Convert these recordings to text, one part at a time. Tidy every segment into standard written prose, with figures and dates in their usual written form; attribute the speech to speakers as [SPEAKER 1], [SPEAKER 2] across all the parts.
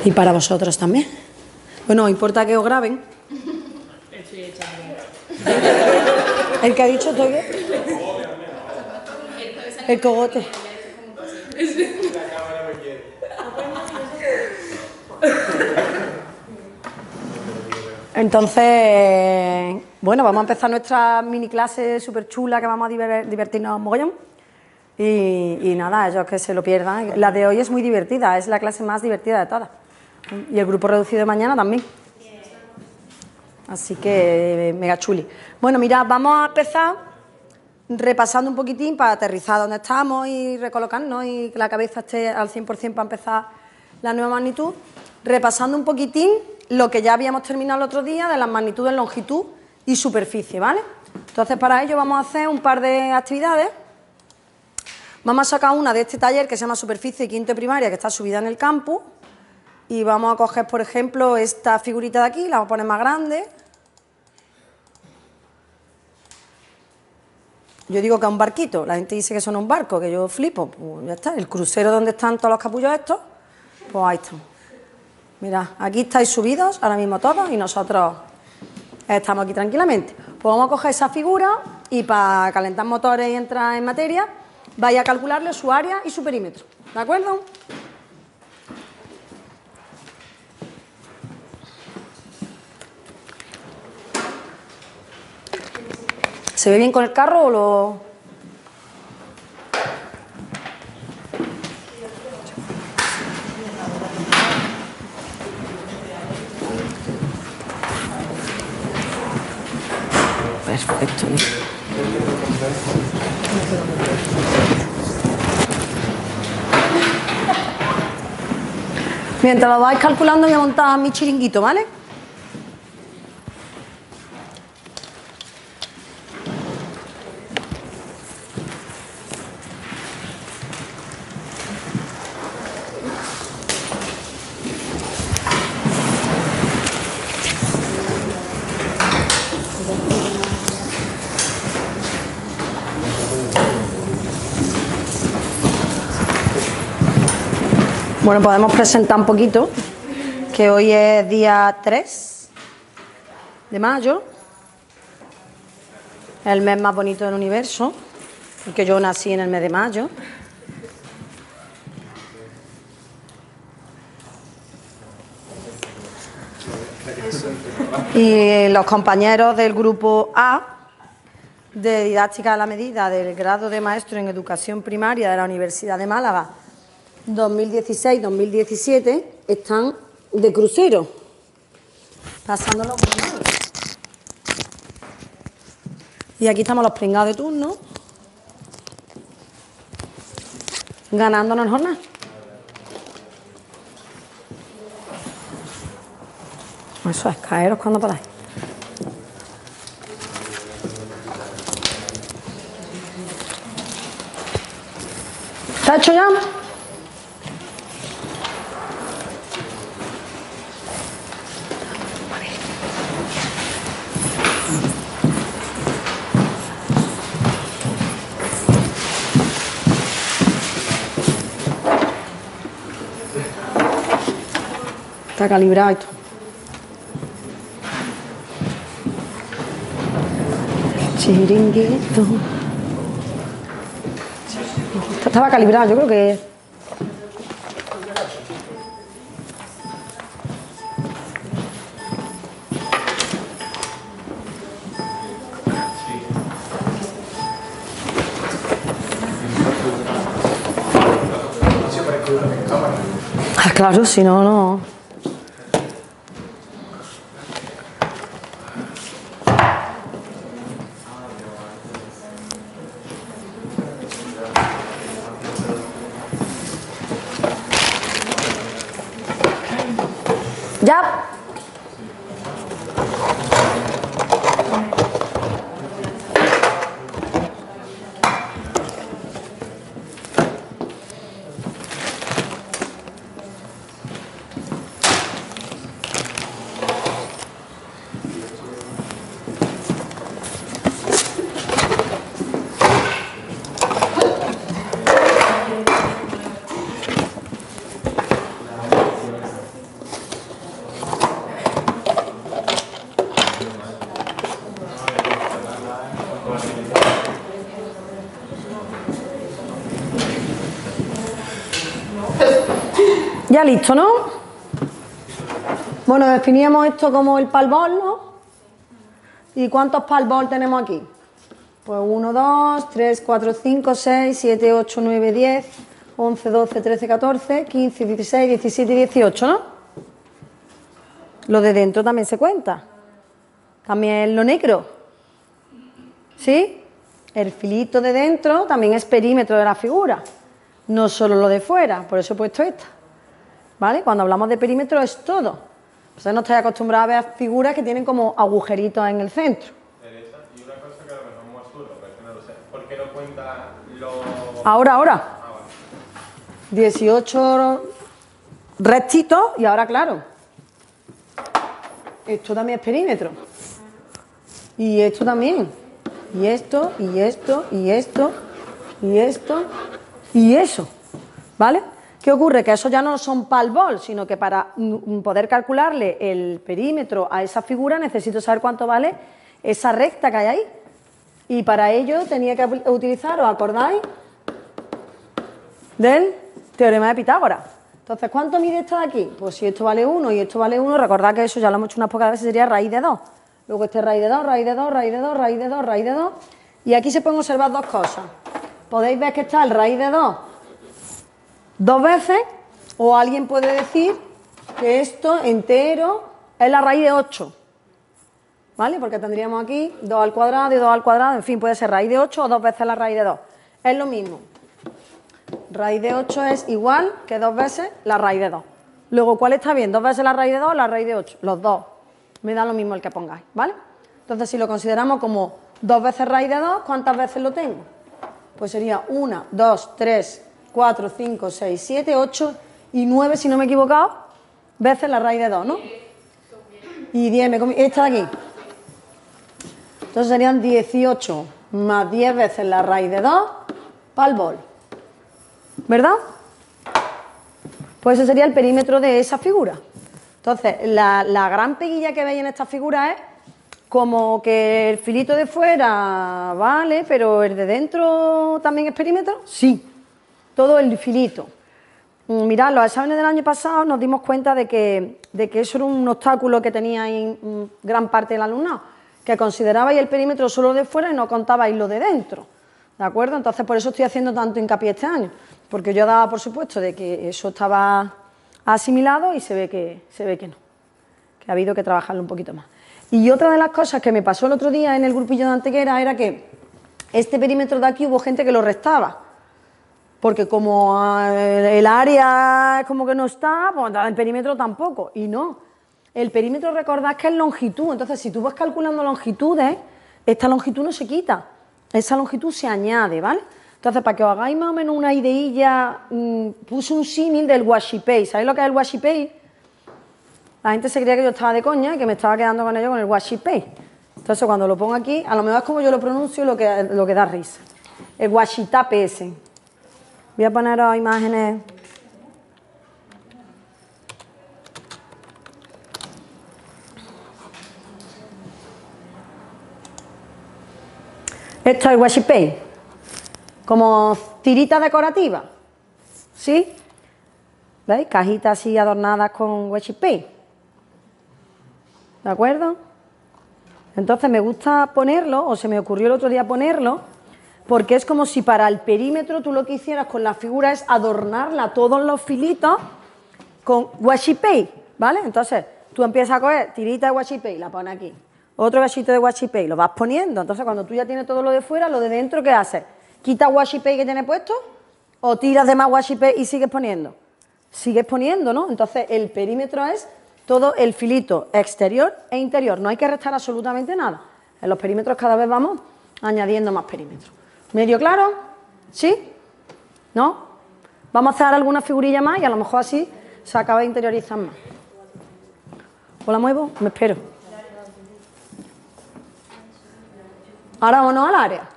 [SPEAKER 1] Y para vosotros también. Bueno, ¿os importa que os graben? ¿El que ha dicho Toque? El cogote. Entonces, bueno, vamos a empezar nuestra mini clase súper chula que vamos a divertirnos mogollón. Y nada, ellos que se lo pierdan. La de hoy es muy divertida, es la clase más divertida de todas. Y el grupo reducido de mañana también. Así que mega chuli. Bueno, mirad, vamos a empezar repasando un poquitín para aterrizar donde estamos y recolocarnos y que la cabeza esté al 100% para empezar la nueva magnitud. Repasando un poquitín lo que ya habíamos terminado el otro día de las magnitudes, longitud y superficie, ¿vale? Entonces, para ello vamos a hacer un par de actividades. Vamos a sacar una de este taller que se llama Superficie quinto de primaria, que está subida en el campus. Y vamos a coger, por ejemplo, esta figurita de aquí, la vamos a poner más grande. Yo digo que es un barquito, la gente dice que son un barco, que yo flipo. Pues ya está, el crucero donde están todos los capullos estos, pues ahí están. Mirad, aquí estáis subidos, ahora mismo todos, y nosotros estamos aquí tranquilamente. Pues vamos a coger esa figura y para calentar motores y entrar en materia, vais a calcularle su área y su perímetro, ¿de acuerdo? ¿Se ve bien con el carro o lo...? Perfecto. Mientras lo vais calculando voy a montar mi chiringuito, ¿vale? Bueno, podemos presentar un poquito, que hoy es día 3 de mayo, el mes más bonito del universo, porque yo nací en el mes de mayo. Y los compañeros del grupo A de Didáctica a la Medida del grado de Maestro en Educación Primaria de la Universidad de Málaga 2016-2017 están de crucero, pasándolo muy mal. Y aquí estamos los pringados de turno, ganándonos en jornada. Eso es, caeros cuando podáis. ¿Está hecho ya? Está calibrado esto. Chiringuito. Estaba calibrado, yo creo que... Ah, claro, si no, no... Ya. Ya listo, ¿no? Bueno, definíamos esto como el palbol, ¿no? ¿Y cuántos palbol tenemos aquí? Pues 1, 2, 3, 4, 5, 6, 7, 8, 9, 10, 11, 12, 13, 14, 15, 16, 17 y 18, ¿no? Lo de dentro también se cuenta. También lo negro. ¿Sí? El filito de dentro también es perímetro de la figura. No solo lo de fuera, por eso he puesto esta. ¿Vale? Cuando hablamos de perímetro es todo. Ustedes no estáis acostumbrados a ver figuras que tienen como agujeritos en el centro.
[SPEAKER 2] Teresa, y una cosa que a lo mejor es muy absurda, pero es que no lo sé. ¿Por qué no cuenta los...?
[SPEAKER 1] Ahora.
[SPEAKER 2] Vale.
[SPEAKER 1] 18 rectitos y ahora, claro, esto también es perímetro. Y esto también. Y esto, y esto, y esto, y esto, y eso. ¿Vale? ¿Qué ocurre? Que eso ya no son palbol, sino que para poder calcularle el perímetro a esa figura necesito saber cuánto vale esa recta que hay ahí. Y para ello tenía que utilizar, ¿os acordáis? Del teorema de Pitágoras. Entonces, ¿cuánto mide esto de aquí? Pues si esto vale 1 y esto vale 1, recordad que eso ya lo hemos hecho unas pocas veces, sería raíz de 2. Luego este raíz de 2, raíz de 2, raíz de 2, raíz de 2, raíz de 2. Y aquí se pueden observar dos cosas. Podéis ver que está el raíz de 2 dos veces, o alguien puede decir que esto entero es la raíz de 8. ¿Vale? Porque tendríamos aquí 2 al cuadrado y 2 al cuadrado, en fin, puede ser raíz de 8 o dos veces la raíz de 2. Es lo mismo. Raíz de 8 es igual que 2 veces la raíz de 2. Luego, ¿cuál está bien? ¿2 veces la raíz de 2 o la raíz de 8? Los dos. Me da lo mismo el que pongáis, ¿vale? Entonces, si lo consideramos como 2 veces raíz de 2, ¿cuántas veces lo tengo? Pues sería 1, 2, 3, 4, 5, 6, 7, 8 y 9, si no me he equivocado, veces la raíz de 2, ¿no? Y 10, esta de aquí. Entonces serían 18 más 10 veces la raíz de 2 palbol. ¿Verdad? Pues ese sería el perímetro de esa figura. Entonces, la gran peguilla que veis en esta figura es como que el filito de fuera, vale, pero el de dentro también es perímetro. Sí, todo el filito. Mirad, los exámenes del año pasado nos dimos cuenta de que eso era un obstáculo que tenía ahí gran parte del alumnado, que considerabais el perímetro solo de fuera y no contabais lo de dentro. ¿De acuerdo? Entonces, por eso estoy haciendo tanto hincapié este año, porque yo daba por supuesto de que eso estaba asimilado y se ve que no, que ha habido que trabajarlo un poquito más. Y otra de las cosas que me pasó el otro día en el grupillo de Antequera era que este perímetro de aquí hubo gente que lo restaba, porque como el área como que no está, pues el perímetro tampoco, y no. El perímetro, recordad que es longitud, entonces si tú vas calculando longitudes, esta longitud no se quita, esa longitud se añade, ¿vale? Entonces, para que os hagáis más o menos una ideilla, puse un símil del washi pay. ¿Sabéis lo que es el washi pay? La gente se creía que yo estaba de coña y que me estaba quedando con ello con el washi pay. Entonces, cuando lo pongo aquí, a lo mejor es como yo lo pronuncio lo que da risa. El washi tape ese. Voy a poneros imágenes. Esto es el washi pay. Como tirita decorativa, ¿sí? ¿Veis? Cajitas así adornadas con washi pay. ¿De acuerdo? Entonces me gusta ponerlo, o se me ocurrió el otro día ponerlo, porque es como si para el perímetro tú lo que hicieras con la figura es adornarla todos los filitos con washi pay, ¿vale? Entonces tú empiezas a coger tirita de washi pay, la pones aquí, otro gachito de washi pay, lo vas poniendo. Entonces cuando tú ya tienes todo lo de fuera, lo de dentro, ¿qué haces? ¿Quitas washi pay que tienes puesto o tiras de más washi pay y sigues poniendo? Sigues poniendo, ¿no? Entonces el perímetro es todo el filito exterior e interior. No hay que restar absolutamente nada. En los perímetros cada vez vamos añadiendo más perímetros. ¿Medio claro? ¿Sí? ¿No? Vamos a hacer alguna figurilla más y a lo mejor así se acaba de interiorizar más. ¿O la muevo? Me espero. Ahora vámonos al área.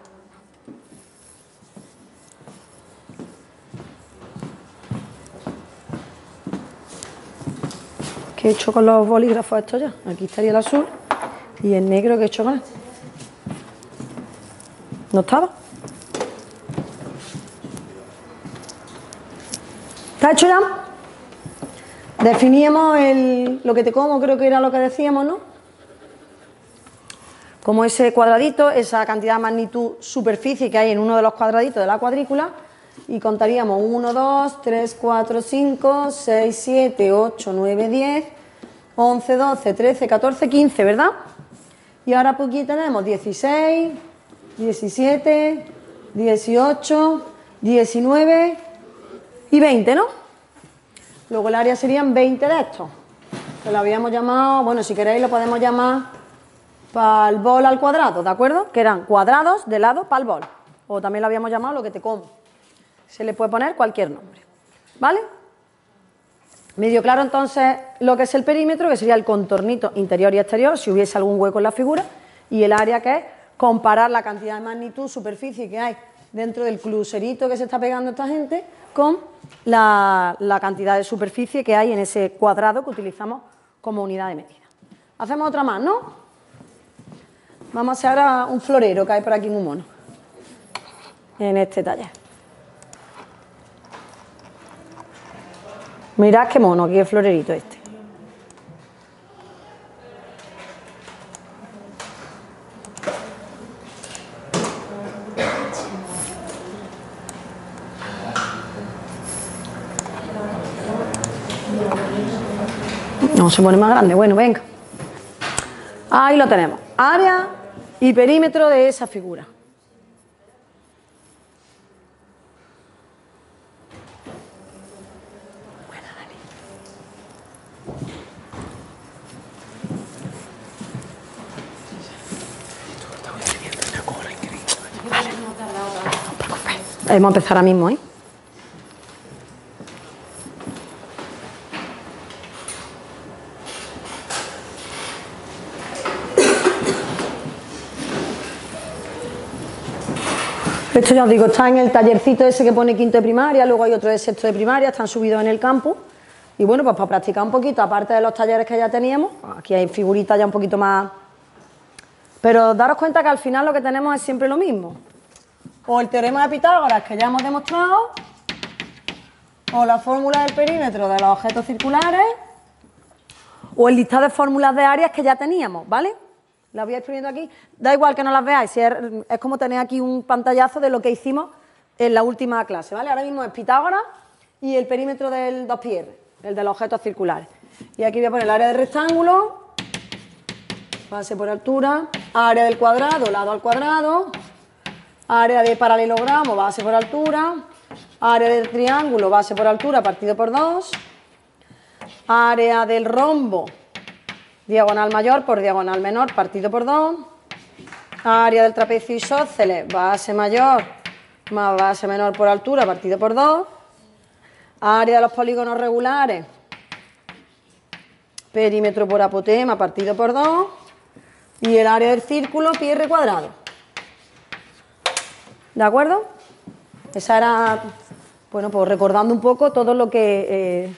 [SPEAKER 1] ¿Qué he hecho con los bolígrafos estos ya? Aquí estaría el azul y el negro que he hecho con él. ¿No estaba? ¿Está hecho ya? Definíamos lo que te como, creo que era lo que decíamos, ¿no? Como ese cuadradito, esa cantidad de magnitud superficie que hay en uno de los cuadraditos de la cuadrícula, y contaríamos 1, 2, 3, 4, 5, 6, 7, 8, 9, 10, 11, 12, 13, 14, 15, ¿verdad? Y ahora por aquí tenemos 16, 17, 18, 19 y 20, ¿no? Luego el área serían 20 de estos, que lo habíamos llamado, bueno, si queréis lo podemos llamar para el bol al cuadrado, ¿de acuerdo? Que eran cuadrados de lado para el bol, o también lo habíamos llamado lo que te como. Se le puede poner cualquier nombre, ¿vale? Medio claro entonces lo que es el perímetro, que sería el contornito interior y exterior, si hubiese algún hueco en la figura, y el área, que es comparar la cantidad de magnitud, superficie que hay dentro del crucerito que se está pegando esta gente con la cantidad de superficie que hay en ese cuadrado que utilizamos como unidad de medida. Hacemos otra más, ¿no? Vamos a hacer ahora un florero que hay por aquí muy mono en este taller. Mirad qué mono aquí el florerito este. No, se pone más grande. Bueno, venga. Ahí lo tenemos. Área y perímetro de esa figura. Vale. Vamos a empezar ahora mismo, ¿eh? Esto ya os digo, está en el tallercito ese que pone quinto de primaria, luego hay otro de sexto de primaria, están subidos en el campus. Y bueno, pues para practicar un poquito, aparte de los talleres que ya teníamos, aquí hay figuritas ya un poquito más. Pero daros cuenta que al final lo que tenemos es siempre lo mismo. O el teorema de Pitágoras, que ya hemos demostrado, o la fórmula del perímetro de los objetos circulares, o el listado de fórmulas de áreas que ya teníamos, ¿vale? Las voy a ir poniendo aquí. Da igual que no las veáis, si es como tener aquí un pantallazo de lo que hicimos en la última clase, ¿vale? Ahora mismo es Pitágoras y el perímetro del 2πr, el de los objetos circulares. Y aquí voy a poner el área del rectángulo, base por altura, área del cuadrado, lado al cuadrado, área de paralelogramo, base por altura, área del triángulo, base por altura, partido por 2, área del rombo, diagonal mayor por diagonal menor, partido por 2, área del trapecio isósceles, base mayor más base menor por altura, partido por 2, área de los polígonos regulares, perímetro por apotema, partido por 2, y el área del círculo, pi r cuadrado. ¿De acuerdo? Esa era, bueno, pues recordando un poco todo lo que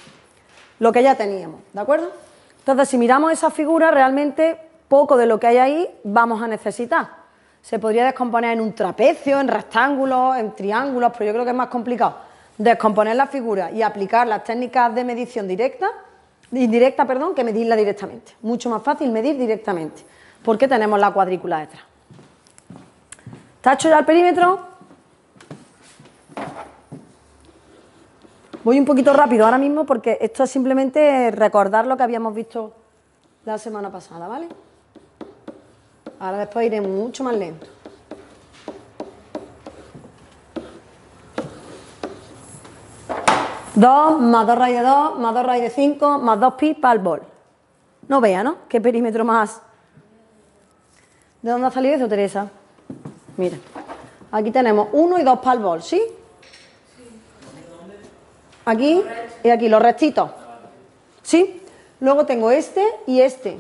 [SPEAKER 1] ya teníamos, ¿de acuerdo? Entonces, si miramos esa figura, realmente poco de lo que hay ahí vamos a necesitar. Se podría descomponer en un trapecio, en rectángulos, en triángulos, pero yo creo que es más complicado descomponer la figura y aplicar las técnicas de medición indirecta, que medirla directamente. Mucho más fácil medir directamente, porque tenemos la cuadrícula detrás. ¿Está hecho ya el perímetro? Voy un poquito rápido ahora mismo porque esto es simplemente recordar lo que habíamos visto la semana pasada, ¿vale? Ahora después iré mucho más lento. Dos más 2 raíz de 2 más 2 raíz de 5 más 2pi para el bol. No vea, ¿no? ¿Qué perímetro más? ¿De dónde ha salido eso, Teresa? Mira, aquí tenemos 1 y 2 para el bol, ¿sí? Aquí y aquí, los rectitos. ¿Sí? Luego tengo este y este,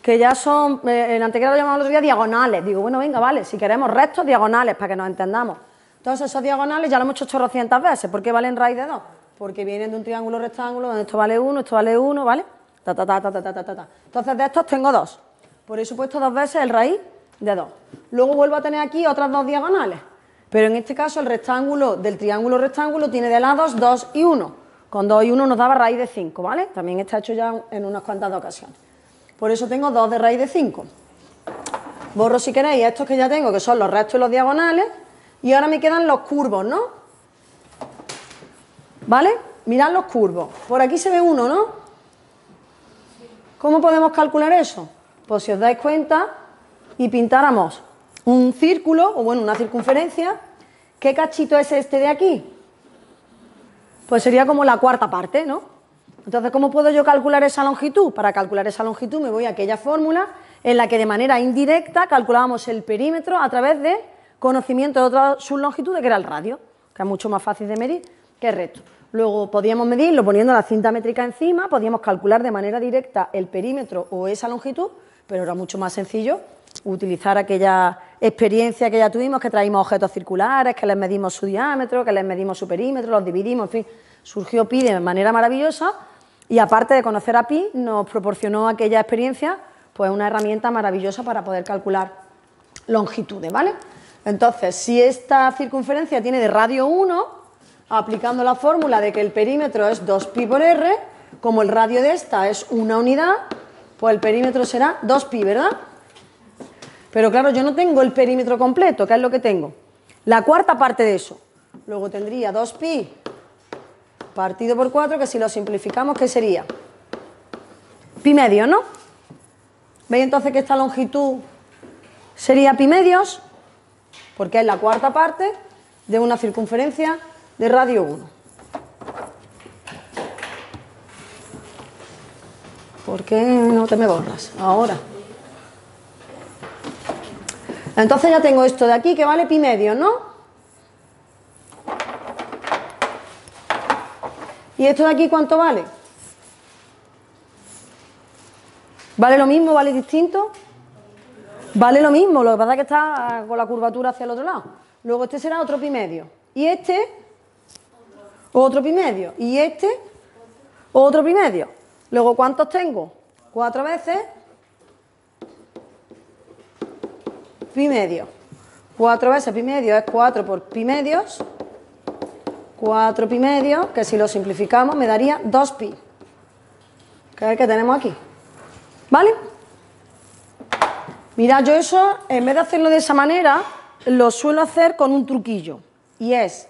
[SPEAKER 1] que ya son, en antequera lo llamamos el otro día diagonales. Digo, bueno, venga, vale, si queremos rectos, diagonales, para que nos entendamos. Entonces esos diagonales ya lo hemos hecho 800 veces. ¿Por qué valen raíz de 2? Porque vienen de un triángulo rectángulo donde esto vale 1, ¿vale? Entonces de estos tengo 2. Por eso he puesto 2 veces el raíz de 2. Luego vuelvo a tener aquí otras 2 diagonales. Pero en este caso el rectángulo del triángulo rectángulo tiene de lados 2 y 1. Con 2 y 1 nos daba raíz de 5, ¿vale? También está hecho ya en unas cuantas ocasiones. Por eso tengo 2 de raíz de 5. Borro si queréis estos que ya tengo, que son los rectos y los diagonales, y ahora me quedan los curvos, ¿no? ¿Vale? Mirad los curvos. Por aquí se ve uno, ¿no? ¿Cómo podemos calcular eso? Pues si os dais cuenta y pintáramos un círculo, o bueno, una circunferencia, ¿qué cachito es este de aquí? Pues sería como la cuarta parte, ¿no? Entonces, ¿cómo puedo yo calcular esa longitud? Para calcular esa longitud me voy a aquella fórmula en la que de manera indirecta calculábamos el perímetro a través de conocimiento de otra sublongitud, que era el radio, que es mucho más fácil de medir que el recto. Luego podíamos medirlo poniendo la cinta métrica encima, podíamos calcular de manera directa el perímetro o esa longitud, pero era mucho más sencillo utilizar aquella experiencia que ya tuvimos, que traímos objetos circulares, que les medimos su diámetro, que les medimos su perímetro, los dividimos, en fin, surgió pi de manera maravillosa y aparte de conocer a pi, nos proporcionó aquella experiencia pues una herramienta maravillosa para poder calcular longitudes, ¿vale? Entonces, si esta circunferencia tiene de radio 1, aplicando la fórmula de que el perímetro es 2pi por r, como el radio de esta es una unidad, pues el perímetro será 2pi, ¿verdad? Pero claro, yo no tengo el perímetro completo, ¿qué es lo que tengo? La cuarta parte de eso. Luego tendría 2pi partido por 4, que si lo simplificamos, ¿qué sería? Pi medios, ¿no? ¿Veis entonces que esta longitud sería pi medios? Porque es la cuarta parte de una circunferencia de radio 1. ¿Por qué no te me borras? Ahora. Entonces ya tengo esto de aquí que vale pi medios, ¿no? ¿Y esto de aquí cuánto vale? ¿Vale lo mismo? ¿Vale distinto? Vale lo mismo, lo que pasa es que está con la curvatura hacia el otro lado. Luego este será otro pi medio. Y este, otro pi medio. Y este, otro pi medio. Luego, ¿cuántos tengo? 4 veces pi medio. 4 veces pi medio es 4 por pi medios. 4 pi medios, que si lo simplificamos me daría 2pi. Que es el que tenemos aquí. ¿Vale? Mirad, yo eso, en vez de hacerlo de esa manera, lo suelo hacer con un truquillo. Y es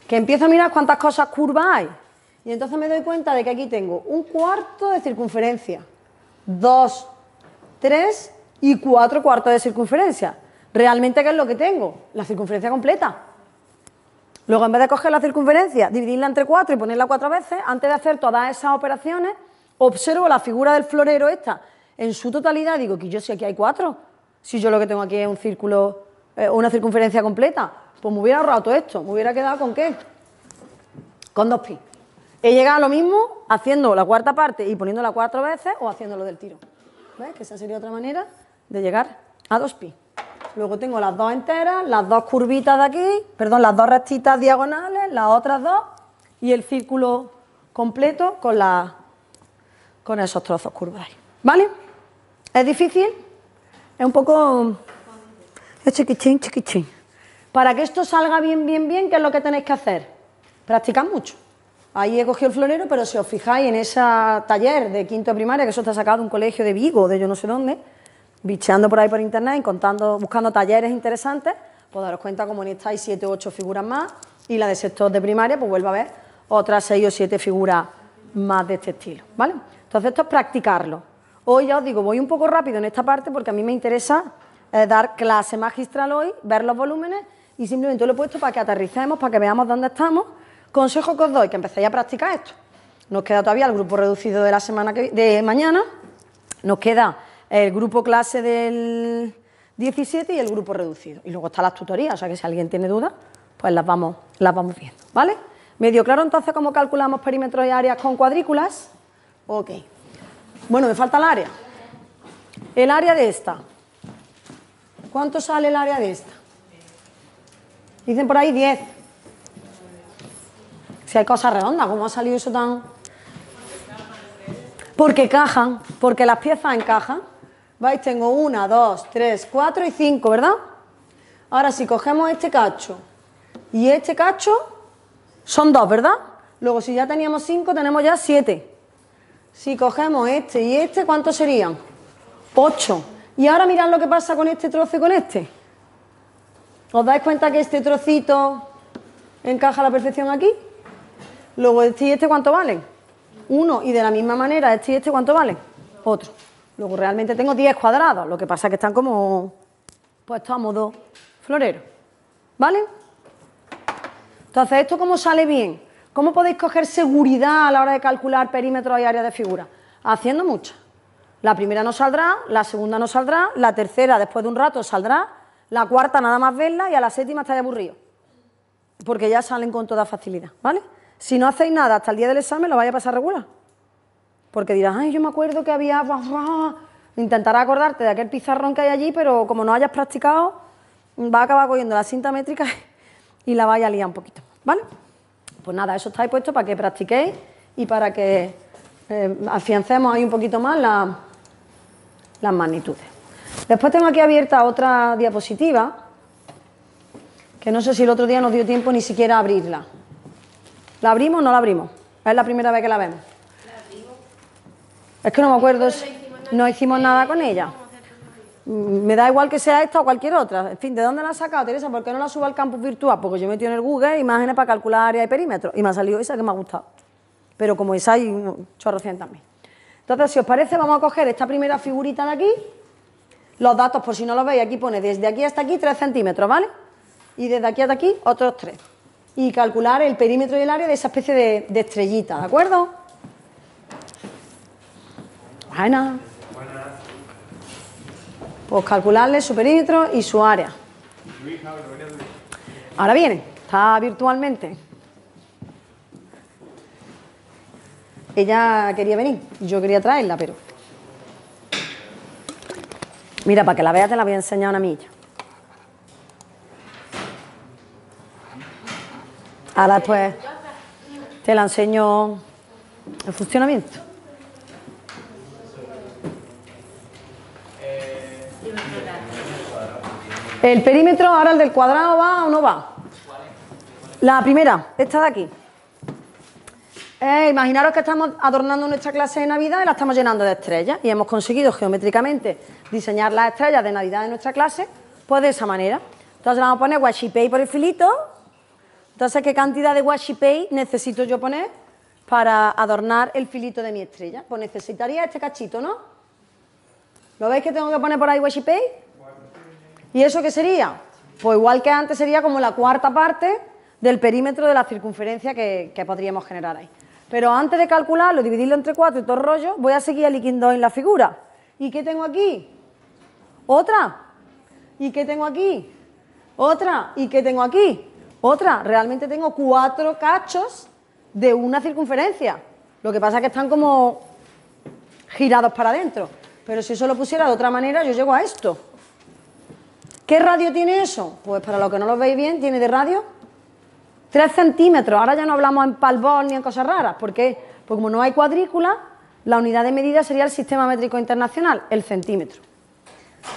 [SPEAKER 1] que empiezo a mirar cuántas cosas curvas hay. Y entonces me doy cuenta de que aquí tengo un cuarto de circunferencia, 2, 3 y 4 cuartos de circunferencia. ¿Realmente qué es lo que tengo? La circunferencia completa. Luego, en vez de coger la circunferencia, dividirla entre 4 y ponerla 4 veces, antes de hacer todas esas operaciones, observo la figura del florero esta en su totalidad y digo, que yo si aquí hay 4, si yo lo que tengo aquí es un círculo, una circunferencia completa, pues me hubiera ahorrado todo esto, me hubiera quedado ¿con qué? Con 2pi. He llegado a lo mismo haciendo la cuarta parte y poniéndola 4 veces o haciéndolo del tiro. ¿Ves? Que esa sería otra manera de llegar a 2pi. Luego tengo las dos enteras, las dos curvitas de aquí, perdón, las dos rectitas diagonales, las otras dos y el círculo completo con esos trozos curvos ahí. ¿Vale? ¿Es difícil? Es un poco... Es chiquichín, chiquichín. Para que esto salga bien, bien, bien, ¿qué es lo que tenéis que hacer? Practicar mucho. Ahí he cogido el florero, pero si os fijáis en ese taller de quinto de primaria, que eso está sacado de un colegio de Vigo, de yo no sé dónde, bicheando por ahí por internet, buscando talleres interesantes, pues daros cuenta como en esta hay 7 o 8 figuras más, y la de sexto de primaria, pues vuelve a ver otras 6 o 7 figuras más de este estilo, ¿vale? Entonces esto es practicarlo. Hoy ya os digo, voy un poco rápido en esta parte porque a mí me interesa dar clase magistral hoy, ver los volúmenes y simplemente lo he puesto para que aterricemos, para que veamos dónde estamos. Consejo que os doy, que empecéis a practicar esto. Nos queda todavía el grupo reducido de la semana de mañana, nos queda el grupo clase del 17 y el grupo reducido. Y luego están las tutorías, o sea que si alguien tiene dudas, pues las vamos viendo, ¿vale? ¿Medio claro entonces cómo calculamos perímetros y áreas con cuadrículas? Ok. Bueno, me falta el área. El área de esta. ¿Cuánto sale el área de esta? Dicen por ahí 10. Si hay cosas redondas, ¿cómo ha salido eso tan...? Porque encajan, porque las piezas encajan. ¿Veis? Tengo 1, 2, 3, 4 y 5, ¿verdad? Ahora, si cogemos este cacho y este cacho, Son 2, ¿verdad? Luego, si ya teníamos 5, tenemos ya 7. Si cogemos este y este, ¿cuántos serían? 8. Y ahora mirad lo que pasa con este trozo y con este. ¿Os dais cuenta que este trocito encaja a la perfección aquí? Luego este y este, ¿cuánto valen? 1. Y de la misma manera, este y este, ¿cuánto valen? Otro. Luego realmente tengo 10 cuadrados. Lo que pasa es que están como puestos a modo florero. ¿Vale? Entonces, ¿esto cómo sale bien? ¿Cómo podéis coger seguridad a la hora de calcular perímetros y áreas de figura? Haciendo muchas. La primera no saldrá, la segunda no saldrá, la tercera después de un rato saldrá, la cuarta nada más verla y a la séptima estáis aburridos. Porque ya salen con toda facilidad, ¿vale? Si no hacéis nada hasta el día del examen, lo vais a pasar regular. Porque dirás, ay, yo me acuerdo que había... Intentarás acordarte de aquel pizarrón que hay allí, pero como no hayas practicado, va a acabar cogiendo la cinta métrica y la vais a liar un poquito, ¿vale? Pues nada, eso está ahí puesto para que practiquéis y para que afiancemos ahí un poquito más las magnitudes. Después tengo aquí abierta otra diapositiva, que no sé si el otro día nos dio tiempo ni siquiera a abrirla. ¿La abrimos o no la abrimos? Es la primera vez que la vemos. Es que no me acuerdo, no hicimos nada con ella. Me da igual que sea esta o cualquier otra. En fin, ¿de dónde la has sacado, Teresa? ¿Por qué no la subo al campus virtual? Porque yo he metido en el Google imágenes para calcular área y perímetro y me ha salido esa que me ha gustado. Pero como esa hay un chorrocientos también. Entonces, si os parece, vamos a coger esta primera figurita de aquí. Los datos, por si no los veis, aquí pone desde aquí hasta aquí 3 centímetros, ¿vale? Y desde aquí hasta aquí otros 3. Y calcular el perímetro y el área de esa especie de estrellita, ¿de acuerdo? Buenas. Pues calcularle su perímetro y su área. Ahora viene, está virtualmente. Ella quería venir, yo quería traerla, pero... Mira, para que la veas te la voy a enseñar una milla. Ahora después te la enseño el funcionamiento. El perímetro, ahora el del cuadrado, ¿va o no va? La primera, esta de aquí. Imaginaros que estamos adornando nuestra clase de Navidad y la estamos llenando de estrellas y hemos conseguido geométricamente diseñar las estrellas de Navidad de nuestra clase, pues de esa manera. Entonces le vamos a poner washi tape por el filito. Entonces, ¿qué cantidad de washi tape necesito yo poner para adornar el filito de mi estrella? Pues necesitaría este cachito, ¿no? ¿Lo veis que tengo que poner por ahí washi tape? ¿Y eso qué sería? Pues igual que antes sería como la cuarta parte del perímetro de la circunferencia que podríamos generar ahí. Pero antes de calcularlo, dividirlo entre 4 y todo el rollo, voy a seguir eligiendo en la figura. ¿Y qué tengo aquí? ¿Otra? ¿Y qué tengo aquí? ¿Otra? ¿Y qué tengo aquí? Otra. Realmente tengo 4 cachos de una circunferencia. Lo que pasa es que están como girados para adentro. Pero si eso lo pusiera de otra manera, yo llego a esto. ¿Qué radio tiene eso? Pues para los que no lo veis bien, tiene de radio 3 centímetros. Ahora ya no hablamos en palbol ni en cosas raras. ¿Por qué? Pues como no hay cuadrícula, la unidad de medida sería el sistema métrico internacional, el centímetro.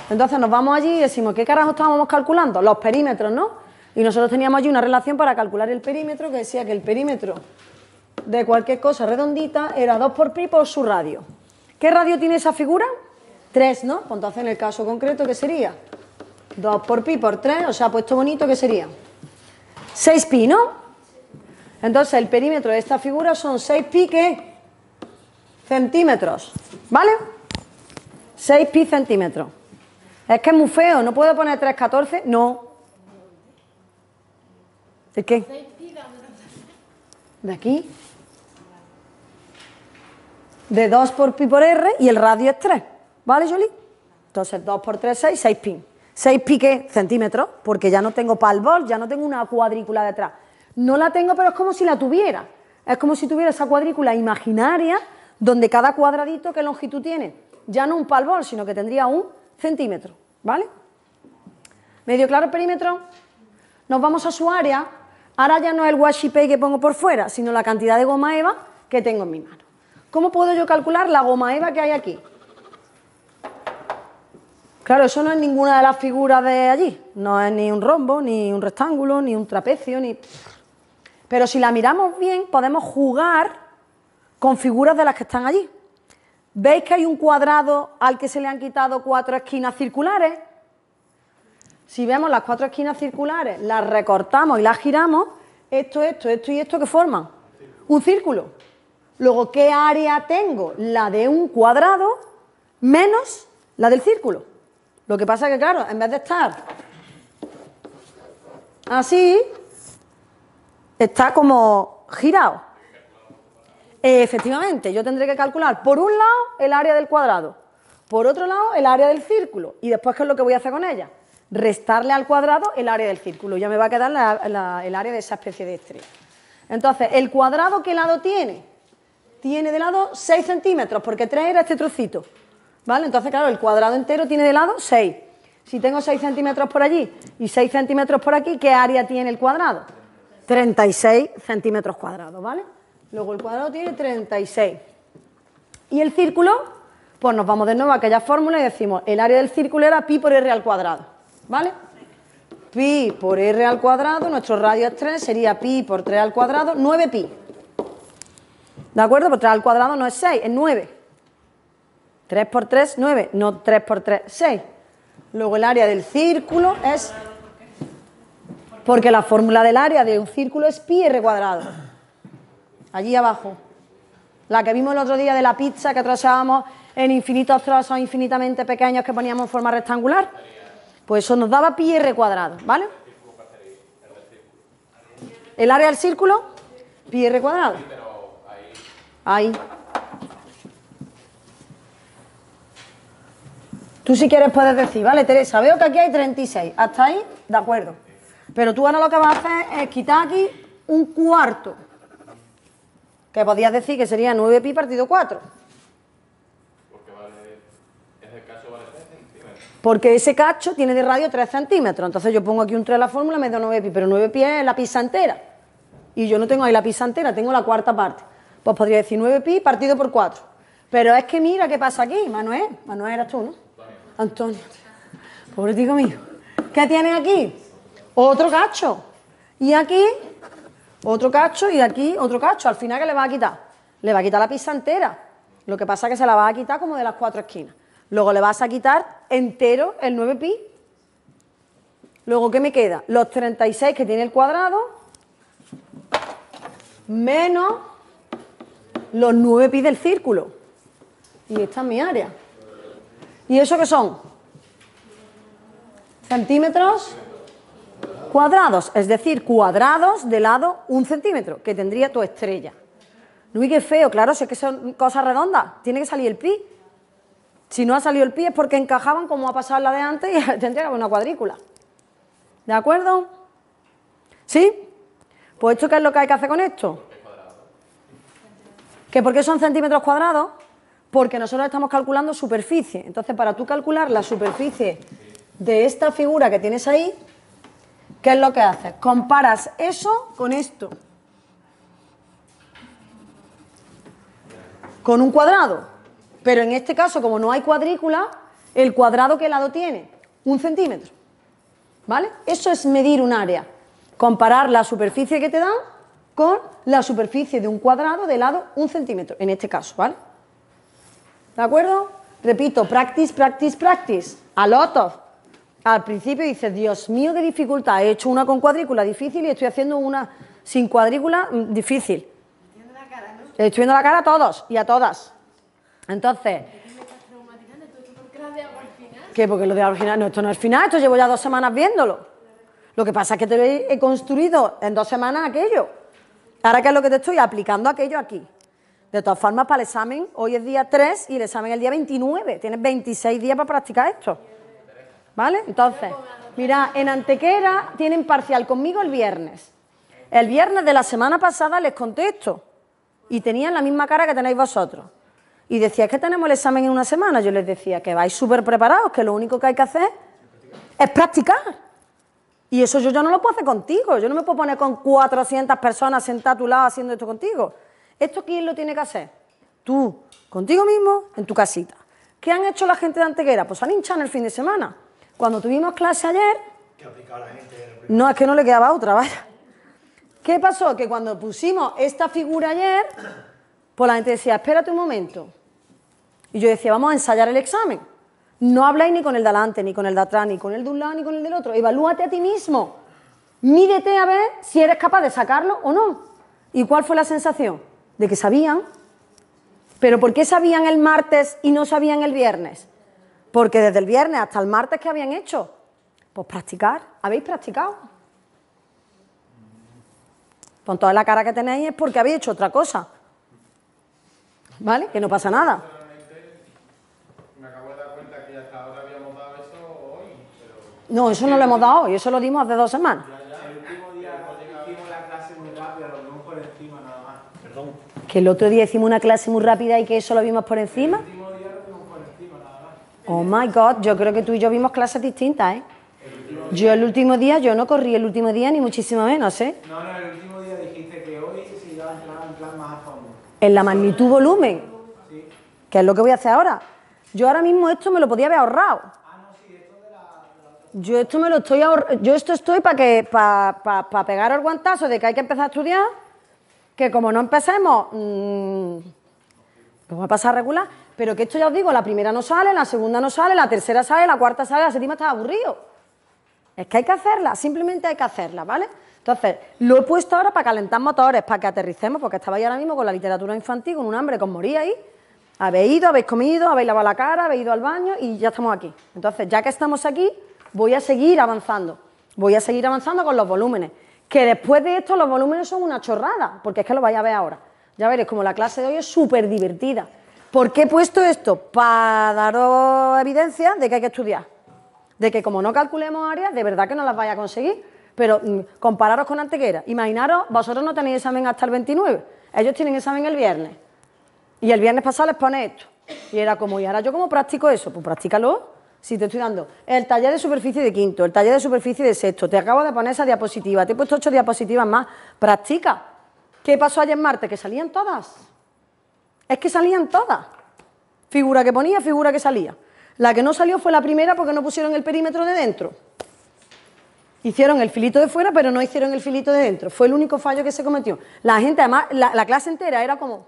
[SPEAKER 1] Entonces nos vamos allí y decimos, ¿qué carajo estábamos calculando? Los perímetros, ¿no? Y nosotros teníamos allí una relación para calcular el perímetro que decía que el perímetro de cualquier cosa redondita era 2 por pi por su radio. ¿Qué radio tiene esa figura? 3, ¿no? Pues entonces en el caso concreto, ¿qué sería? 2 por pi por 3, o sea, puesto bonito, ¿qué sería? 6 pi, ¿no? Entonces el perímetro de esta figura son 6 pi, ¿qué? Centímetros, ¿vale? 6 pi centímetros. Es que es muy feo, ¿no puedo poner 3,14? No. ¿De qué? ¿De aquí? De 2 por pi por r y el radio es 3, ¿vale, Jolie? Entonces 2 por 3, 6, 6 pi. 6 pi, ¿qué? Centímetros, porque ya no tengo palbol, ya no tengo una cuadrícula detrás. No la tengo, pero es como si la tuviera. Es como si tuviera esa cuadrícula imaginaria donde cada cuadradito, ¿qué longitud tiene? Ya no un palbol, sino que tendría un centímetro, ¿vale? ¿Medio claro el perímetro? Nos vamos a su área. Ahora ya no es el washi tape que pongo por fuera, sino la cantidad de goma eva que tengo en mi mano. ¿Cómo puedo yo calcular la goma eva que hay aquí? Claro, eso no es ninguna de las figuras de allí. No es ni un rombo, ni un rectángulo, ni un trapecio, ni... Pero si la miramos bien, podemos jugar con figuras de las que están allí. ¿Veis que hay un cuadrado al que se le han quitado 4 esquinas circulares? Si vemos las 4 esquinas circulares, las recortamos y las giramos, esto y esto que forman un círculo. Luego, ¿qué área tengo? La de un cuadrado menos la del círculo. Lo que pasa es que, claro, en vez de estar así, está como girado. Efectivamente, yo tendré que calcular por un lado el área del cuadrado, por otro lado el área del círculo, y después, ¿qué es lo que voy a hacer con ella? Restarle al cuadrado el área del círculo. Ya me va a quedar el área de esa especie de estrella. Entonces, ¿el cuadrado qué lado tiene? Tiene de lado 6 centímetros, porque 3 era este trocito. ¿Vale? Entonces, claro, el cuadrado entero tiene de lado 6. Si tengo 6 centímetros por allí y 6 centímetros por aquí, ¿qué área tiene el cuadrado? 36 centímetros cuadrados, ¿vale? Luego el cuadrado tiene 36. ¿Y el círculo? Pues nos vamos de nuevo a aquella fórmula y decimos, el área del círculo era pi por r al cuadrado, ¿vale? Pi por r al cuadrado, nuestro radio es 3, sería pi por 3 al cuadrado, 9 pi. ¿De acuerdo? Por 3 al cuadrado no es 6, es 9. 3 por 3, 9, no 3 por 3, 6. Luego el área del círculo es... Porque la fórmula del área de un círculo es pi r cuadrado. Allí abajo. La que vimos el otro día de la pizza que trozábamos en infinitos trozos infinitamente pequeños que poníamos en forma rectangular. Pues eso nos daba pi r cuadrado, ¿vale? El área del círculo, pi r cuadrado. Ahí. Tú si quieres puedes decir, vale, Teresa, veo que aquí hay 36. Hasta ahí, de acuerdo. Pero tú ahora lo que vas a hacer es quitar aquí un cuarto. Que podías decir que sería 9 pi partido 4.
[SPEAKER 2] Porque ese cacho vale 3 centímetros.
[SPEAKER 1] Porque ese cacho tiene de radio 3 centímetros. Entonces yo pongo aquí un 3 en la fórmula y me da 9 pi. Pero 9 pi es la pizza entera. Y yo no tengo ahí la pizza entera, tengo la cuarta parte. Pues podría decir 9 pi partido por 4. Pero es que mira qué pasa aquí, Manuel. Manuel eras tú, ¿no? Antonio. Pobretico mío. ¿Qué tiene aquí? Otro cacho. Y aquí, otro cacho y aquí otro cacho. Al final, ¿qué le va a quitar? Le va a quitar la pizza entera. Lo que pasa es que se la va a quitar como de las 4 esquinas. Luego le vas a quitar entero el 9 pi. Luego, ¿qué me queda? Los 36 que tiene el cuadrado menos los 9 pi del círculo. Y esta es mi área. ¿Y eso qué son? Centímetros cuadrados, es decir, cuadrados de lado 1 centímetro, que tendría tu estrella. Uy, qué feo, claro, si es que son cosas redondas, tiene que salir el pi. Si no ha salido el pi es porque encajaban como ha pasado la de antes y tendría que haber una cuadrícula. ¿De acuerdo? ¿Sí? Pues ¿esto qué es lo que hay que hacer con esto? ¿Que por qué son centímetros cuadrados? Porque nosotros estamos calculando superficie. Entonces, para tú calcular la superficie de esta figura que tienes ahí, ¿qué es lo que haces? Comparas eso con esto. Con un cuadrado. Pero en este caso, como no hay cuadrícula, ¿el cuadrado qué lado tiene? 1 centímetro. ¿Vale? Eso es medir un área. Comparar la superficie que te dan con la superficie de un cuadrado de lado 1 centímetro, en este caso, ¿vale? ¿De acuerdo? Repito, practice, practice, practice. A lot of. Al principio dices, Dios mío, qué dificultad. He hecho una con cuadrícula difícil y estoy haciendo una sin cuadrícula difícil. Estoy viendo la cara a todos y a todas. Entonces, ¿qué? Porque lo de al final, no, esto no es el final, esto llevo ya 2 semanas viéndolo. Lo que pasa es que te lo he construido en 2 semanas aquello. Ahora, ¿qué es lo que te estoy aplicando aquello aquí? De todas formas, para el examen, hoy es día 3 y el examen es el día 29. Tienes 26 días para practicar esto. ¿Vale? Entonces, mira, en Antequera tienen parcial conmigo el viernes. El viernes de la semana pasada les conté esto. Y tenían la misma cara que tenéis vosotros. Y decía, es que tenemos el examen en una semana. Yo les decía que vais súper preparados, que lo único que hay que hacer es practicar. Y eso yo no lo puedo hacer contigo. Yo no me puedo poner con 400 personas sentadas a tu lado haciendo esto contigo. ¿Esto quién lo tiene que hacer? Tú, contigo mismo, en tu casita. ¿Qué han hecho la gente de Antequera? Pues han hinchado en el fin de semana. Cuando tuvimos clase ayer...
[SPEAKER 3] ¿Qué ha aplicado la gente?
[SPEAKER 1] No, es que no le quedaba otra, vaya. ¿Qué pasó? Que cuando pusimos esta figura ayer, pues la gente decía, espérate un momento. Y yo decía, vamos a ensayar el examen. No habláis ni con el de adelante, ni con el de atrás, ni con el de un lado, ni con el del otro. Evalúate a ti mismo. Mídete a ver si eres capaz de sacarlo o no. ¿Y cuál fue la sensación? De que sabían. ¿Pero por qué sabían el martes y no sabían el viernes? Porque desde el viernes hasta el martes, ¿qué habían hecho? Pues practicar. ¿Habéis practicado? Con toda la cara que tenéis es porque habéis hecho otra cosa. ¿Vale? Que no pasa nada.
[SPEAKER 2] Me acabo de dar cuenta que hasta ahora habíamos dado eso hoy, pero...
[SPEAKER 1] No, eso no lo hemos dado hoy, eso lo dimos hace 2 semanas.
[SPEAKER 3] El último día hicimos la clase muy rápida, lo vimos por encima nada más. Perdón.
[SPEAKER 1] Que el otro día hicimos una clase muy rápida y que eso lo vimos por encima.
[SPEAKER 3] El último día lo vimos por encima nada más.
[SPEAKER 1] Oh my God, yo creo que tú y yo vimos clases distintas, ¿eh? Yo el último día, yo no corrí el último día ni muchísimo menos, ¿eh?
[SPEAKER 3] No, el último día dijiste que hoy se iba a entrar en plan más a fondo.
[SPEAKER 1] En la magnitud volumen,
[SPEAKER 3] Sí.
[SPEAKER 1] que es lo que voy a hacer ahora. Yo ahora mismo esto me lo podía haber ahorrado.
[SPEAKER 3] Ah, no, sí, esto de la
[SPEAKER 1] Yo esto me lo estoy ahorrando. Yo esto estoy para pegar el guantazo de que hay que empezar a estudiar, que como no empecemos, nos va a pasar regular. Pero que esto ya os digo, la primera no sale, la segunda no sale, la tercera sale, la cuarta sale, la séptima está aburrido. Es que hay que hacerla, simplemente hay que hacerla, ¿vale? Entonces, lo he puesto ahora para calentar motores, para que aterricemos, porque estabais ahora mismo con la literatura infantil, con un hambre que os moríais. Habéis ido, habéis comido, habéis lavado la cara, habéis ido al baño y ya estamos aquí. Entonces, ya que estamos aquí, voy a seguir avanzando. Voy a seguir avanzando con los volúmenes. Que después de esto los volúmenes son una chorrada, porque es que lo vais a ver ahora. Ya veréis, como la clase de hoy es súper divertida. ¿Por qué he puesto esto? Para daros evidencia de que hay que estudiar. De que como no calculemos áreas, de verdad que no las vais a conseguir. Pero compararos con Antequera. Imaginaros, vosotros no tenéis examen hasta el 29. Ellos tienen examen el viernes. Y el viernes pasado les pone esto. Y era como, ¿y ahora yo cómo practico eso? Pues practícalo. Si te estoy dando el taller de superficie de quinto, el taller de superficie de sexto, te acabo de poner esa diapositiva, te he puesto 8 diapositivas más. Practica. ¿Qué pasó ayer martes? Que salían todas. Es que salían todas. Figura que ponía, figura que salía. La que no salió fue la primera porque no pusieron el perímetro de dentro. Hicieron el filito de fuera, pero no hicieron el filito de dentro. Fue el único fallo que se cometió. La gente, además, la clase entera era como...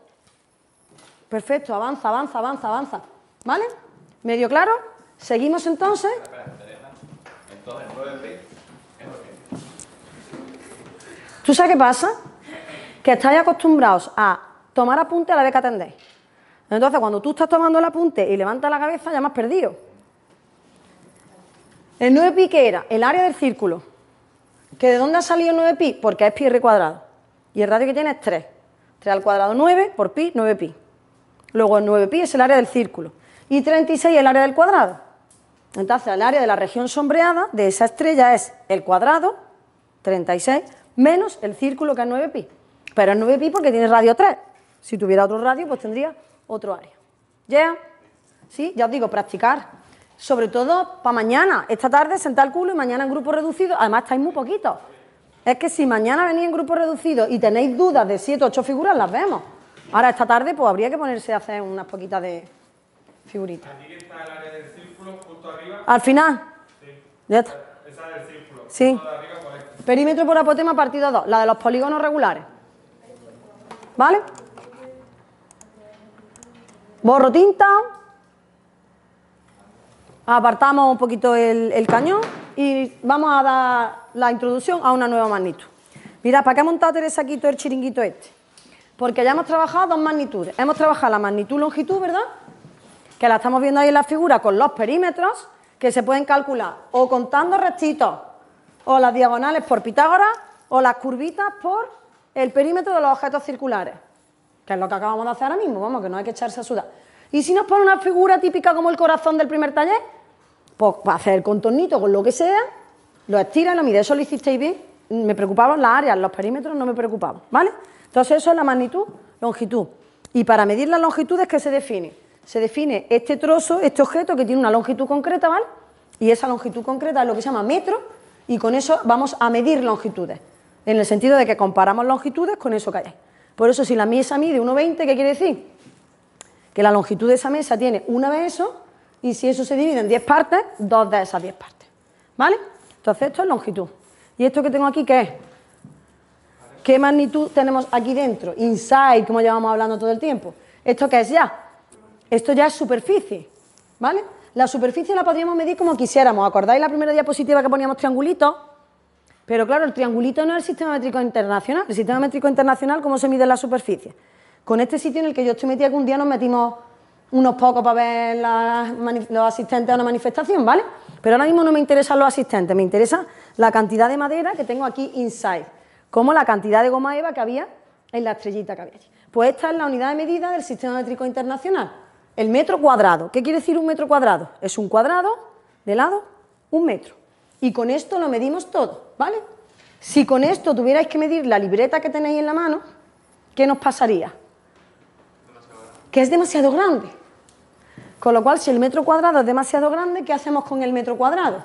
[SPEAKER 1] Perfecto, avanza, avanza, avanza, avanza. ¿Vale? ¿Medio claro? Seguimos entonces.
[SPEAKER 2] Entonces, 9 es
[SPEAKER 1] ¿Tú sabes qué pasa? Que estáis acostumbrados a tomar apunte a la vez que atendéis. Entonces, cuando tú estás tomando el apunte y levantas la cabeza, ya me has perdido. El 9pi, ¿qué era? El área del círculo. ¿Que de dónde ha salido el 9pi? Porque es pi r cuadrado. Y el radio que tiene es 3. 3 al cuadrado 9 por pi, 9pi. Luego el 9pi es el área del círculo. Y 36 el área del cuadrado. Entonces, el área de la región sombreada de esa estrella es el cuadrado, 36, menos el círculo que es 9pi. Pero es 9pi porque tiene radio 3. Si tuviera otro radio, pues tendría otro área. ¿Ya? ¿Sí? Ya os digo, practicar. Sobre todo para mañana. Esta tarde sentar el culo y mañana en grupo reducido. Además, estáis muy poquitos. Es que si mañana venís en grupo reducido y tenéis dudas de 7 o 8 figuras, las vemos. Ahora, esta tarde, pues habría que ponerse a hacer unas poquitas de figuritas.
[SPEAKER 2] Aquí está el área del círculo, justo arriba.
[SPEAKER 1] ¿Al final?
[SPEAKER 2] Sí.
[SPEAKER 1] Ya está.
[SPEAKER 2] Esa del círculo.
[SPEAKER 1] Sí.
[SPEAKER 2] Justo de arriba, ¿cuál es?
[SPEAKER 1] Perímetro por apotema partido 2, la de los polígonos regulares. ¿Vale? Borro tinta. Apartamos un poquito el cañón y vamos a dar la introducción a una nueva magnitud. Mirad, ¿para qué ha montado Teresa aquí todo el chiringuito este? Porque ya hemos trabajado 2 magnitudes. Hemos trabajado la magnitud longitud, ¿verdad? Que la estamos viendo ahí en la figura con los perímetros que se pueden calcular o contando rectitos, o las diagonales por Pitágoras, o las curvitas por el perímetro de los objetos circulares, que es lo que acabamos de hacer ahora mismo, vamos, que no hay que echarse a sudar. Y si nos pone una figura típica como el corazón del primer taller, pues para hacer el contornito con lo que sea, lo estira y lo mide. Eso lo hicisteis bien. Me preocupaban las áreas, los perímetros no me preocupaban, ¿vale? Entonces eso es la magnitud, longitud. Y para medir las longitudes, ¿qué se define? Se define este trozo, este objeto que tiene una longitud concreta, ¿vale? Y esa longitud concreta es lo que se llama metro, y con eso vamos a medir longitudes, en el sentido de que comparamos longitudes con eso que hay. Por eso, si la mesa mide 1,20, ¿qué quiere decir? Que la longitud de esa mesa tiene una de eso, y si eso se divide en 10 partes, 2 de esas 10 partes. ¿Vale? Entonces esto es longitud. ¿Y esto que tengo aquí qué es? ¿Qué magnitud tenemos aquí dentro? Inside, como llevamos hablando todo el tiempo. ¿Esto qué es ya? Esto ya es superficie, ¿vale? La superficie la podríamos medir como quisiéramos. ¿Acordáis la primera diapositiva que poníamos triangulitos? Pero claro, el triangulito no es el sistema métrico internacional. El sistema métrico internacional, ¿cómo se mide la superficie? Con este sitio en el que yo estoy metida, que un día nos metimos unos pocos para ver los asistentes a una manifestación, ¿vale? Pero ahora mismo no me interesan los asistentes, me interesa la cantidad de madera que tengo aquí inside, como la cantidad de goma eva que había en la estrellita que había allí. Pues esta es la unidad de medida del sistema métrico internacional, el metro cuadrado. ¿Qué quiere decir un metro cuadrado? Es un cuadrado de lado, un metro. Y con esto lo medimos todo, ¿vale? Si con esto tuvierais que medir la libreta que tenéis en la mano, ¿qué nos pasaría? Que es demasiado grande. Con lo cual, si el metro cuadrado es demasiado grande, ¿qué hacemos con el metro cuadrado?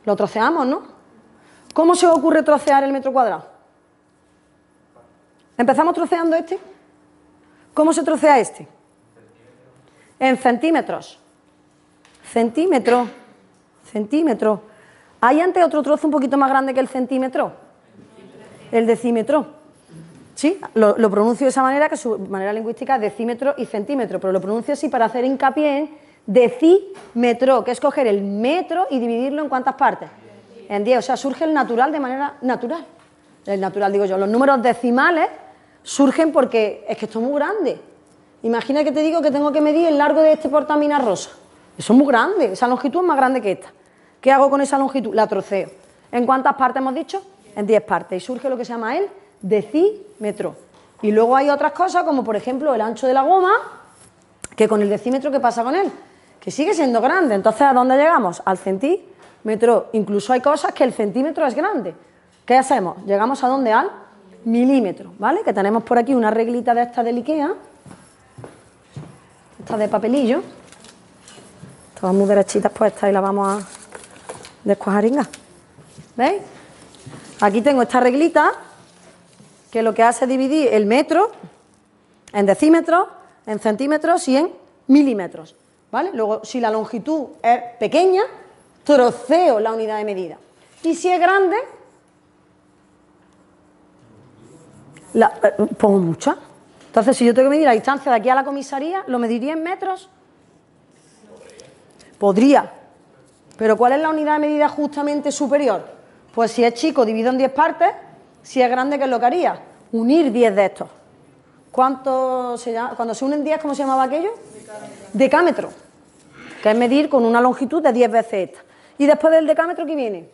[SPEAKER 1] Lo troceamos, ¿no? ¿Cómo se os ocurre trocear el metro cuadrado? Empezamos troceando este. ¿Cómo se trocea este? En centímetros. Centímetro. Centímetro. ¿Hay antes otro trozo un poquito más grande que el centímetro? El decímetro. Sí, lo pronuncio de esa manera, que su manera lingüística es decímetro y centímetro, pero lo pronuncio así para hacer hincapié en decímetro, que es coger el metro y dividirlo en ¿cuántas partes? En 10, o sea, surge el natural de manera natural. El natural, digo yo, los números decimales surgen porque es que esto es muy grande. Imagina que te digo que tengo que medir el largo de este portamina rosa. Eso es muy grande, esa longitud es más grande que esta. ¿Qué hago con esa longitud? La troceo. ¿En cuántas partes hemos dicho? En 10 partes. Y surge lo que se llama el decímetro. Y luego hay otras cosas, como por ejemplo el ancho de la goma, que con el decímetro, ¿qué pasa con él? Que sigue siendo grande. Entonces, ¿a dónde llegamos? Al centímetro. Incluso hay cosas que el centímetro es grande. ¿Qué hacemos? ¿Llegamos a dónde? Al milímetro, ¿vale? Que tenemos por aquí una reglita de estas del IKEA, estas de papelillo, todas muy derechitas puestas y las vamos a descuajaringar. ¿Veis? Aquí tengo esta reglita que lo que hace es dividir el metro en decímetros, en centímetros y en milímetros, ¿vale? Luego, si la longitud es pequeña, troceo la unidad de medida. Y si es grande, pongo mucha. Entonces, si yo tengo que medir la distancia de aquí a la comisaría, ¿lo mediría en metros? Podría. Pero ¿cuál es la unidad de medida justamente superior? Pues si es chico, divido en 10 partes. Si es grande, ¿qué es lo que haría? Unir 10 de estos. ¿Cuánto se llama? Cuando se unen 10, ¿cómo se llamaba aquello? Decámetro. Que es medir con una longitud de 10 veces esta. Y después del decámetro, ¿qué viene?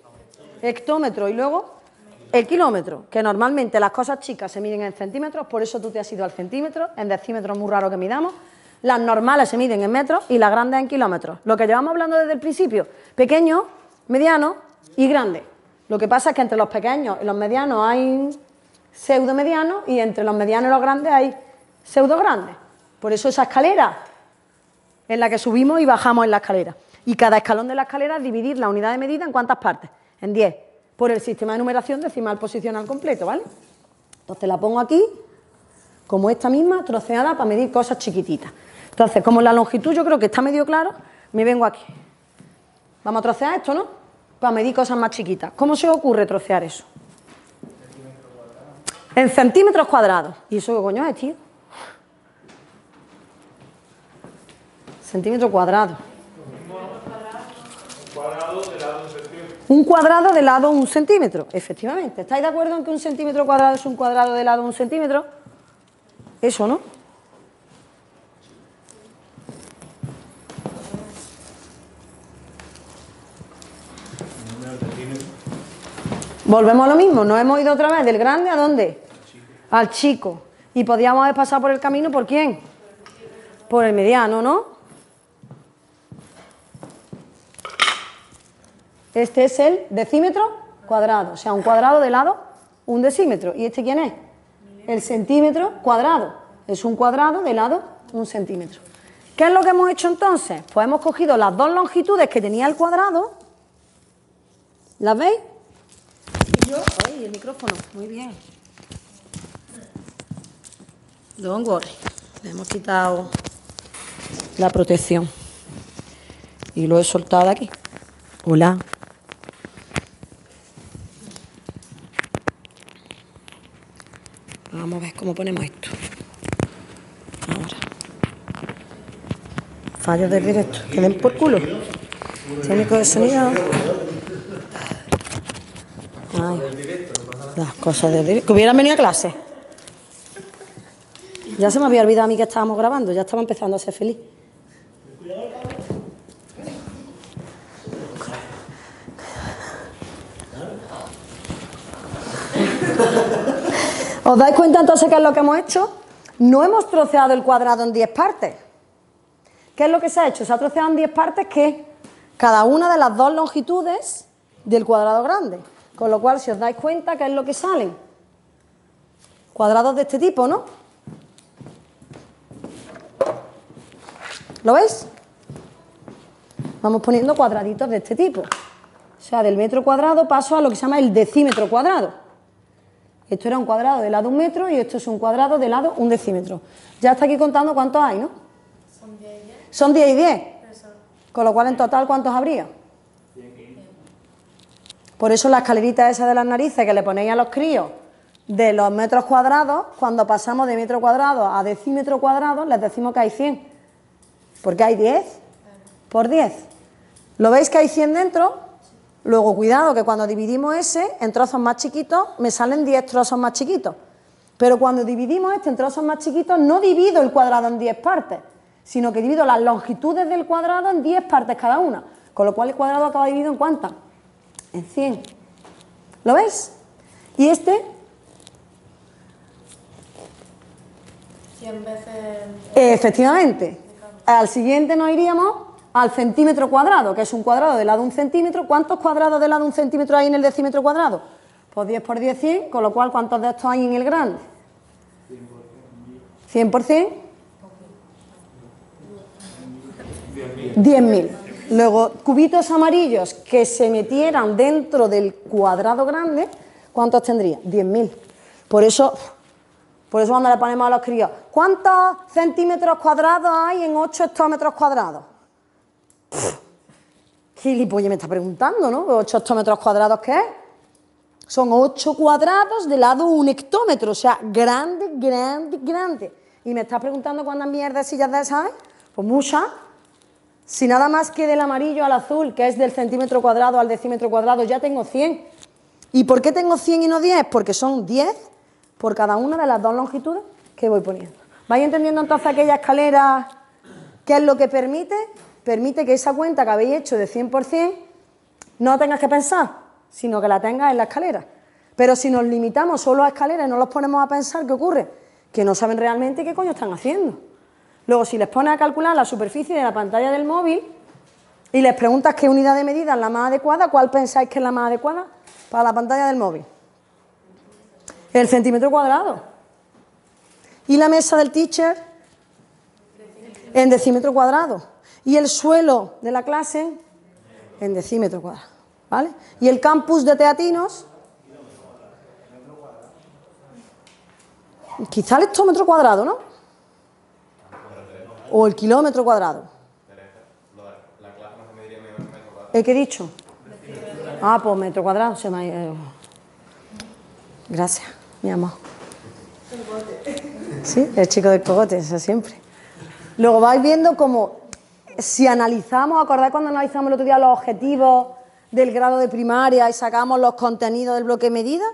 [SPEAKER 1] Hectómetro. Y luego el kilómetro. Que normalmente las cosas chicas se miden en centímetros, por eso tú te has ido al centímetro. En decímetros es muy raro que midamos. Las normales se miden en metros y las grandes en kilómetros. Lo que llevamos hablando desde el principio. Pequeño, mediano y grande. Lo que pasa es que entre los pequeños y los medianos hay pseudo medianos y entre los medianos y los grandes hay pseudo grandes. Por eso esa escalera en la que subimos y bajamos en la escalera. Y cada escalón de la escalera es dividir la unidad de medida en ¿cuántas partes? En 10. Por el sistema de numeración decimal posicional completo, ¿vale? Entonces la pongo aquí, como esta misma, troceada para medir cosas chiquititas. Entonces, como la longitud yo creo que está medio claro, me vengo aquí. Vamos a trocear esto, ¿no? Para medir cosas más chiquitas. ¿Cómo se os ocurre trocear eso? En centímetros cuadrados. ¿Y eso qué coño es, tío? Centímetro cuadrado. Un cuadrado de lado 1 centímetro, efectivamente. ¿Estáis de acuerdo en que un centímetro cuadrado es un cuadrado de lado 1 centímetro? Eso, ¿no? Volvemos a lo mismo, nos hemos ido otra vez del grande ¿a dónde? Al chico. Y podíamos haber pasado por el camino, ¿por quién? Por el mediano, ¿no? Este es el decímetro cuadrado, o sea, un cuadrado de lado, un decímetro. ¿Y este quién es? El centímetro cuadrado. Es un cuadrado de lado, un centímetro. ¿Qué es lo que hemos hecho entonces? Pues hemos cogido las dos longitudes que tenía el cuadrado. ¿Las veis? Y yo... ¡Ay, el micrófono! Muy bien. Don't worry. Le hemos quitado la protección. Y lo he soltado aquí. Hola. Vamos a ver cómo ponemos esto. Ahora. Fallos del directo. Que den por culo. Técnico de sonido. Ay, las cosas del directo. Que hubieran venido a clase. Ya se me había olvidado a mí que estábamos grabando. Ya estaba empezando a ser feliz. ¿Os dais cuenta entonces qué es lo que hemos hecho? No hemos troceado el cuadrado en 10 partes. ¿Qué es lo que se ha hecho? Se ha troceado en 10 partes que cada una de las dos longitudes del cuadrado grande. Con lo cual, si os dais cuenta, ¿qué es lo que salen? Cuadrados de este tipo, ¿no? ¿Lo veis? Vamos poniendo cuadraditos de este tipo. O sea, del metro cuadrado paso a lo que se llama el decímetro cuadrado. Esto era un cuadrado de lado 1 metro y esto es un cuadrado de lado 1 decímetro. Ya está aquí contando cuántos hay, ¿no?
[SPEAKER 4] Son 10 y 10.
[SPEAKER 1] Son 10 y 10.
[SPEAKER 4] Eso.
[SPEAKER 1] Con lo cual, en total, ¿cuántos habría? Por eso la escalerita esa de las narices que le ponéis a los críos de los metros cuadrados, cuando pasamos de metro cuadrado a decímetro cuadrado, les decimos que hay 100. Porque hay 10 por 10. ¿Lo veis que hay 100 dentro? Luego, cuidado, que cuando dividimos ese en trozos más chiquitos, me salen 10 trozos más chiquitos. Pero cuando dividimos este en trozos más chiquitos, no divido el cuadrado en 10 partes, sino que divido las longitudes del cuadrado en 10 partes cada una. Con lo cual el cuadrado acaba dividido en ¿cuántas? En 100. ¿Lo veis? Y este...
[SPEAKER 4] 100 veces...
[SPEAKER 1] Efectivamente. Al siguiente nos iríamos al centímetro cuadrado, que es un cuadrado de lado 1 centímetro. ¿Cuántos cuadrados de lado 1 centímetro hay en el decímetro cuadrado? Pues 10 por 10, 100, con lo cual, ¿cuántos de estos hay en el grande? 100%. 10.000. Luego, cubitos amarillos que se metieran dentro del cuadrado grande, ¿cuántos tendría? 10.000. Por eso cuando le ponemos a los críos, ¿cuántos centímetros cuadrados hay en 8 hectómetros cuadrados? Gilipollas me está preguntando, ¿no? 8 hectómetros cuadrados, ¿qué es? Son 8 cuadrados de lado 1 hectómetro, o sea, grande, grande, grande. Y me está preguntando cuántas mierdas sillas de esas hay. Pues muchas. Si nada más que del amarillo al azul, que es del centímetro cuadrado al decímetro cuadrado, ya tengo 100. ¿Y por qué tengo 100 y no 10? Porque son 10 por cada una de las dos longitudes que voy poniendo. ¿Vais entendiendo entonces aquella escalera? ¿Qué es lo que permite? Permite que esa cuenta que habéis hecho de 100% no tengas que pensar, sino que la tengas en la escalera. Pero si nos limitamos solo a escaleras y no los ponemos a pensar, ¿qué ocurre? Que no saben realmente qué coño están haciendo. Luego, si les pones a calcular la superficie de la pantalla del móvil y les preguntas qué unidad de medida es la más adecuada, ¿cuál pensáis que es la más adecuada para la pantalla del móvil? El centímetro cuadrado. Y la mesa del teacher en decímetro cuadrado. Y el suelo de la clase en decímetro cuadrado. ¿Vale? Y el campus de Teatinos, quizá el hectómetro cuadrado, ¿no? O el kilómetro cuadrado. ¿Qué he dicho? Ah, pues metro cuadrado. Gracias, mi amor. Sí, el chico del cogote, eso siempre. Luego vais viendo como, si analizamos, ¿acordáis cuando analizamos el otro día los objetivos del grado de primaria y sacamos los contenidos del bloque de medida?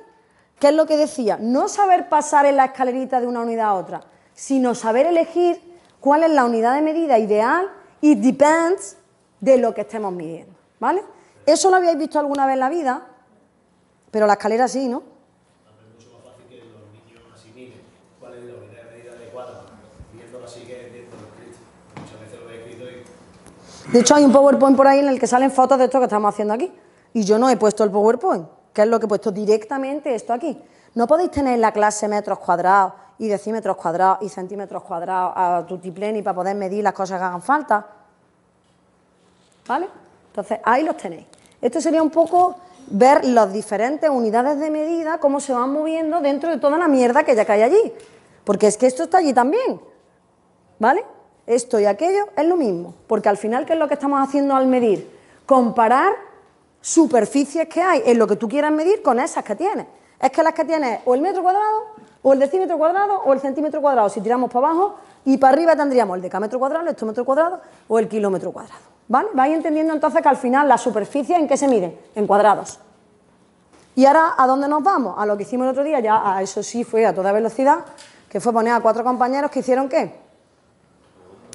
[SPEAKER 1] ¿Qué es lo que decía? No saber pasar en la escalerita de una unidad a otra, sino saber elegir cuál es la unidad de medida ideal. It depends de lo que estemos midiendo, ¿vale? Eso lo habíais visto alguna vez en la vida, pero la escalera sí, ¿no?
[SPEAKER 5] Es mucho más fácil que los niños asimilen cuál es la unidad de medida adecuada, viéndolo así que dentro del escrito. Muchas veces lo he escrito y...
[SPEAKER 1] De hecho, hay un PowerPoint por ahí en el que salen fotos de esto que estamos haciendo aquí. Y yo no he puesto el PowerPoint, que es lo que he puesto directamente esto aquí. No podéis tener en la clase metros cuadrados y decímetros cuadrados y centímetros cuadrados a tutiplén y para poder medir las cosas que hagan falta. ¿Vale? Entonces, ahí los tenéis. Esto sería un poco ver las diferentes unidades de medida, cómo se van moviendo dentro de toda la mierda que ya cae allí. Porque es que esto está allí también. ¿Vale? Esto y aquello es lo mismo. Porque al final, ¿qué es lo que estamos haciendo al medir? Comparar superficies que hay en lo que tú quieras medir con esas que tienes. Es que las que tienes o el metro cuadrado, o el decímetro cuadrado, o el centímetro cuadrado, si tiramos para abajo, y para arriba tendríamos el decámetro cuadrado, el hectómetro cuadrado o el kilómetro cuadrado, ¿vale? Vais entendiendo entonces que al final la superficie, ¿en qué se mide? En cuadrados. Y ahora, ¿a dónde nos vamos? A lo que hicimos el otro día, ya a eso sí fue a toda velocidad, que fue poner a 4 compañeros que hicieron ¿qué?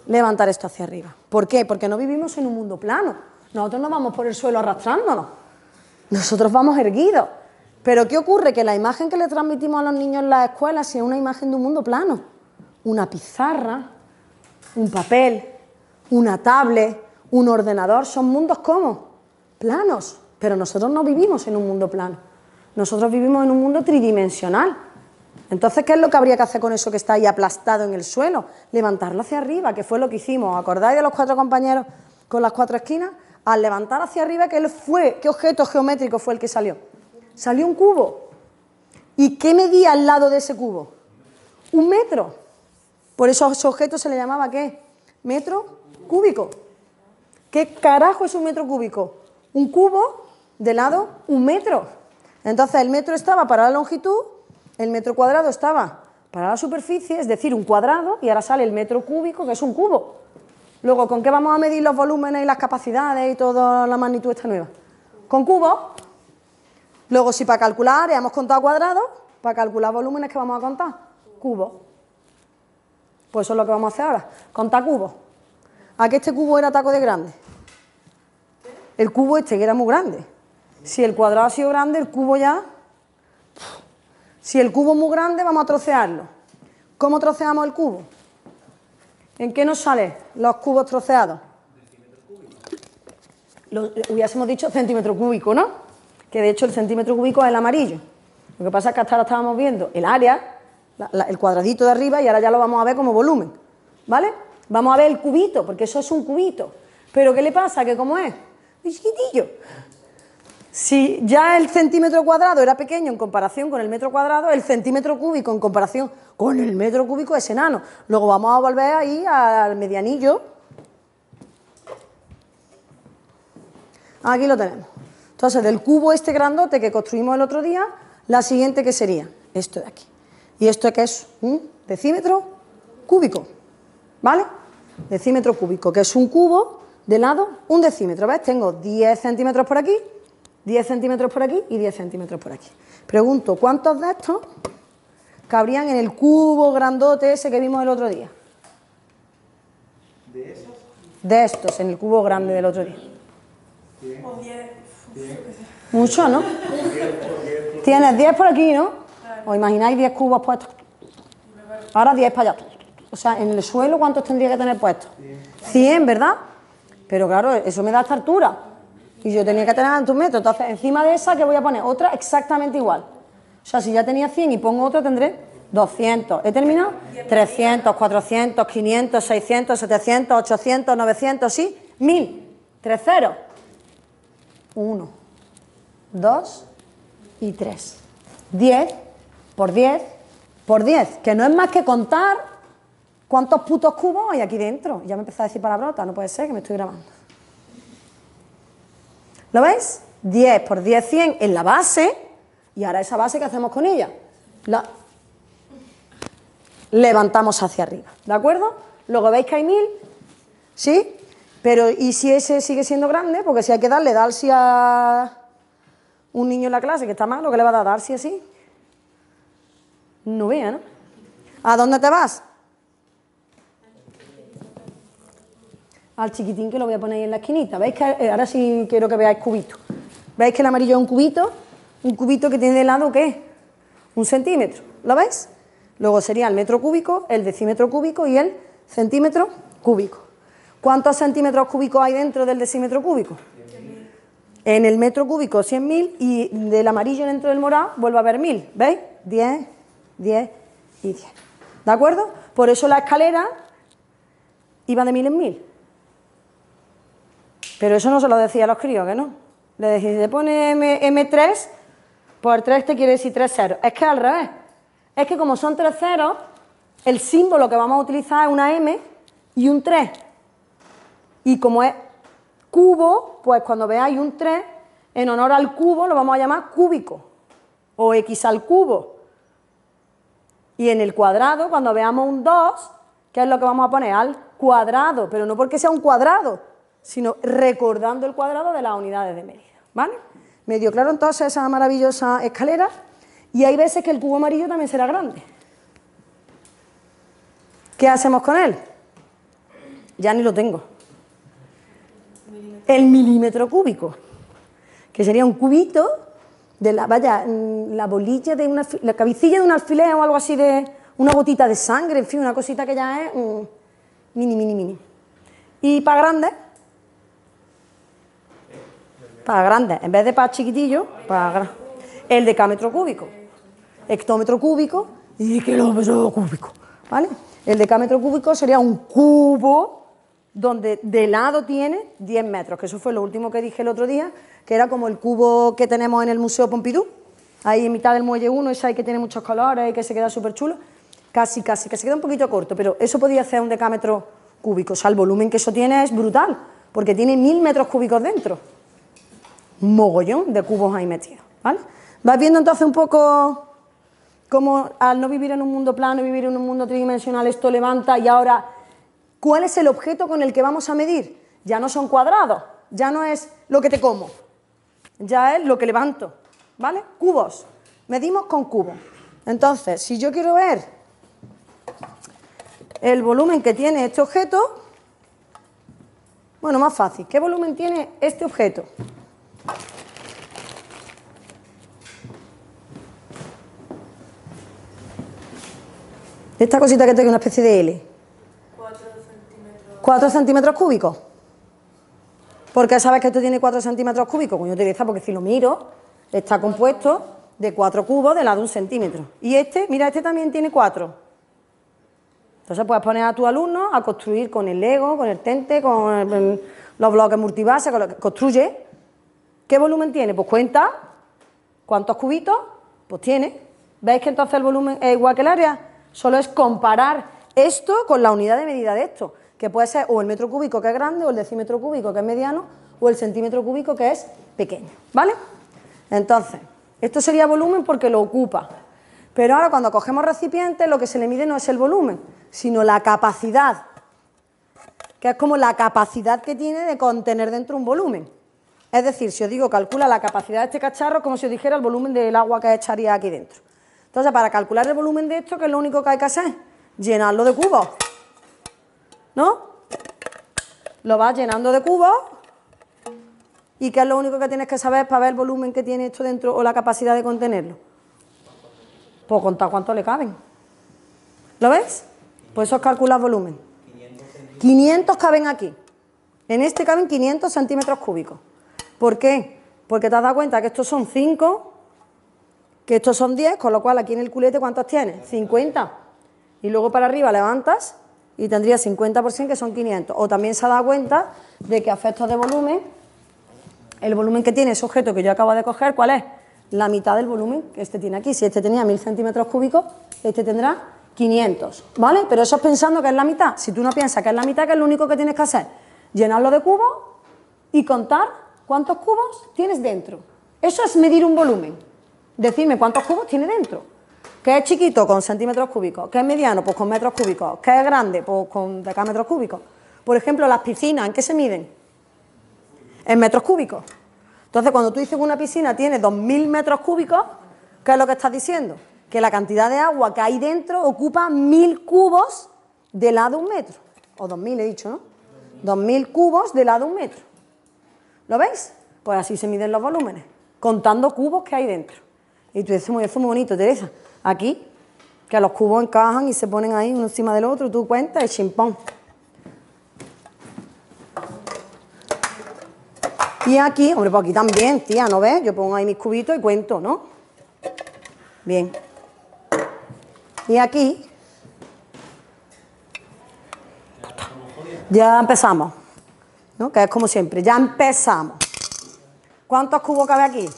[SPEAKER 1] Levantar esto hacia arriba. ¿Por qué? Porque no vivimos en un mundo plano. Nosotros no vamos por el suelo arrastrándonos. Nosotros vamos erguidos. Pero ¿qué ocurre? Que la imagen que le transmitimos a los niños en las escuelas es una imagen de un mundo plano. Una pizarra, un papel, una tablet, un ordenador, son mundos ¿cómo? Planos. Pero nosotros no vivimos en un mundo plano. Nosotros vivimos en un mundo tridimensional. Entonces, ¿qué es lo que habría que hacer con eso que está ahí aplastado en el suelo? Levantarlo hacia arriba, que fue lo que hicimos. ¿Acordáis de los 4 compañeros con las 4 esquinas? Al levantar hacia arriba, ¿qué objeto geométrico fue el que salió? Salió un cubo. ¿Y qué medía al lado de ese cubo? 1 metro. Por eso a ese objeto se le llamaba ¿qué? Metro cúbico. ¿Qué carajo es un metro cúbico? Un cubo de lado 1 metro. Entonces el metro estaba para la longitud, el metro cuadrado estaba para la superficie, es decir, un cuadrado, y ahora sale el metro cúbico, que es un cubo. Luego, ¿con qué vamos a medir los volúmenes y las capacidades y toda la magnitud esta nueva? Con cubos. Luego, si para calcular hemos contado cuadrados, para calcular volúmenes, ¿qué vamos a contar? Cubos. Pues eso es lo que vamos a hacer ahora, contar cubos. ¿A qué este cubo era taco de grande? El cubo este, que era muy grande. Si el cuadrado ha sido grande, el cubo ya... Si el cubo es muy grande, vamos a trocearlo. ¿Cómo troceamos el cubo? ¿En qué nos salen los cubos troceados? Hubiésemos dicho centímetro cúbico, ¿no? Que de hecho el centímetro cúbico es el amarillo. Lo que pasa es que hasta ahora estábamos viendo el área, el cuadradito de arriba, y ahora ya lo vamos a ver como volumen, ¿vale? Vamos a ver el cubito, porque eso es un cubito. Pero ¿qué le pasa? Que como es chiquitillo. Si ya el centímetro cuadrado era pequeño en comparación con el metro cuadrado, el centímetro cúbico en comparación con el metro cúbico es enano. Luego vamos a volver ahí al medianillo. Aquí lo tenemos. Entonces, del cubo este grandote que construimos el otro día, la siguiente que sería esto de aquí. Y esto que es un decímetro cúbico, ¿vale? Decímetro cúbico, que es un cubo de lado, un decímetro, ¿ves? Tengo 10 centímetros por aquí, 10 centímetros por aquí y 10 centímetros por aquí. Pregunto, ¿cuántos de estos cabrían en el cubo grandote ese que vimos el otro día?
[SPEAKER 3] ¿De esos?
[SPEAKER 1] De estos, en el cubo grande del otro día.
[SPEAKER 4] O 10.
[SPEAKER 1] Mucho, ¿no? Tienes 10 por aquí, ¿no? ¿Os imagináis 10 cubos puestos? Ahora 10 para allá. O sea, en el suelo, ¿cuántos tendría que tener puestos? 100, ¿verdad? Pero claro, eso me da esta altura. Y yo tenía que tener tantos metros. Entonces, encima de esa, ¿qué voy a poner? Otra exactamente igual. O sea, si ya tenía 100 y pongo otra, tendré 200. ¿He terminado? 300, 400, 500, 600, 700, 800, 900, ¿sí? 1000. 3 ceros. 1, 2 y 3. 10 por 10 por 10. Que no es más que contar cuántos putos cubos hay aquí dentro. Ya me empezó a decir palabrotas. No puede ser que me estoy grabando. ¿Lo veis? 10 por 10, 100 en la base. Y ahora esa base, ¿qué hacemos con ella? La levantamos hacia arriba, ¿de acuerdo? Luego veis que hay 1000, ¿sí? Pero ¿y si ese sigue siendo grande? Porque si hay que darle Darcy a un niño en la clase que está mal, ¿lo que le va a dar Darcy así? No vea, ¿no? ¿A dónde te vas? Al chiquitín, que lo voy a poner ahí en la esquinita. ¿Veis que ahora sí quiero que veáis cubitos? ¿Veis que el amarillo es un cubito que tiene de lado ¿qué? 1 centímetro, ¿lo veis? Luego sería el metro cúbico, el decímetro cúbico y el centímetro cúbico. ¿Cuántos centímetros cúbicos hay dentro del decímetro cúbico? 100.000. En el metro cúbico 100.000 y del amarillo dentro del morado vuelve a haber 1000, ¿veis? 10, 10 y 10. ¿De acuerdo? Por eso la escalera iba de 1000 en 1000. Pero eso no se lo decía a los críos, ¿que no? Le decís, se pone M3, pues el 3 te quiere decir 3 ceros. Es que al revés. Es que como son 3 ceros, el símbolo que vamos a utilizar es una M y un 3. Y como es cubo, pues cuando veáis un 3, en honor al cubo lo vamos a llamar cúbico. o x al cubo. Y en el cuadrado, cuando veamos un 2, ¿qué es lo que vamos a poner? Al cuadrado, pero no porque sea un cuadrado, sino recordando el cuadrado de las unidades de medida, ¿vale? Medio claro entonces esa maravillosa escalera, y hay veces que el cubo amarillo también será grande. ¿Qué hacemos con él? Ya ni lo tengo. El milímetro cúbico, que sería un cubito de la, vaya, la bolilla de una, la cabecilla de un alfiler o algo así, de una gotita de sangre, en fin, una cosita que ya es mini. Y para grandes, en vez de para chiquitillo, el decámetro cúbico, hectómetro cúbico y kilómetro cúbico, ¿vale? El decámetro cúbico sería un cubo donde de lado tiene 10 metros, que eso fue lo último que dije el otro día, que era como el cubo que tenemos en el Museo Pompidou, ahí en mitad del muelle 1, ese ahí que tiene muchos colores y que se queda súper chulo, casi, que se queda un poquito corto, pero eso podía ser un decámetro cúbico, o sea, el volumen que eso tiene es brutal, porque tiene 1000 metros cúbicos dentro, un mogollón de cubos ahí metidos, ¿vale? ¿Vas viendo entonces un poco cómo al no vivir en un mundo plano y vivir en un mundo tridimensional esto levanta? Y ahora, ¿cuál es el objeto con el que vamos a medir? Ya no son cuadrados, ya no es lo que te como, ya es lo que levanto, ¿vale? Cubos, medimos con cubos. Entonces, si yo quiero ver el volumen que tiene este objeto, bueno, más fácil, ¿qué volumen tiene este objeto? Esta cosita que tiene una especie de L.
[SPEAKER 4] 4 centímetros.
[SPEAKER 1] 4 centímetros cúbicos. ¿Por qué sabes que esto tiene 4 centímetros cúbicos? Coño, Teresa, porque si lo miro, está compuesto de 4 cubos de lado de 1 centímetro. Y este, mira, este también tiene 4. Entonces puedes poner a tu alumno a construir con el Lego, con el Tente, con los bloques multibase, con lo que construye. ¿Qué volumen tiene? Pues cuenta. ¿Cuántos cubitos? Pues tiene. ¿Veis que entonces el volumen es igual que el área? Solo es comparar esto con la unidad de medida de esto, que puede ser o el metro cúbico, que es grande, o el decímetro cúbico, que es mediano, o el centímetro cúbico, que es pequeño, ¿vale? Entonces, esto sería volumen porque lo ocupa. Pero ahora cuando cogemos recipientes, lo que se le mide no es el volumen, sino la capacidad, que es como la capacidad que tiene de contener dentro un volumen. Es decir, si os digo calcula la capacidad de este cacharro, es como si os dijera el volumen del agua que echaría aquí dentro. Entonces, para calcular el volumen de esto, ¿qué es lo único que hay que hacer? Llenarlo de cubos, ¿no? Lo vas llenando de cubos. ¿Y qué es lo único que tienes que saber para ver el volumen que tiene esto dentro o la capacidad de contenerlo? Pues contar cuánto le caben. ¿Lo ves? Pues eso es calcular volumen. 500 caben aquí. En este caben 500 centímetros cúbicos. ¿Por qué? Porque te has dado cuenta que estos son 5, que estos son 10, con lo cual aquí en el culete, ¿cuántos tienes? 50. Y luego para arriba levantas y tendrías 50%, que son 500. O también se ha dado cuenta de que a efectos de volumen, el volumen que tiene ese objeto que yo acabo de coger, ¿cuál es? La mitad del volumen que este tiene aquí. Si este tenía 1000 centímetros cúbicos, este tendrá 500, ¿vale? Pero eso es pensando que es la mitad. Si tú no piensas que es la mitad, ¿qué es lo único que tienes que hacer? Llenarlo de cubos y contar cuántos cubos tienes dentro. Eso es medir un volumen. Decirme cuántos cubos tiene dentro. ¿Qué es chiquito? Con centímetros cúbicos. ¿Qué es mediano? Pues con metros cúbicos. ¿Qué es grande? Pues con decámetros cúbicos. Por ejemplo, las piscinas, ¿en qué se miden? En metros cúbicos. Entonces, cuando tú dices que una piscina tiene 2000 metros cúbicos, ¿qué es lo que estás diciendo? Que la cantidad de agua que hay dentro ocupa 1000 cubos de lado un metro. O 2000 he dicho, ¿no? 2000 cubos de lado un metro. ¿Lo veis? Pues así se miden los volúmenes, contando cubos que hay dentro. Y tú dices, eso es muy bonito, Teresa. Aquí, que los cubos encajan y se ponen ahí uno encima del otro, tú cuentas y chimpón. Y aquí, hombre, pues aquí también, tía, ¿no ves? Yo pongo ahí mis cubitos y cuento, ¿no? Bien. Y aquí ya empezamos, ¿no? Que es como siempre, ya empezamos. ¿Cuántos cubos cabe aquí?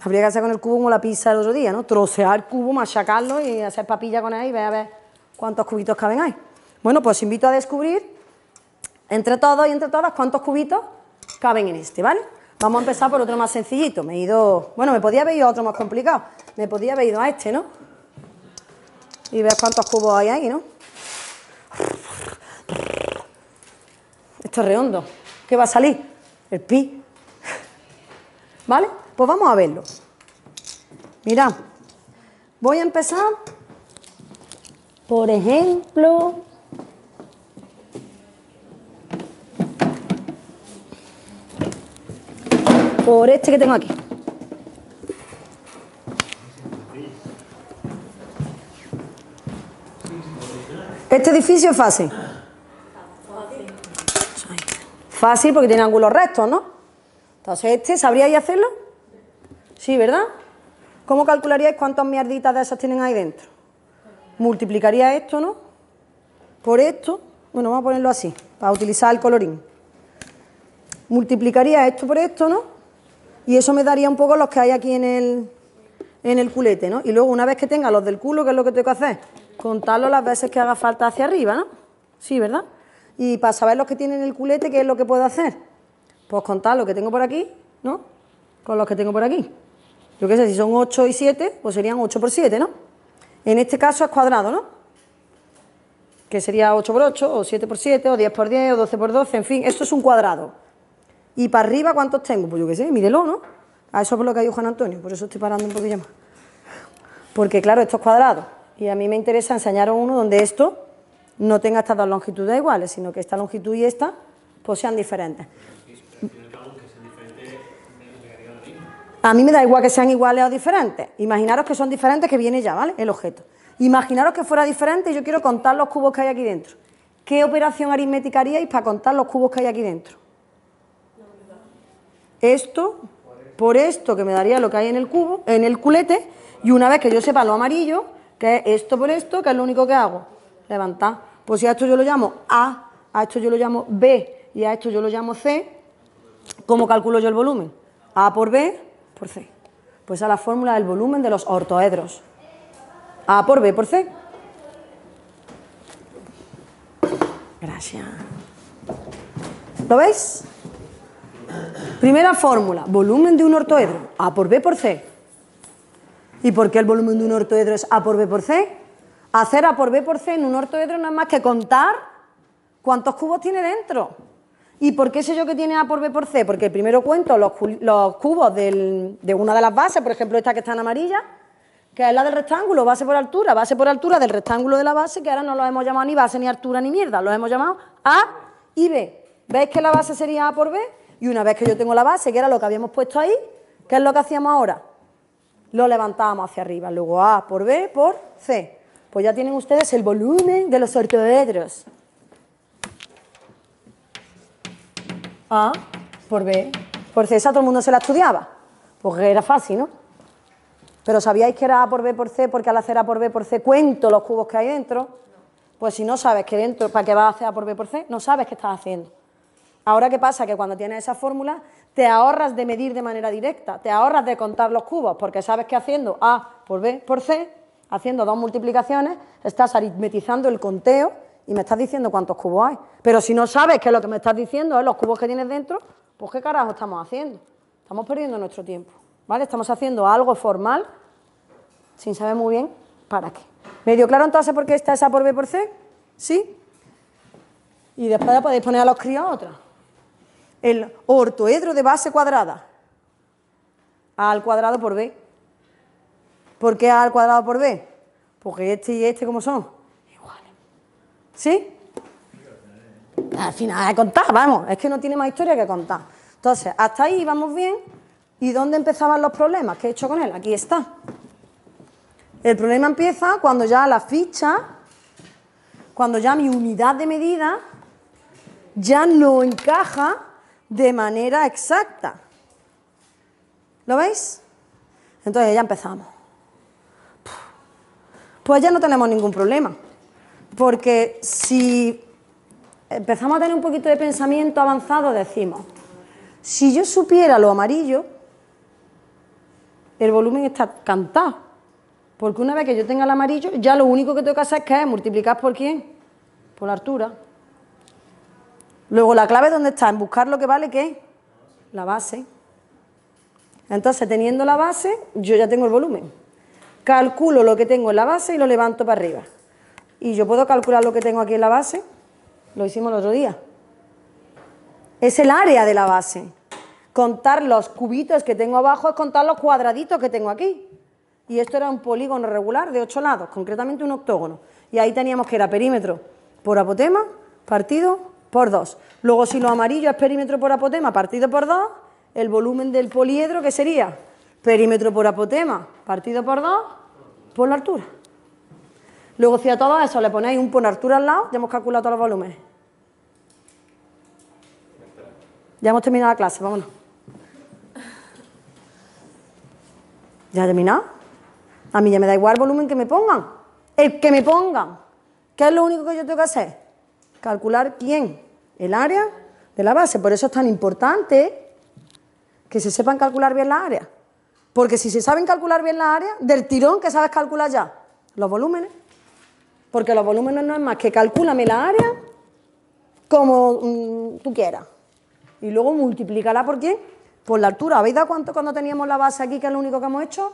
[SPEAKER 1] Habría que hacer con el cubo como la pizza del otro día, ¿no? Trocear el cubo, machacarlo y hacer papilla con él y ver a ver cuántos cubitos caben ahí. Bueno, pues os invito a descubrir entre todos y entre todas cuántos cubitos caben en este, ¿vale? Vamos a empezar por otro más sencillito. Me he ido... Bueno, me podía haber ido a otro más complicado. Me podía haber ido a este, ¿no? Y ver cuántos cubos hay ahí, ¿no? Esto es redondo. ¿Qué va a salir? El pi. ¿Vale? Pues vamos a verlo. Mirad. Voy a empezar, por ejemplo... por este que tengo aquí. Este edificio es fácil. Fácil porque tiene ángulos rectos, ¿no? Entonces, ¿este sabríais hacerlo? Sí, ¿verdad? ¿Cómo calcularíais cuántas mierditas de esas tienen ahí dentro? Multiplicaría esto, ¿no? Por esto. Bueno, vamos a ponerlo así, para utilizar el colorín. Multiplicaría esto por esto, ¿no? Y eso me daría un poco los que hay aquí en el culete, ¿no? Y luego, una vez que tenga los del culo, ¿qué es lo que tengo que hacer? Contarlo las veces que haga falta hacia arriba, ¿no? Sí, ¿verdad? Y para saber los que tienen el culete, ¿qué es lo que puedo hacer? Pues contar lo que tengo por aquí, ¿no? Con los que tengo por aquí. Yo qué sé, si son 8 y 7, pues serían 8 por 7, ¿no? En este caso es cuadrado, ¿no? Que sería 8 por 8, o 7 por 7, o 10 por 10, o 12 por 12, en fin, esto es un cuadrado. Y para arriba, ¿cuántos tengo? Pues yo qué sé, mídelo, ¿no? A eso es por lo que ha dicho Juan Antonio, por eso estoy parando un poquillo más. Porque claro, esto es cuadrado. Y a mí me interesa enseñaros uno donde esto no tenga estas dos longitudes iguales, sino que esta longitud y esta pues sean diferentes. A mí me da igual que sean iguales o diferentes. Imaginaros que son diferentes, que viene ya, ¿vale? El objeto. Imaginaros que fuera diferente y yo quiero contar los cubos que hay aquí dentro. ¿Qué operación aritmética haríais para contar los cubos que hay aquí dentro? Esto por esto, que me daría lo que hay en el cubo, en el culete, y una vez que yo sepa lo amarillo, que es esto por esto, que es lo único que hago, levantar. Pues si a esto yo lo llamo A esto yo lo llamo B y a esto yo lo llamo C, ¿cómo calculo yo el volumen? A por B por C. Pues a la fórmula del volumen de los ortoedros. A por B por C. Gracias. ¿Lo veis? Primera fórmula, volumen de un ortoedro, A por B por C. ¿Y por qué el volumen de un ortoedro es A por B por C? Hacer A por B por C en un ortoedro no es más que contar cuántos cubos tiene dentro. ¿Y por qué sé yo que tiene A por B por C? Porque primero cuento los cubos de una de las bases, por ejemplo esta que está en amarilla, que es la del rectángulo, base por altura del rectángulo de la base, que ahora no los hemos llamado ni base, ni altura, ni mierda, los hemos llamado A y B. ¿Veis que la base sería A por B? Y una vez que yo tengo la base, que era lo que habíamos puesto ahí, ¿qué es lo que hacíamos ahora? Lo levantábamos hacia arriba, luego A por B por C. Pues ya tienen ustedes el volumen de los ortoedros. A por B por C. Esa todo el mundo se la estudiaba, porque era fácil, ¿no? Pero ¿sabíais que era A por B por C? Porque al hacer A por B por C cuento los cubos que hay dentro. Pues si no sabes que dentro, ¿para qué vas a hacer A por B por C? No sabes qué estás haciendo. Ahora, ¿qué pasa? Que cuando tienes esa fórmula, te ahorras de medir de manera directa, te ahorras de contar los cubos, porque sabes que haciendo A por B por C, haciendo dos multiplicaciones, estás aritmetizando el conteo y me estás diciendo cuántos cubos hay. Pero si no sabes que lo que me estás diciendo es los cubos que tienes dentro, pues ¿qué carajo estamos haciendo? Estamos perdiendo nuestro tiempo, ¿vale? Estamos haciendo algo formal sin saber muy bien para qué. ¿Medio claro entonces por qué está esa por B por C? ¿Sí? Y después ya podéis poner a los críos otra. El ortoedro de base cuadrada, A al cuadrado por B. ¿Por qué A al cuadrado por B? Porque este y este, ¿cómo son? Iguales. ¿Sí? Al final de contar, vamos, es que no tiene más historia que contar. Entonces, hasta ahí vamos bien. ¿Y dónde empezaban los problemas? ¿Qué he hecho con él? Aquí está. El problema empieza cuando ya la ficha, cuando ya mi unidad de medida ya no encaja de manera exacta. ¿Lo veis? Entonces ya empezamos. Pues ya no tenemos ningún problema, porque si empezamos a tener un poquito de pensamiento avanzado, decimos, si yo supiera lo amarillo, el volumen está cantado, porque una vez que yo tenga el amarillo, ya lo único que tengo que hacer es multiplicar por ¿quién? Por la altura. Luego la clave, ¿dónde está? En buscar lo que vale, ¿qué? La base. Entonces, teniendo la base, yo ya tengo el volumen. Calculo lo que tengo en la base y lo levanto para arriba. Y yo puedo calcular lo que tengo aquí en la base, lo hicimos el otro día. Es el área de la base. Contar los cubitos que tengo abajo es contar los cuadraditos que tengo aquí. Y esto era un polígono regular de 8 lados, concretamente un octógono. Y ahí teníamos que era perímetro por apotema partido por 2. Luego, si lo amarillo es perímetro por apotema partido por 2, el volumen del poliedro, ¿qué sería? Perímetro por apotema partido por 2 por la altura. Luego, si a todo eso le ponéis un por altura al lado, ya hemos calculado todos los volúmenes. Ya hemos terminado la clase, vámonos. ¿Ya he terminado? A mí ya me da igual el volumen que me pongan. El que me pongan. ¿Qué es lo único que yo tengo que hacer? Calcular quién. El área de la base. Por eso es tan importante que se sepan calcular bien la área. Porque si se saben calcular bien la área, del tirón que sabes calcular ya los volúmenes. Porque los volúmenes no es más que calcúlame la área como tú quieras. Y luego multiplícala por quién. Por la altura. ¿Habéis dado cuánto cuando teníamos la base aquí, que es lo único que hemos hecho?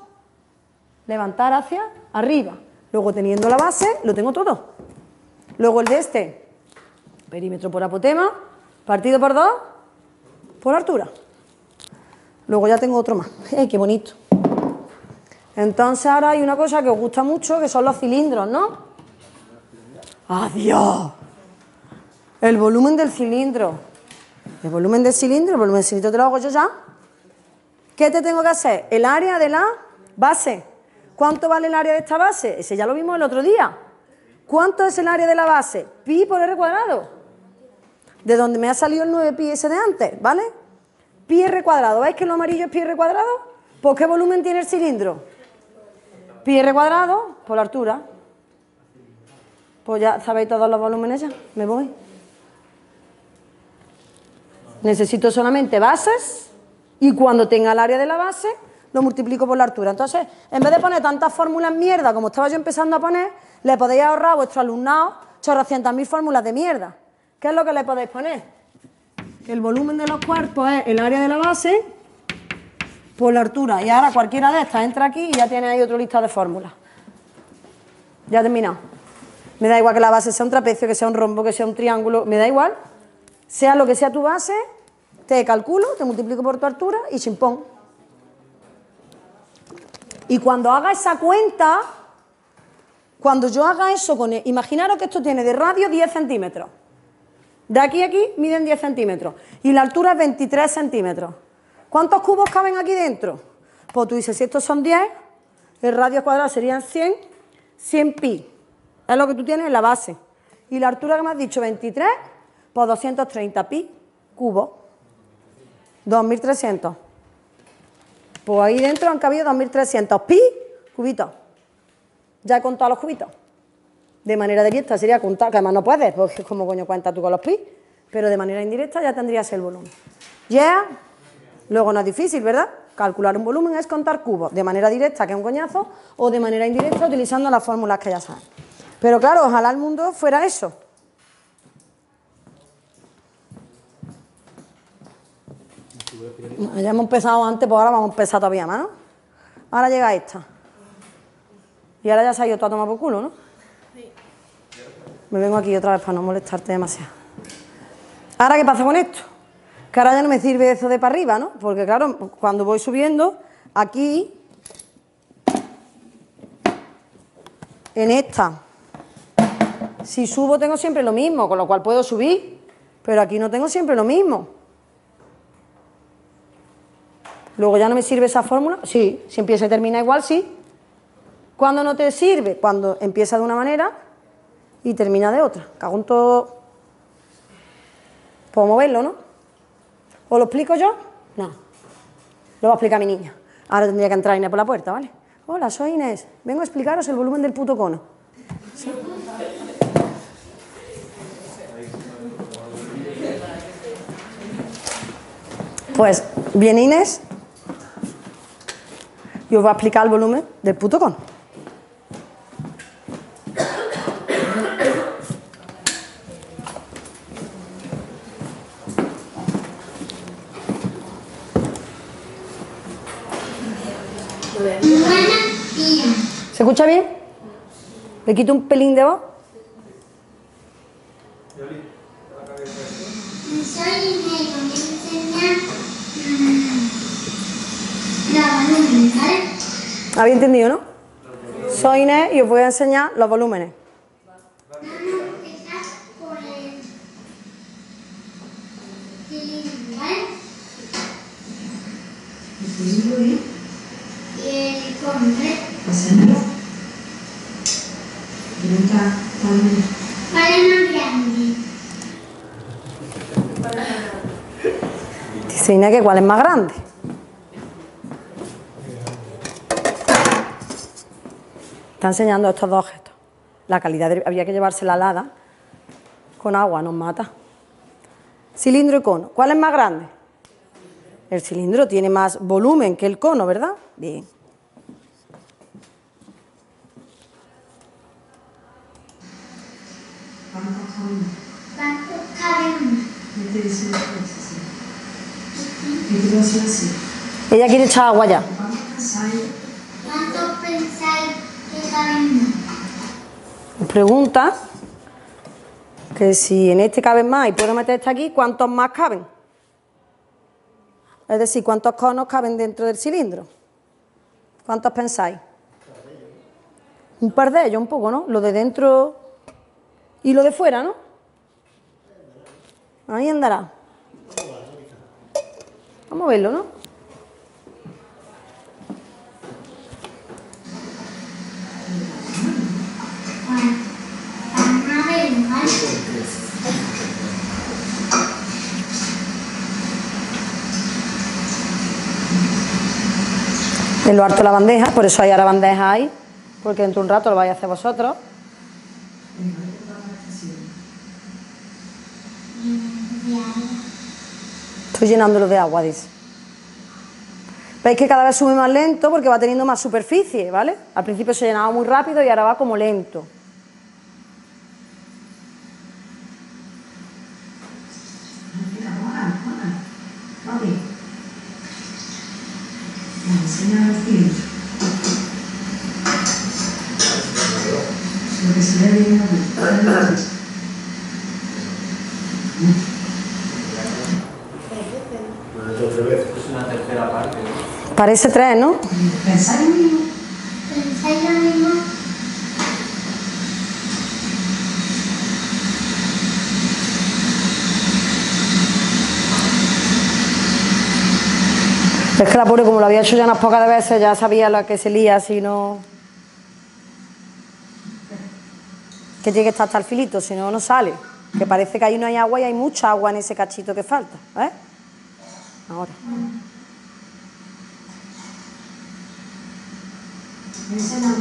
[SPEAKER 1] Levantar hacia arriba. Luego, teniendo la base, lo tengo todo. Luego el de este, perímetro por apotema, partido por 2, por altura. Luego ya tengo otro más. ¡Ay, qué bonito! Entonces ahora hay una cosa que os gusta mucho, que son los cilindros, ¿no? ¡Adiós! El volumen del cilindro. El volumen del cilindro te lo hago yo ya. ¿Qué te tengo que hacer? El área de la base. ¿Cuánto vale el área de esta base? Ese ya lo vimos el otro día. ¿Cuánto es el área de la base? Pi por r cuadrado. De donde me ha salido el 9pi ese de antes, ¿vale? Pi r cuadrado. ¿Veis que lo amarillo es pi r cuadrado? ¿Pues qué volumen tiene el cilindro? Pi r cuadrado por la altura. Pues ya sabéis todos los volúmenes ya. Me voy. Necesito solamente bases y cuando tenga el área de la base lo multiplico por la altura. Entonces, en vez de poner tantas fórmulas mierda como estaba yo empezando a poner, le podéis ahorrar a vuestro alumnado chorrocientas mil fórmulas de mierda. ¿Qué es lo que le podéis poner? Que el volumen de los cuerpos es el área de la base por la altura. Y ahora cualquiera de estas entra aquí y ya tiene ahí otra lista de fórmulas. Ya he terminado. Me da igual que la base sea un trapecio, que sea un rombo, que sea un triángulo, me da igual. Sea lo que sea tu base, te calculo, te multiplico por tu altura y chimpón. Y cuando haga esa cuenta, cuando yo haga eso con él, imaginaros que esto tiene de radio 10 centímetros. De aquí a aquí miden 10 centímetros. Y la altura es 23 centímetros. ¿Cuántos cubos caben aquí dentro? Pues tú dices, si estos son 10, el radio cuadrado serían 100, 100 pi. Es lo que tú tienes en la base. Y la altura que me has dicho, 23, pues 230 pi cubos. 2300. Pues ahí dentro han cabido 2300 pi cubitos. Ya he contado los cubitos. De manera directa sería contar, que además no puedes, porque como coño cuentas tú con los pi, pero de manera indirecta ya tendrías el volumen. ¿Ya? Luego no es difícil, ¿verdad? Calcular un volumen es contar cubos, de manera directa, que es un coñazo, o de manera indirecta utilizando las fórmulas que ya sabes. Pero claro, ojalá el mundo fuera eso. Ya hemos empezado antes, pues ahora vamos a empezar todavía más, ¿no? Ahora llega esta. Y ahora ya se ha ido todo a tomar por culo, ¿no? Sí. Me vengo aquí otra vez para no molestarte demasiado. ¿Ahora qué pasa con esto? Que ahora ya no me sirve eso de para arriba, ¿no? Porque claro, cuando voy subiendo, aquí, en esta, si subo tengo siempre lo mismo, con lo cual puedo subir, pero aquí no tengo siempre lo mismo. Luego ya no me sirve esa fórmula. Sí, si empieza y termina igual, sí. ¿Cuándo no te sirve? Cuando empieza de una manera y termina de otra. Cago en todo. Puedo moverlo, ¿no? ¿Os lo explico yo? No. Lo va a explicar mi niña. Ahora tendría que entrar Inés por la puerta, ¿vale? Hola, soy Inés. Vengo a explicaros el volumen del puto cono. ¿Sí? Pues viene Inés y os va a explicar el volumen del puto cono. ¿Se escucha bien? ¿Le quito un pelín de voz?
[SPEAKER 6] Soy Inés y voy a enseñar los volúmenes, ¿vale?
[SPEAKER 1] ¿Había entendido, no? Soy Inés y os voy a enseñar los volúmenes.
[SPEAKER 6] Vamos a empezar por el cilindro, ¿vale?
[SPEAKER 7] El cilindro y
[SPEAKER 6] Y el cono, ¿vale?
[SPEAKER 7] enséñalo. Pregunta,
[SPEAKER 6] ¿Cuál es más grande?
[SPEAKER 1] Dice Inés que cuál es más grande. Está enseñando estos dos objetos. La calidad habría que llevársela helada con agua, nos mata. Cilindro y cono. ¿Cuál es más grande? El cilindro tiene más volumen que el cono, ¿verdad? Bien.
[SPEAKER 6] ¿Cuántos caben uno?
[SPEAKER 7] ¿qué te dice así? ¿Qué te va a decir así?
[SPEAKER 1] Ella quiere echar agua ya.
[SPEAKER 7] ¿Cuántos pensáis?
[SPEAKER 6] ¿Cuántos pensáis que caben uno?
[SPEAKER 1] Pregunta que si en este caben más y puedo meter este aquí, ¿cuántos más caben? Es decir, ¿cuántos conos caben dentro del cilindro? ¿Cuántos pensáis? Un par de ellos, un poco, ¿no? Lo de dentro y lo de fuera, ¿no? Ahí andará. Vamos a verlo, ¿no?
[SPEAKER 6] Bueno, vamos a verlo, ¿vale?
[SPEAKER 1] En lo alto de la bandeja, por eso hay ahora bandeja ahí, porque dentro de un rato lo vais a hacer vosotros. Estoy llenándolo de agua, dice. Veis que cada vez sube más lento porque va teniendo más superficie, ¿vale? Al principio se llenaba muy rápido y ahora va como lento.
[SPEAKER 7] Vale. Enseña el cilindro. Lo que se ve bien aquí.
[SPEAKER 3] Es una tercera parte, ¿no?
[SPEAKER 1] Parece 3, ¿no?
[SPEAKER 7] ¿Pensáis lo mismo?
[SPEAKER 6] ¿Pensáis lo mismo?
[SPEAKER 1] Es que la pobre, como lo había hecho ya unas pocas veces, ya sabía lo que se lía si no... Que tiene que estar hasta el filito, si no, no sale. Que parece que ahí no hay agua y hay mucha agua en ese cachito que falta, ¿ves? Ahora.
[SPEAKER 7] Enséñalo.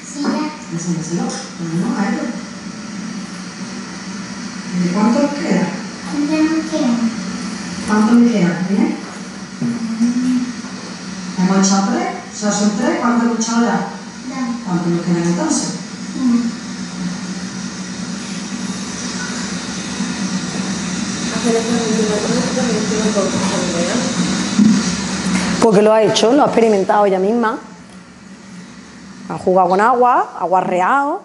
[SPEAKER 6] Sí, ya.
[SPEAKER 7] Enséñaselo. No, a ello. ¿De cuánto os queda?
[SPEAKER 6] ¿Cuánto nos queda?
[SPEAKER 7] ¿Cuánto me queda? ¿Bien? Hemos echado 3, o sea, son 3, ¿cuánto hemos echado ya?
[SPEAKER 6] Dale.
[SPEAKER 7] ¿Cuánto nos quedan entonces?
[SPEAKER 6] Una.
[SPEAKER 1] Porque lo ha hecho, lo ha experimentado ella misma. Ha jugado con agua, aguarreado.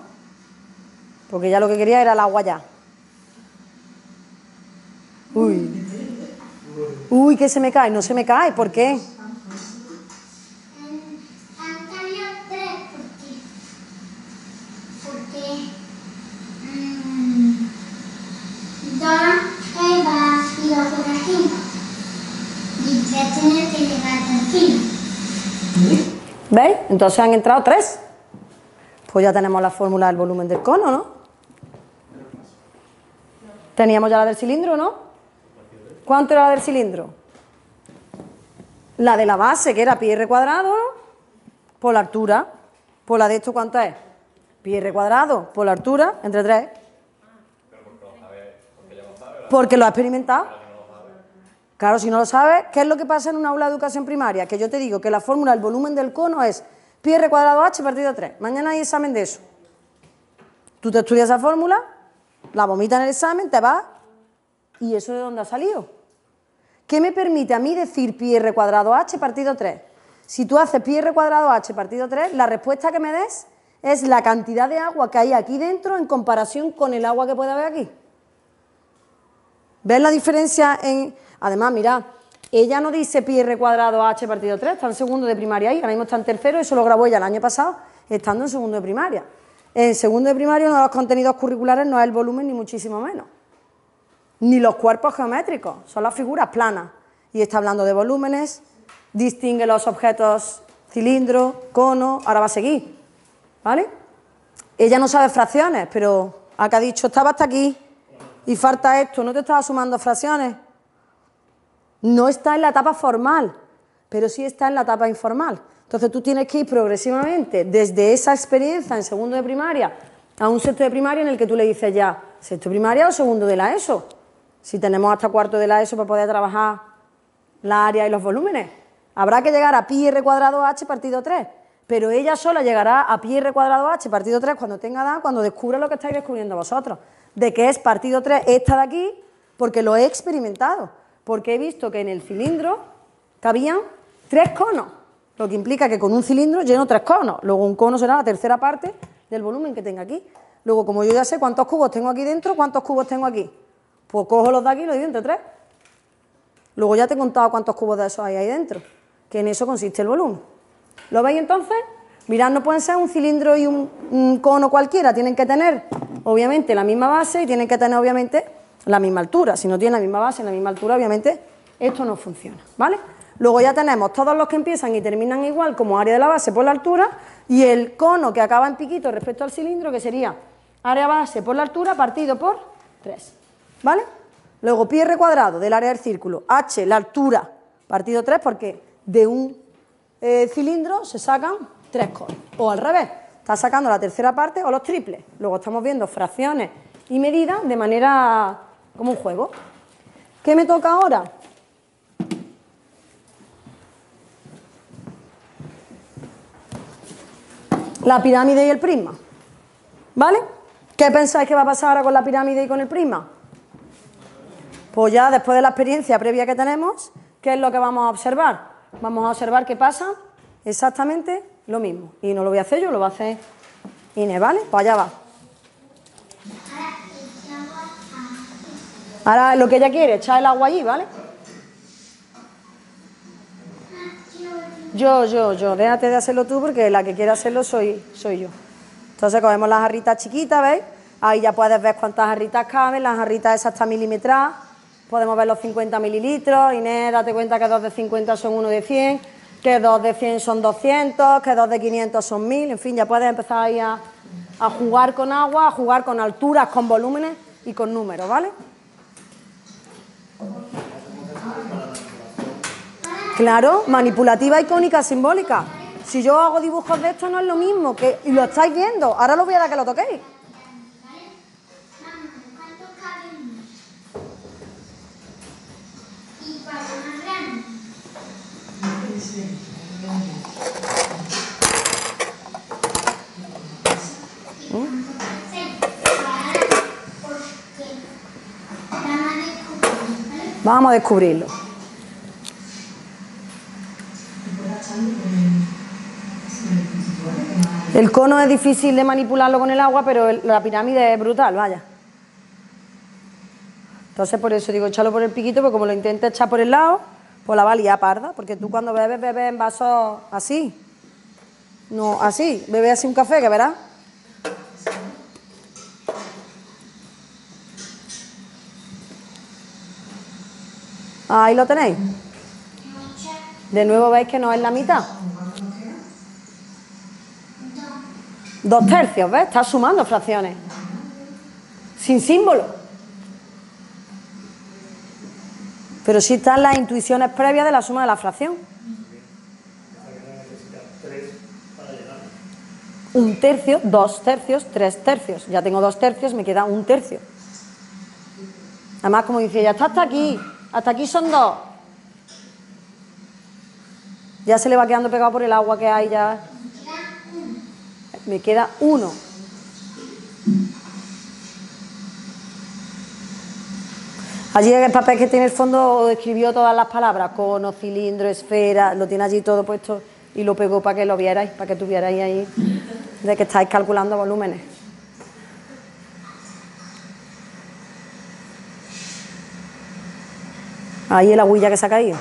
[SPEAKER 1] Porque ella lo que quería era el agua ya. Uy. Uy, que se me cae. No se me cae, ¿por qué?
[SPEAKER 6] Han caído 3 porque dos va y dos por aquí. Y 3 tiene que llegar hasta el fin.
[SPEAKER 1] ¿Veis? Entonces han entrado 3. Pues ya tenemos la fórmula del volumen del cono, ¿no? Teníamos ya la del cilindro, ¿no? ¿Cuánto era la del cilindro? La de la base, que era pi r cuadrado, por la altura. Por la de esto, ¿cuánto es? Pi r cuadrado por la altura, entre 3. Porque lo ha experimentado. Claro, si no lo sabes, ¿qué es lo que pasa en una aula de educación primaria? Que yo te digo que la fórmula del volumen del cono es pi r cuadrado h partido 3. Mañana hay examen de eso. Tú te estudias esa fórmula, la vomitas en el examen, te vas, ¿y eso de dónde ha salido? ¿Qué me permite a mí decir pi r cuadrado h partido 3? Si tú haces pi r cuadrado h partido 3, la respuesta que me des es la cantidad de agua que hay aquí dentro en comparación con el agua que puede haber aquí. ¿Ves la diferencia en...? Además, mirad, ella no dice pi r cuadrado h partido 3, está en segundo de primaria ahí, ahora mismo está en tercero, eso lo grabó ella el año pasado, estando en segundo de primaria. En segundo de primaria uno de los contenidos curriculares no es el volumen ni muchísimo menos, ni los cuerpos geométricos, son las figuras planas. Y está hablando de volúmenes, distingue los objetos cilindro, cono, ahora va a seguir, ¿vale? Ella no sabe fracciones, pero acá ha dicho, estaba hasta aquí y falta esto, ¿no te estaba sumando fracciones? No está en la etapa formal, pero sí está en la etapa informal. Entonces tú tienes que ir progresivamente desde esa experiencia en segundo de primaria a un sexto de primaria en el que tú le dices ya, sexto de primaria o segundo de la ESO. Si tenemos hasta cuarto de la ESO para poder trabajar la área y los volúmenes. Habrá que llegar a pi r cuadrado h partido 3, pero ella sola llegará a pi r cuadrado h partido 3 cuando tenga edad, cuando descubra lo que estáis descubriendo vosotros, de que es partido 3 esta de aquí, porque lo he experimentado, porque he visto que en el cilindro cabían 3 conos, lo que implica que con un cilindro lleno 3 conos, luego un cono será la tercera parte del volumen que tenga aquí. Luego, como yo ya sé cuántos cubos tengo aquí dentro, cuántos cubos tengo aquí, pues cojo los de aquí y los divido entre 3. Luego ya te he contado cuántos cubos de esos hay ahí dentro, que en eso consiste el volumen. ¿Lo veis entonces? Mirad, no pueden ser un cilindro y un cono cualquiera, tienen que tener obviamente la misma base y tienen que tener obviamente la misma altura. Si no tienen la misma base y la misma altura, obviamente esto no funciona, ¿vale? Luego ya tenemos todos los que empiezan y terminan igual como área de la base por la altura y el cono que acaba en piquito respecto al cilindro, que sería área base por la altura partido por 3, ¿vale? Luego pi r cuadrado del área del círculo, h la altura partido 3, porque de un cilindro se sacan 3 conos, o al revés, está sacando la tercera parte o los triples. Luego estamos viendo fracciones y medidas de manera como un juego. ¿Qué me toca ahora? La pirámide y el prisma, ¿vale? ¿Qué pensáis que va a pasar ahora con la pirámide y con el prisma? Pues ya después de la experiencia previa que tenemos, ¿qué es lo que vamos a observar? Vamos a observar que pasa exactamente lo mismo. Y no lo voy a hacer yo, lo va a hacer Inés, ¿vale? Pues allá va. Ahora lo que ella quiere, echar el agua allí, ¿vale? Yo, déjate de hacerlo tú porque la que quiere hacerlo soy yo. Entonces cogemos las jarritas chiquitas, ¿veis? Ahí ya puedes ver cuántas jarritas caben, las jarritas esas están milimetradas. Podemos ver los 50 mililitros, Inés, date cuenta que 2 de 50 son 1 de 100, que 2 de 100 son 200, que 2 de 500 son 1000, en fin, ya puedes empezar ahí a jugar con agua, a jugar con alturas, con volúmenes y con números, ¿vale? Claro, manipulativa, icónica, simbólica. Si yo hago dibujos de esto no es lo mismo, que y lo estáis viendo, ahora lo voy a dar que lo toquéis. Vamos a descubrirlo. El cono es difícil de manipularlo con el agua, pero la pirámide es brutal, vaya. Entonces por eso digo, échalo por el piquito, porque como lo intentes echar por el lado, pues la va a liar parda, porque tú cuando bebes en vasos así, no así, bebes así un café, que verás. Ahí lo tenéis. De nuevo veis que no es la mitad. 2 tercios, ¿ves? Está sumando fracciones. Sin símbolo. Pero sí están las intuiciones previas de la suma de la fracción. 1 tercio, 2 tercios, 3 tercios. Ya tengo 2 tercios, me queda 1 tercio. Además, como dice ella, está hasta aquí son 2. Ya se le va quedando pegado por el agua que hay ya. Me queda 1. Allí en el papel que tiene el fondo escribió todas las palabras, cono, cilindro, esfera, lo tiene allí todo puesto y lo pegó para que lo vierais, para que tuvierais ahí de que estáis calculando volúmenes. Ahí el agüilla que se ha caído.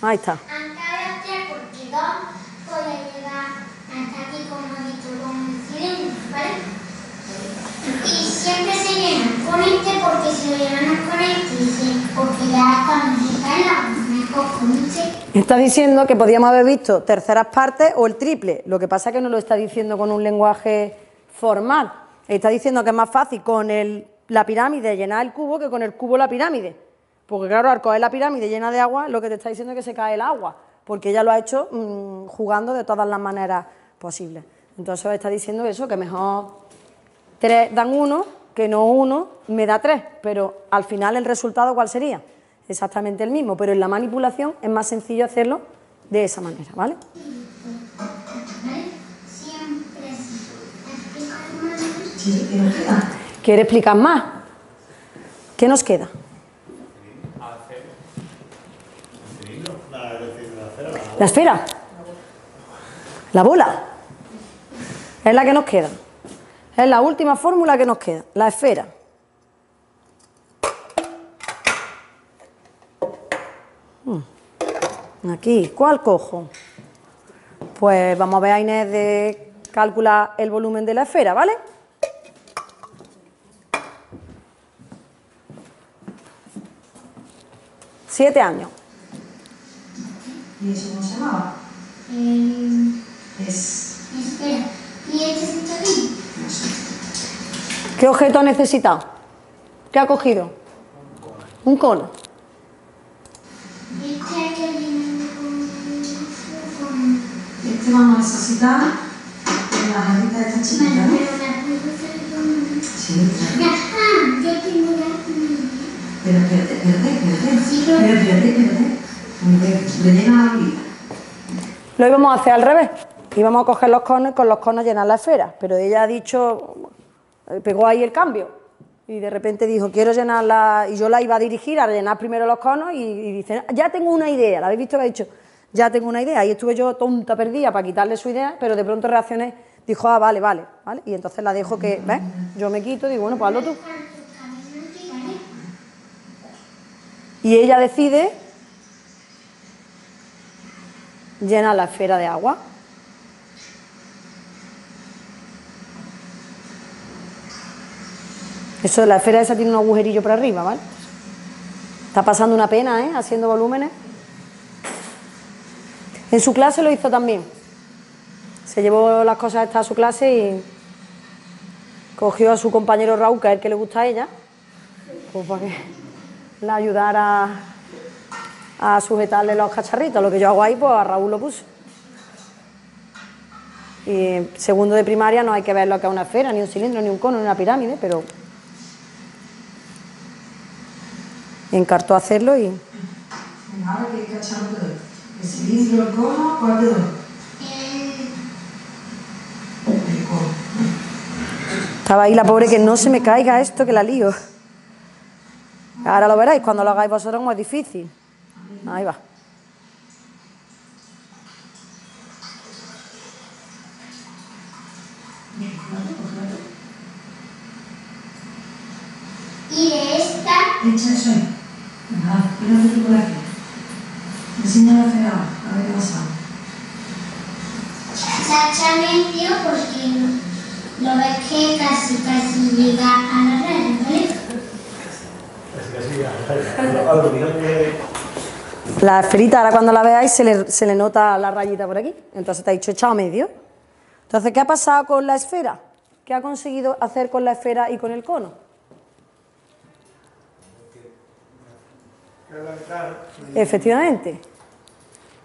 [SPEAKER 1] Ahí está.
[SPEAKER 6] Aunque ahora 3 porque 2 puede llegar hasta aquí como he dicho con el cilindro, ¿vale? Y siempre se llenan con este porque si lo llenan con este, porque ya cuando se cae el agua, mejor con este.
[SPEAKER 1] Está diciendo que podíamos haber visto terceras partes o el triple. Lo que pasa es que no lo está diciendo con un lenguaje formal. Está diciendo que es más fácil con la pirámide llenar el cubo que con el cubo la pirámide. Porque claro, al coger la pirámide llena de agua, lo que te está diciendo es que se cae el agua, porque ella lo ha hecho jugando de todas las maneras posibles. Entonces está diciendo eso, que mejor 3 dan 1, que no 1 me da 3, pero al final el resultado ¿cuál sería? Exactamente el mismo, pero en la manipulación es más sencillo hacerlo de esa manera, ¿vale?
[SPEAKER 6] Siempre sí.
[SPEAKER 7] Sí, ¿qué nos queda?
[SPEAKER 1] ¿Quiere explicar más? ¿Qué nos queda? La esfera. La bola. Es la que nos queda. Es la última fórmula que nos queda. La esfera. Aquí, ¿cuál cojo? Pues vamos a ver a Inés de calcular el volumen de la esfera, ¿vale? Siete años.
[SPEAKER 7] ¿Y eso cómo se llamaba? Es...
[SPEAKER 6] Espera, ¿y este se está bien?
[SPEAKER 7] no sé.
[SPEAKER 1] ¿Qué objeto ha necesitado? ¿Qué ha cogido? Un cono.
[SPEAKER 6] Este hay que llenarlo con...
[SPEAKER 7] Este vamos a necesitar en las alitas de esta chiquita, ¿no?
[SPEAKER 6] Pero la puedo hacer con...
[SPEAKER 7] Sí, claro.
[SPEAKER 6] Yo tengo ya...
[SPEAKER 7] Pero espérate.
[SPEAKER 6] Sí, pero-
[SPEAKER 7] Espérate. Rellena la bolita.
[SPEAKER 1] Lo íbamos a hacer al revés. Íbamos a coger los conos y con los conos llenar la esfera. Pero ella ha dicho, pegó ahí el cambio. Y de repente dijo, quiero llenarla. Y yo la iba a dirigir a rellenar primero los conos y dice, ya tengo una idea. ¿La habéis visto que ha dicho? Ya tengo una idea. Y estuve yo tonta perdida para quitarle su idea, pero de pronto reaccioné, dijo, ah, vale. Y entonces la dejo que, ¿ves? Yo me quito, digo, bueno, pues hazlo tú. Y ella decide llenar la esfera de agua. Eso de la esfera esa tiene un agujerillo por arriba, ¿vale? Está pasando una pena, ¿eh? Haciendo volúmenes. En su clase lo hizo también. Se llevó las cosas estas a su clase y cogió a su compañero Raúl, que es el que le gusta a ella, pues para que la ayudara a sujetarle los cacharritos. Lo que yo hago ahí, pues a Raúl lo puse. Y en segundo de primaria no hay que ver lo que es una esfera, ni un cilindro, ni un cono, ni una pirámide, pero encartó hacerlo y...
[SPEAKER 7] Venga, ahora qué cacharro te doy. El cilindro, el cono, ¿cuál te doy? El cono.
[SPEAKER 1] Estaba ahí la pobre, que no se me caiga esto, que la lío. Ahora lo veréis, cuando lo hagáis vosotros es difícil. Ahí va.
[SPEAKER 6] Y de esta...
[SPEAKER 7] Echa eso ahí. Venga, espérate tú por aquí. Enseña la esfera, a ver qué pasa.
[SPEAKER 6] Sacha medio porque lo ves que casi llega a la raya, ¿vale?
[SPEAKER 5] Casi ya. Algo que
[SPEAKER 1] La esferita, ahora cuando la veáis, se le nota la rayita por aquí. Entonces te ha dicho echado medio. Entonces, ¿qué ha pasado con la esfera? ¿Qué ha conseguido hacer con la esfera y con el cono? Efectivamente.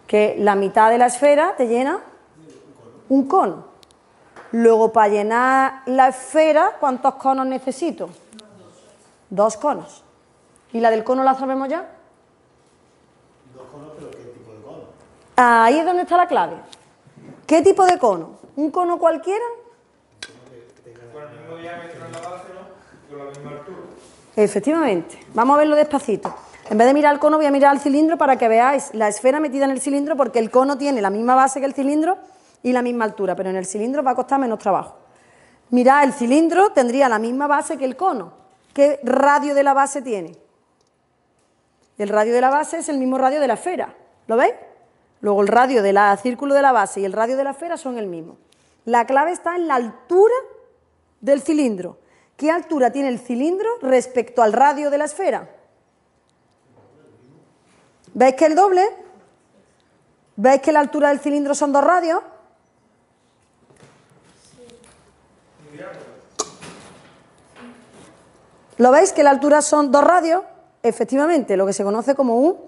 [SPEAKER 1] Que la mitad de la esfera te llena un cono. Luego, para llenar la esfera, ¿cuántos conos necesito? 2 conos. ¿Y la del cono la sabemos ya?
[SPEAKER 5] 2 conos, pero ¿qué tipo de cono?
[SPEAKER 1] Ahí es donde está la clave. ¿Qué tipo de cono? ¿Un cono cualquiera?
[SPEAKER 2] Con el mismo diámetro en la base, ¿no? Con la misma altura.
[SPEAKER 1] Efectivamente. Vamos a verlo despacito. En vez de mirar el cono, voy a mirar el cilindro para que veáis la esfera metida en el cilindro, porque el cono tiene la misma base que el cilindro y la misma altura, pero en el cilindro va a costar menos trabajo. Mirad, el cilindro tendría la misma base que el cono. ¿Qué radio de la base tiene? El radio de la base es el mismo radio de la esfera. ¿Lo veis? Luego el radio del círculo de la base y el radio de la esfera son el mismo. La clave está en la altura del cilindro. ¿Qué altura tiene el cilindro respecto al radio de la esfera? ¿Veis que el doble? ¿Veis que la altura del cilindro son 2 radios? ¿Lo veis que la altura son 2 radios? Efectivamente, lo que se conoce como un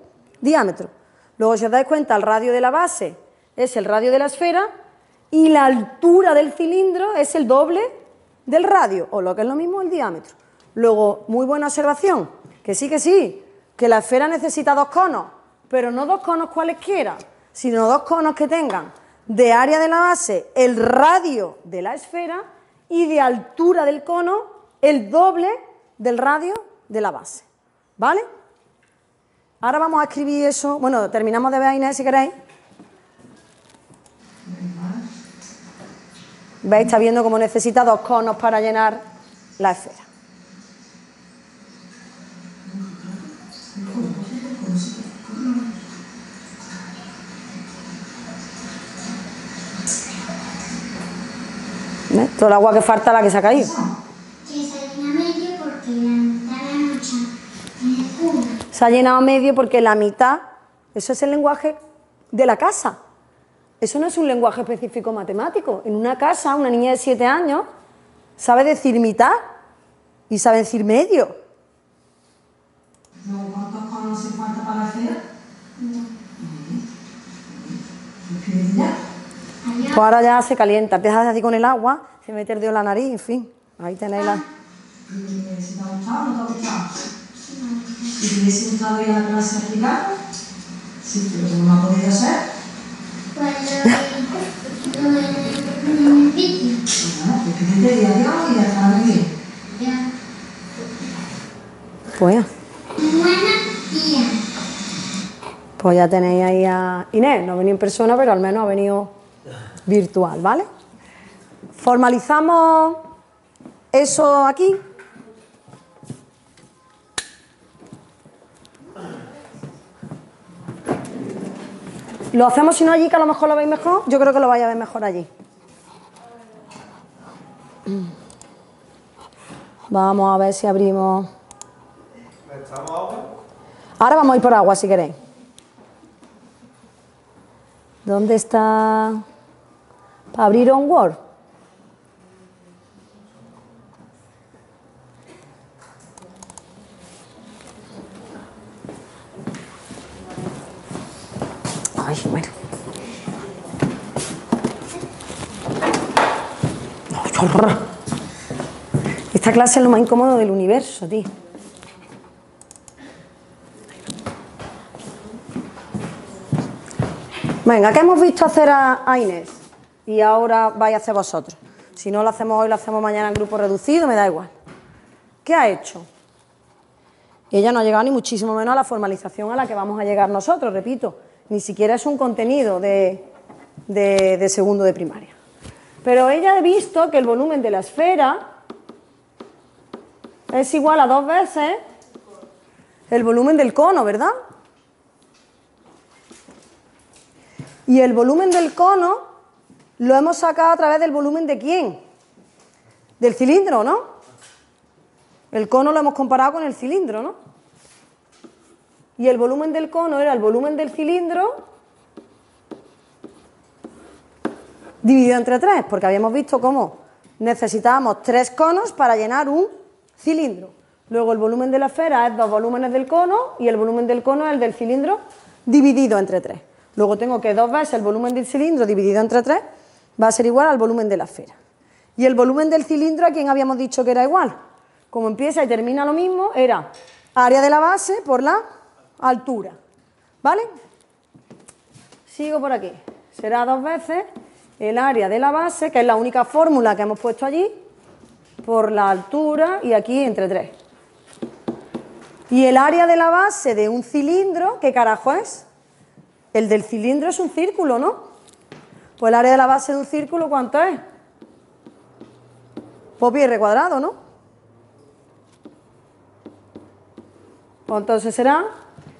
[SPEAKER 1] diámetro. Luego, si os dais cuenta, el radio de la base es el radio de la esfera y la altura del cilindro es el doble del radio, o lo que es lo mismo, el diámetro. Luego, muy buena observación, que sí, que la esfera necesita 2 conos, pero no 2 conos cualesquiera, sino 2 conos que tengan de área de la base el radio de la esfera y de altura del cono el doble del radio de la base. ¿Vale? Ahora vamos a escribir eso. Bueno, terminamos de ver a Inés si queréis. ¿Veis? Está viendo cómo necesita 2 conos para llenar la esfera. ¿Ves? Todo el agua que falta la que se ha caído. Se ha llenado medio porque la mitad, eso es el lenguaje de la casa. Eso no es un lenguaje específico matemático. En una casa, una niña de 7 años sabe decir mitad y sabe decir medio.
[SPEAKER 7] ¿Cuántos conos hace falta para la esfera?
[SPEAKER 1] Pues ahora ya se calienta, empiezas así con el agua, se mete el dedo en la nariz, en fin. Ahí tenéis la...
[SPEAKER 7] ¿Si te ha gustado o no te ha gustado? ¿Si te hubiese gustado ir a la clase a explicar? Sí, pero como no ha podido ser.
[SPEAKER 6] En el vídeo.
[SPEAKER 7] Bueno, pues que te diga adiós y ya está muy bien.
[SPEAKER 6] Ya.
[SPEAKER 1] Pues ya.
[SPEAKER 6] Buenos días.
[SPEAKER 1] Pues ya tenéis ahí a Inés, no ha venido en persona, pero al menos ha venido virtual, ¿vale? Formalizamos eso aquí. Lo hacemos si no allí, que a lo mejor lo veis mejor. Yo creo que lo vais a ver mejor allí. Vamos a ver si abrimos.
[SPEAKER 2] ¿Necesitamos agua?
[SPEAKER 1] Ahora vamos a ir por agua si queréis. ¿Dónde está? Para abrir un Word. Ay, bueno. Ay, qué horror. Esta clase es lo más incómodo del universo, tío. Venga, ¿qué hemos visto hacer a Inés? Y ahora vais a hacer vosotros. Si no lo hacemos hoy, lo hacemos mañana en grupo reducido, me da igual. ¿Qué ha hecho? Ella no ha llegado ni muchísimo menos a la formalización a la que vamos a llegar nosotros, repito. Ni siquiera es un contenido de segundo de primaria. Pero ella ha visto que el volumen de la esfera es igual a 2 veces el volumen del cono, ¿verdad? Y el volumen del cono lo hemos sacado a través del volumen de ¿quién? Del cilindro, ¿no? El cono lo hemos comparado con el cilindro, ¿no? Y el volumen del cono era el volumen del cilindro dividido entre 3, porque habíamos visto cómo necesitábamos 3 conos para llenar un cilindro. Luego el volumen de la esfera es 2 volúmenes del cono y el volumen del cono es el del cilindro dividido entre 3. Luego tengo que 2 veces el volumen del cilindro dividido entre 3 va a ser igual al volumen de la esfera. Y el volumen del cilindro, ¿a quién habíamos dicho que era igual? Como empieza y termina lo mismo, era área de la base por la altura. ¿Vale? Sigo por aquí. Será 2 veces el área de la base, que es la única fórmula que hemos puesto allí, por la altura y aquí entre 3. Y el área de la base de un cilindro, ¿qué carajo es? El del cilindro es un círculo, ¿no? Pues el área de la base de un círculo, ¿cuánto es? Pues pi r cuadrado, ¿no? Pues entonces será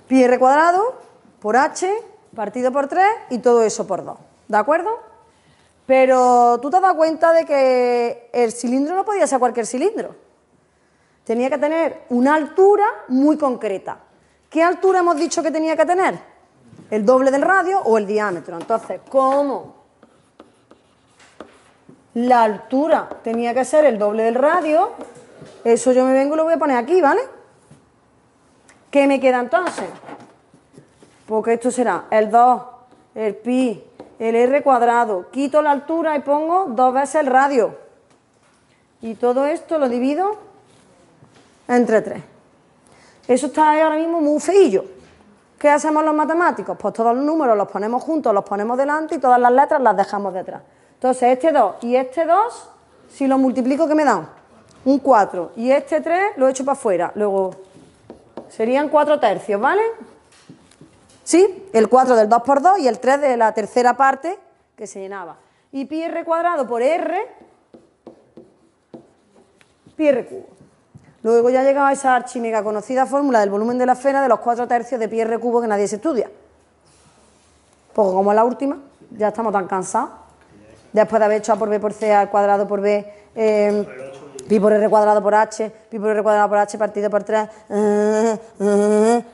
[SPEAKER 1] pi r cuadrado por h partido por 3 y todo eso por 2, ¿de acuerdo? Pero tú te has dado cuenta de que el cilindro no podía ser cualquier cilindro. Tenía que tener una altura muy concreta. ¿Qué altura hemos dicho que tenía que tener? El doble del radio o el diámetro. Entonces, ¿cómo? La altura tenía que ser el doble del radio. Eso yo me vengo y lo voy a poner aquí, ¿vale? ¿Qué me queda entonces? Porque esto será el 2, el pi, el r cuadrado. Quito la altura y pongo 2 veces el radio. Y todo esto lo divido entre 3. Eso está ahora mismo muy feillo. ¿Qué hacemos los matemáticos? Pues todos los números los ponemos juntos, los ponemos delante y todas las letras las dejamos detrás. Entonces este 2 y este 2, si lo multiplico, ¿qué me dan? Un 4. Y este 3 lo echo para afuera. Luego serían 4 tercios, ¿vale? ¿Sí? El 4 del 2 por 2 y el 3 de la tercera parte que se llenaba. Y pi r cuadrado por r, pi r cubo. Luego ya llegaba esa archimega conocida fórmula del volumen de la esfera de los 4 tercios de pi r cubo que nadie se estudia. Pues como es la última, ya estamos tan cansados. Después de haber hecho a por b por c al cuadrado por b, pi por r cuadrado por h, pi por r cuadrado por h partido por 3,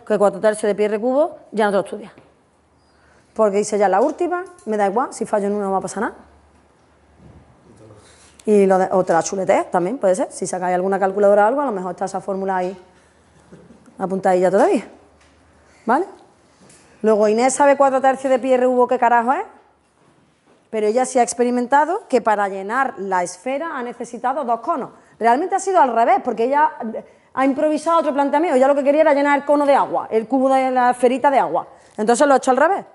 [SPEAKER 1] que 4 tercios de pi r cubo, ya no te lo estudias. Porque hice ya la última, me da igual, si fallo en una no va a pasar nada. Y o te la chuleteas también, puede ser. Si sacáis alguna calculadora o algo, a lo mejor está esa fórmula ahí apuntadilla todavía. ¿Vale? Luego Inés sabe 4 tercios de pi r cubo qué carajo es, pero ella sí ha experimentado que para llenar la esfera ha necesitado 2 conos. Realmente ha sido al revés, porque ella ha improvisado otro planteamiento. Ella lo que quería era llenar el cono de agua, el cubo de la esferita de agua. Entonces lo ha hecho al revés.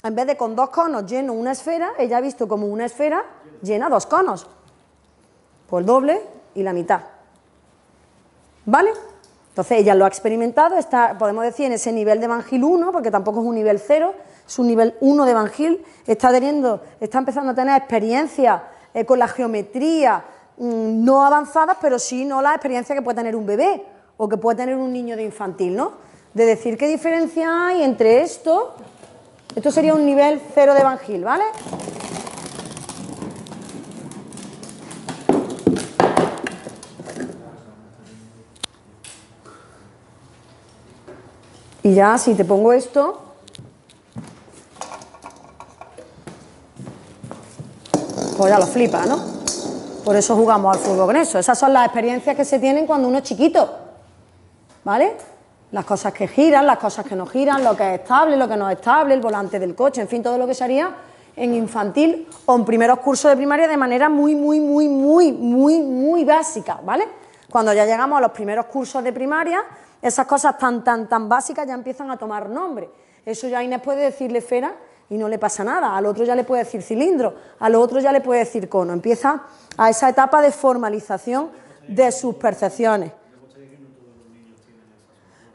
[SPEAKER 1] En vez de con 2 conos lleno una esfera, ella ha visto como una esfera llena 2 conos. Pues el doble y la mitad. ¿Vale? Entonces ella lo ha experimentado, está, podemos decir, en ese nivel de Van Gil 1, porque tampoco es un nivel 0, es un nivel 1 de Van Gil, está empezando a tener experiencias con la geometría no avanzadas, pero sí no la experiencia que puede tener un bebé o que puede tener un niño de infantil, ¿no? De decir qué diferencia hay entre esto sería un nivel 0 de Van Gil, ¿vale? Y ya, si te pongo esto, pues ya lo flipas, ¿no? Por eso jugamos al fútbol con eso. Esas son las experiencias que se tienen cuando uno es chiquito, ¿vale? Las cosas que giran, las cosas que no giran, lo que es estable, lo que no es estable, el volante del coche, en fin, todo lo que se haría en infantil o en primeros cursos de primaria de manera muy básica, ¿vale? Cuando ya llegamos a los primeros cursos de primaria, esas cosas tan básicas ya empiezan a tomar nombre. Eso ya Inés puede decirle esfera y no le pasa nada. Al otro ya le puede decir cilindro, al otro ya le puede decir cono. Empieza a esa etapa de formalización de sus percepciones.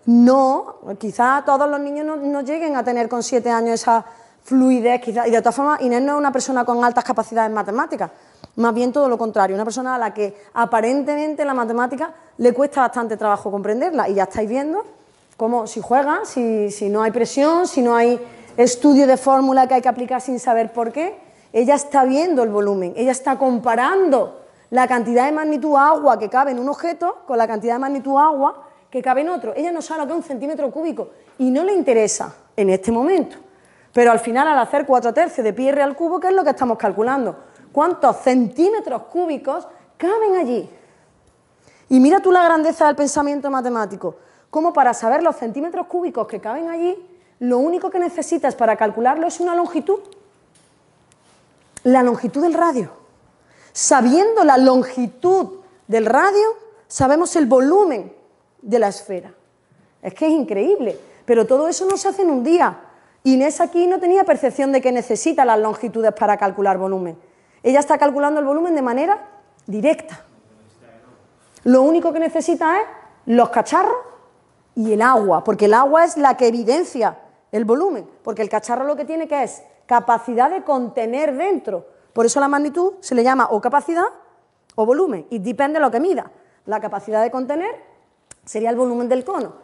[SPEAKER 1] No, quizá todos los niños no lleguen a tener con 7 años esa fluidez, quizá, y de todas formas Inés no es una persona con altas capacidades en matemáticas, más bien todo lo contrario, una persona a la que aparentemente la matemática le cuesta bastante trabajo comprenderla, y ya estáis viendo cómo si juega, si no hay presión, si no hay estudio de fórmula que hay que aplicar sin saber por qué, ella está viendo el volumen, ella está comparando la cantidad de magnitud agua que cabe en un objeto con la cantidad de magnitud agua que cabe en otro. Ella no sabe lo que es un centímetro cúbico y no le interesa en este momento. Pero al final, al hacer 4 tercios de pi r al cubo, ¿qué es lo que estamos calculando? ¿Cuántos centímetros cúbicos caben allí? Y mira tú la grandeza del pensamiento matemático. Como para saber los centímetros cúbicos que caben allí, lo único que necesitas para calcularlo es una longitud. La longitud del radio. Sabiendo la longitud del radio, sabemos el volumen de la esfera. Es que es increíble, pero todo eso no se hace en un día. Inés aquí no tenía percepción de que necesita las longitudes para calcular volumen. Ella está calculando el volumen de manera directa. Lo único que necesita es los cacharros y el agua, porque el agua es la que evidencia el volumen, porque el cacharro lo que tiene que es capacidad de contener dentro. Por eso la magnitud se le llama o capacidad o volumen, y depende de lo que mida. La capacidad de contener sería el volumen del cono,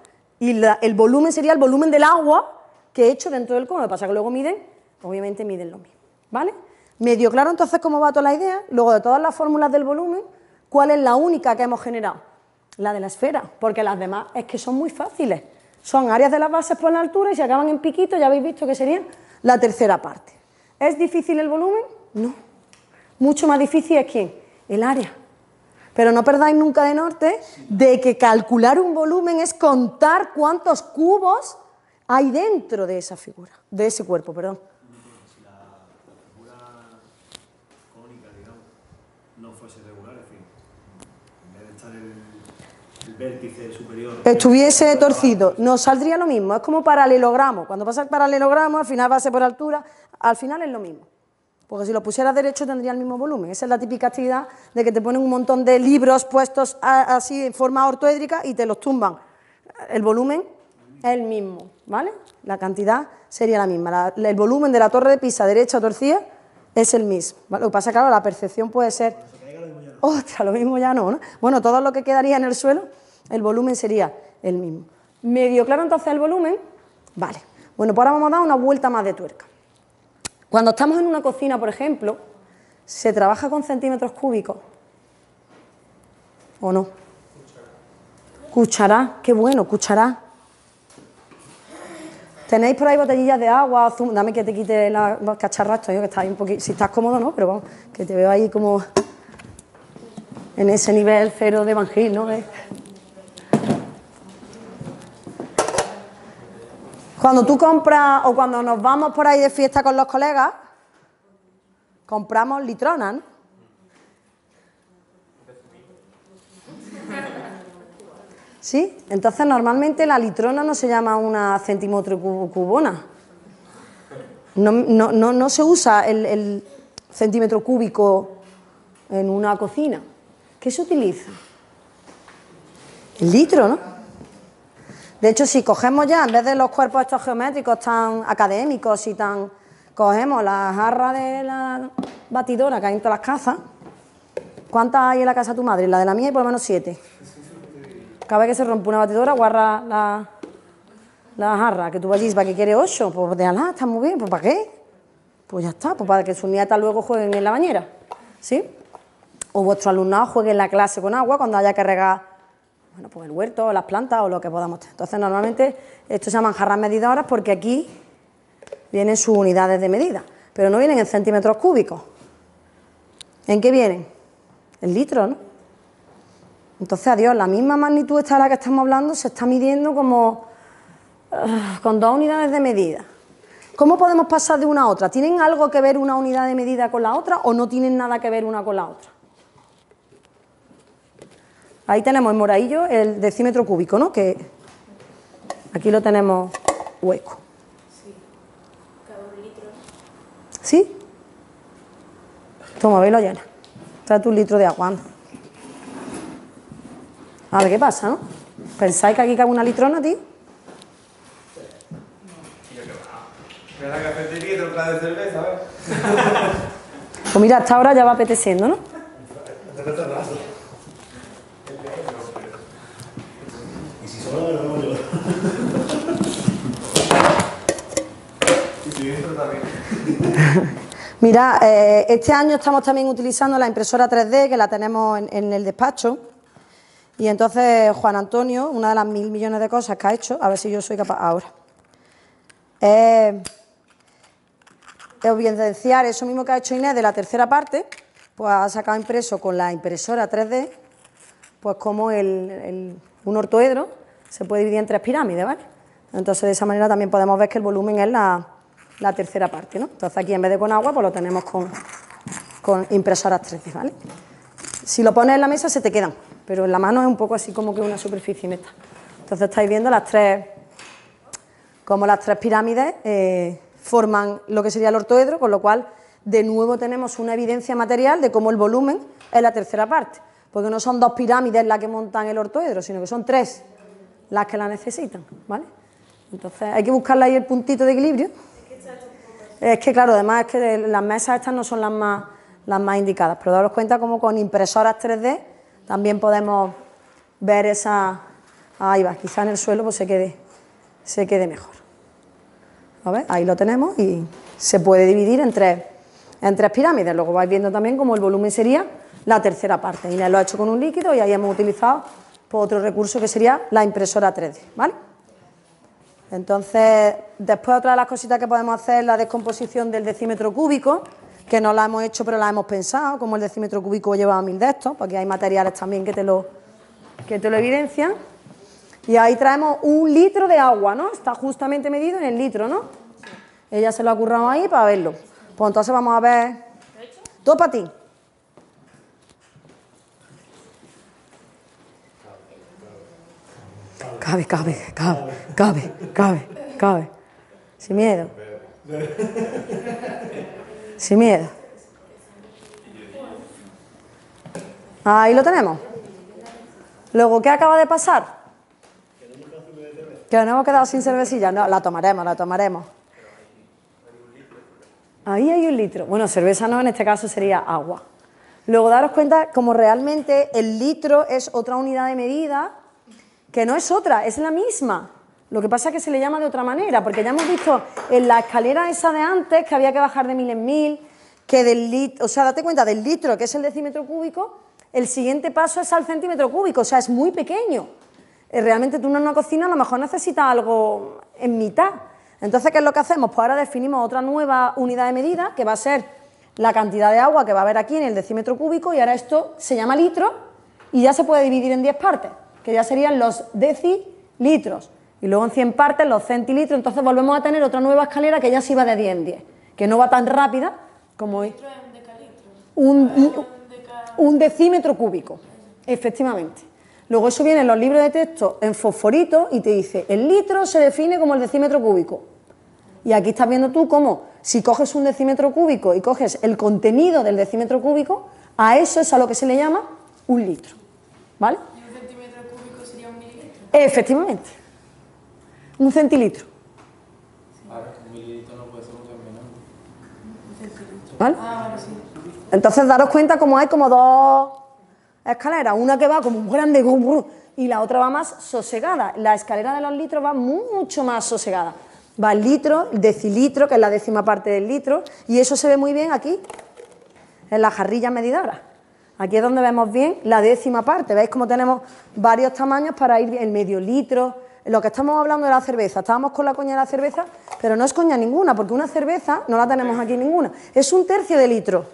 [SPEAKER 1] y el volumen sería el volumen del agua que he hecho dentro del cono. Lo que pasa es que luego miden, obviamente miden lo mismo, ¿vale? Medio claro entonces cómo va toda la idea. Luego, de todas las fórmulas del volumen, ¿cuál es la única que hemos generado? La de la esfera, porque las demás es que son muy fáciles. Son áreas de las bases por la altura y si acaban en piquito, ya habéis visto que serían la tercera parte. ¿Es difícil el volumen? No. Mucho más difícil es ¿quién? El área. Pero no perdáis nunca de norte de que calcular un volumen es contar cuántos cubos hay dentro de esa figura, de ese cuerpo, perdón.
[SPEAKER 5] Si la figura cónica, digamos, no fuese regular, en fin, en vez de estar el vértice superior...
[SPEAKER 1] Estuviese torcido, nos saldría lo mismo, es como paralelogramo. Cuando pasa el paralelogramo, al final base por altura, al final es lo mismo. Porque si lo pusieras derecho tendría el mismo volumen. Esa es la típica actividad de que te ponen un montón de libros puestos así en forma ortoédrica y te los tumban. El volumen es el mismo, ¿vale? La cantidad sería la misma. El volumen de la torre de Pisa derecha o torcida es el mismo, ¿vale? Lo que pasa es que, claro, la percepción puede ser... ¡Ostras! Lo mismo ya no, ¿no? Bueno, todo lo que quedaría en el suelo, el volumen sería el mismo. ¿Medio claro entonces el volumen? Vale. Bueno, pues ahora vamos a dar una vuelta más de tuerca. Cuando estamos en una cocina, por ejemplo, ¿se trabaja con centímetros cúbicos? ¿O no? Cuchará, qué bueno, cuchará. ¿Tenéis por ahí botellillas de agua? Zumo? Dame que te quite la cacharra, esto, que está ahí un poquito, si estás cómodo, ¿no? Pero vamos, que te veo ahí como en ese nivel cero de Evangel, ¿no? Cuando tú compras o cuando nos vamos por ahí de fiesta con los colegas, compramos litronas, ¿no? ¿Sí? Entonces normalmente la litrona no se llama una centímetro cubona. No se usa el centímetro cúbico en una cocina. ¿Qué se utiliza? El litro, ¿no? De hecho, si cogemos ya, en vez de los cuerpos estos geométricos tan académicos y tan... Cogemos la jarra de la batidora que hay en todas las casas. ¿Cuántas hay en la casa de tu madre? La de la mía hay por lo menos 7. Cada vez que se rompe una batidora, guarda la jarra, que tú vayas, ¿para qué quieres 8? Pues déjala, está muy bien, pues ¿para qué? Pues ya está, pues para que sus nietas luego jueguen en la bañera, ¿sí? O vuestro alumnado juegue en la clase con agua cuando haya que regar, bueno, pues el huerto, o las plantas o lo que podamos tener. Entonces, normalmente, esto se llaman jarras medidoras porque aquí vienen sus unidades de medida, pero no vienen en centímetros cúbicos. ¿En qué vienen? En litros, ¿no? Entonces, adiós, la misma magnitud esta de la que estamos hablando se está midiendo como con 2 unidades de medida. ¿Cómo podemos pasar de una a otra? ¿Tienen algo que ver una unidad de medida con la otra o no tienen nada que ver una con la otra? Ahí tenemos en moradillo el decímetro cúbico, ¿no? Que aquí lo tenemos hueco.
[SPEAKER 4] Sí, cada 1 litro.
[SPEAKER 1] ¿Sí? Toma, ve y lo llena. Trae tu litro de agua, anda. A ver qué pasa, ¿no? ¿Pensáis que aquí cabe una litrona, tío?
[SPEAKER 2] Ve a la cafetería y te traes de cerveza, ¿ves?
[SPEAKER 1] Pues mira, hasta ahora ya va apeteciendo, ¿no?
[SPEAKER 5] Y si sobra, me lo hago yo.
[SPEAKER 2] Y si dentro también.
[SPEAKER 1] Mira, este año estamos también utilizando la impresora 3D, que la tenemos en el despacho. Y entonces Juan Antonio, una de las 1000 millones de cosas que ha hecho, a ver si yo soy capaz ahora, evidenciar eso mismo que ha hecho Inés de la tercera parte, pues ha sacado impreso con la impresora 3D, pues como un ortoedro se puede dividir en 3 pirámides, ¿vale? Entonces de esa manera también podemos ver que el volumen es la tercera parte, ¿no? Entonces aquí en vez de con agua, pues lo tenemos con impresoras 3D, ¿vale? Si lo pones en la mesa se te quedan, pero en la mano es un poco así como que una superficie neta. Entonces estáis viendo como las 3 pirámides forman lo que sería el ortoedro, con lo cual de nuevo tenemos una evidencia material de cómo el volumen es la tercera parte, porque no son 2 pirámides las que montan el ortoedro, sino que son 3. las que la necesitan, ¿vale? Entonces hay que buscarle ahí el puntito de equilibrio. Es que claro, además es que las mesas estas no son las más indicadas, pero daros cuenta como con impresoras 3D también podemos ver esa... Ahí va, quizá en el suelo pues se quede mejor. ¿Lo ves? Ahí lo tenemos y se puede dividir en tres pirámides. Luego vais viendo también cómo el volumen sería la tercera parte. Inés lo ha hecho con un líquido y ahí hemos utilizado pues, otro recurso que sería la impresora 3D, ¿vale? Entonces, después otra de las cositas que podemos hacer es la descomposición del decímetro cúbico, que no la hemos hecho pero la hemos pensado, como el decímetro cúbico lleva 1000 de estos, porque hay materiales también que te lo evidencian. Y ahí traemos 1 litro de agua, ¿no? Está justamente medido en el litro, ¿no? Ella se lo ha currado ahí para verlo. Pues entonces vamos a ver... Todo para ti. Cabe. Sin miedo. Sin miedo. Ahí lo tenemos. Luego, ¿qué acaba de pasar? Que nos hemos quedado sin cervecilla. No, la tomaremos. Ahí hay 1 litro. Bueno, cerveza no, en este caso sería agua. Luego, daros cuenta como realmente el litro es otra unidad de medida, que no es otra, es la misma. Lo que pasa es que se le llama de otra manera, porque ya hemos visto en la escalera esa de antes que había que bajar de 1000 en 1000, que del litro, o sea, date cuenta, del litro, que es el decímetro cúbico, el siguiente paso es al centímetro cúbico, o sea, es muy pequeño. Realmente tú en una cocina a lo mejor necesitas algo en mitad. Entonces, ¿qué es lo que hacemos? Pues ahora definimos otra nueva unidad de medida, que va a ser la cantidad de agua que va a haber aquí en el decímetro cúbico, y ahora esto se llama litro y ya se puede dividir en 10 partes, que ya serían los decilitros, y luego en 100 partes los centilitros. Entonces volvemos a tener otra nueva escalera que ya sí va de 10 en 10, que no va tan rápida como hoy. Un decímetro cúbico, efectivamente. Luego eso viene en los libros de texto en fosforito y te dice, el litro se define como el decímetro cúbico. Y aquí estás viendo tú cómo, si coges un decímetro cúbico y coges el contenido del decímetro cúbico, a eso es a lo que se le llama 1 litro, ¿vale?
[SPEAKER 4] ¿Y un centímetro cúbico sería 1 mililitro?
[SPEAKER 1] Efectivamente. 1 centilitro.
[SPEAKER 3] Ahora, 1 mililitro no puede ser mucho menos.
[SPEAKER 1] ¿Vale?
[SPEAKER 4] Ah, vale, sí.
[SPEAKER 1] Entonces daros cuenta como hay como dos escaleras, una que va como muy grande y la otra va más sosegada. La escalera de los litros va mucho más sosegada. Va el litro, el decilitro, que es la 10ª parte del litro, y eso se ve muy bien aquí, en las jarrillas medidoras. Aquí es donde vemos bien la 10ª parte. ¿Veis cómo tenemos varios tamaños para ir el medio litro? Lo que estamos hablando de la cerveza, estábamos con la coña de la cerveza, pero no es coña ninguna, porque una cerveza no la tenemos aquí ninguna. Es 1/3 de litro.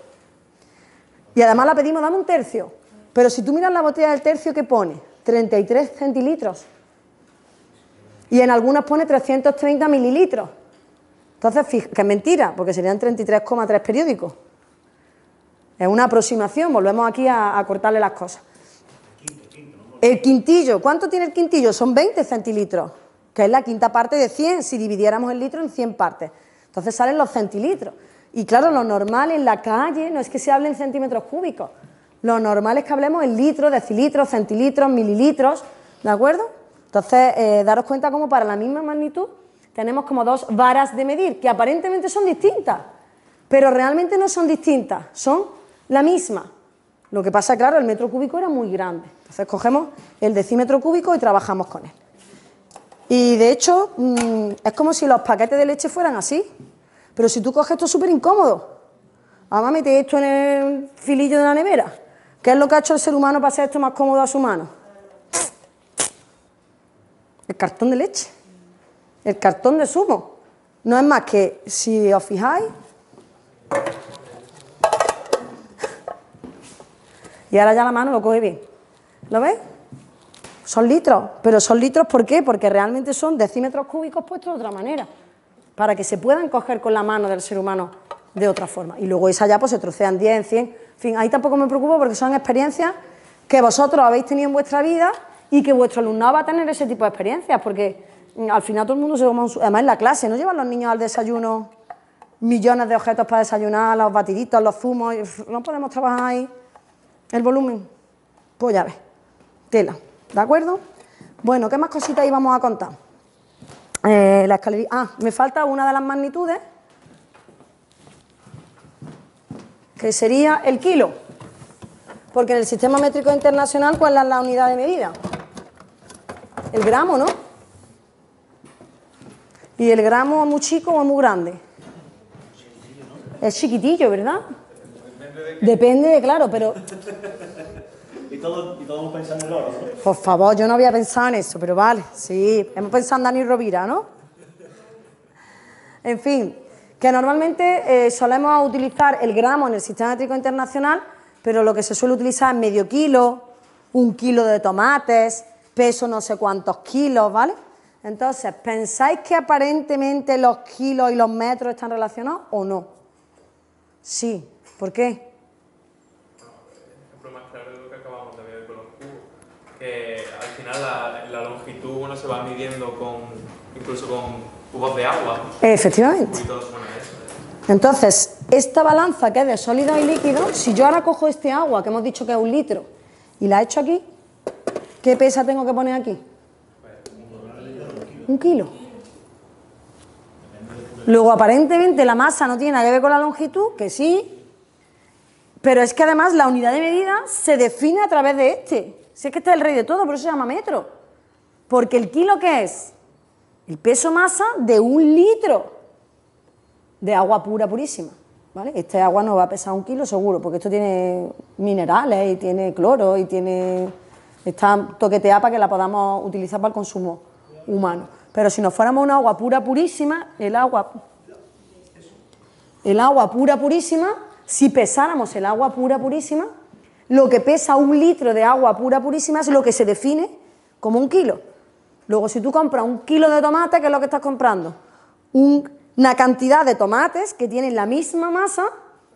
[SPEAKER 1] Y además la pedimos, dame 1/3. Pero si tú miras la botella del tercio, ¿qué pone? 33 centilitros. Y en algunas pone 330 mililitros. Entonces, que es mentira, porque serían 33,3 periódicos. Es una aproximación, volvemos aquí a cortarle las cosas. El quintillo, ¿cuánto tiene el quintillo? Son 20 centilitros, que es la 5ª parte de 100, si dividiéramos el litro en 100 partes. Entonces salen los centilitros. Y claro, lo normal en la calle no es que se hable en centímetros cúbicos. Lo normal es que hablemos en litros, decilitros, centilitros, mililitros, ¿de acuerdo? Entonces, daros cuenta como para la misma magnitud tenemos como 2 varas de medir, que aparentemente son distintas, pero realmente no son distintas, son la misma. Lo que pasa, claro, el metro cúbico era muy grande. Entonces cogemos el decímetro cúbico y trabajamos con él. Y de hecho, es como si los paquetes de leche fueran así. Pero si tú coges esto es súper incómodo. Además, metes esto en el filillo de la nevera. ¿Qué es lo que ha hecho el ser humano para hacer esto más cómodo a su mano? El cartón de leche. El cartón de zumo. No es más que, si os fijáis... Y ahora ya la mano lo coge bien. ¿Lo ves? Son litros. Pero son litros, ¿por qué? Porque realmente son decímetros cúbicos puestos de otra manera. Para que se puedan coger con la mano del ser humano de otra forma. Y luego esa ya pues se trocean 10, en 100. En fin, ahí tampoco me preocupo porque son experiencias que vosotros habéis tenido en vuestra vida y que vuestro alumnado va a tener ese tipo de experiencias. Porque al final todo el mundo se toma además en la clase, ¿no llevan los niños al desayuno millones de objetos para desayunar, los batiditos, los zumos? No podemos trabajar ahí el volumen. Pues ya ves, tela, ¿de acuerdo? Bueno, ¿qué más cositas íbamos a contar? La escalerilla. Ah, me falta una de las magnitudes, que sería el kilo. Porque en el sistema métrico internacional, ¿cuál es la unidad de medida? El gramo, ¿no? ¿Y el gramo es muy chico o es muy grande? Es chiquitillo, ¿verdad? Depende de, claro, pero...
[SPEAKER 5] Y todos hemos pensado en el oro, ¿no?
[SPEAKER 1] Por favor, yo no había pensado en eso, pero vale, sí, hemos pensado en Dani Rovira, ¿no? En fin, que normalmente solemos utilizar el gramo en el sistema métrico internacional, pero lo que se suele utilizar es medio kilo, 1 kilo de tomates, peso no sé cuántos kilos, ¿vale? Entonces, ¿pensáis que aparentemente los kilos y los metros están relacionados o no? Sí, ¿por qué?
[SPEAKER 2] El ejemplo más claro es lo que acabamos de ver con los cubos, que al final la longitud uno se va midiendo incluso con cubos de agua.
[SPEAKER 1] Efectivamente. Entonces, esta balanza que es de sólidos y líquidos, si yo ahora cojo este agua, que hemos dicho que es 1 litro, y la echo aquí, ¿qué pesa tengo que poner aquí? 1 kilo. Luego, aparentemente, la masa no tiene nada que ver con la longitud, que sí, pero es que además la unidad de medida se define a través de este. Si es que este es el rey de todo, por eso se llama metro. Porque el kilo, ¿qué es? El peso masa de 1 litro de agua pura, purísima, ¿vale? Este agua no va a pesar 1 kilo seguro, porque esto tiene minerales y tiene cloro y está toqueteada para que la podamos utilizar para el consumo humano. Pero si nos fuéramos un agua pura, purísima, el agua pura, purísima, si pesáramos el agua pura, purísima, lo que pesa 1 litro de agua pura, purísima es lo que se define como 1 kilo. Luego, si tú compras 1 kilo de tomate, ¿qué es lo que estás comprando? Una cantidad de tomates que tienen la misma masa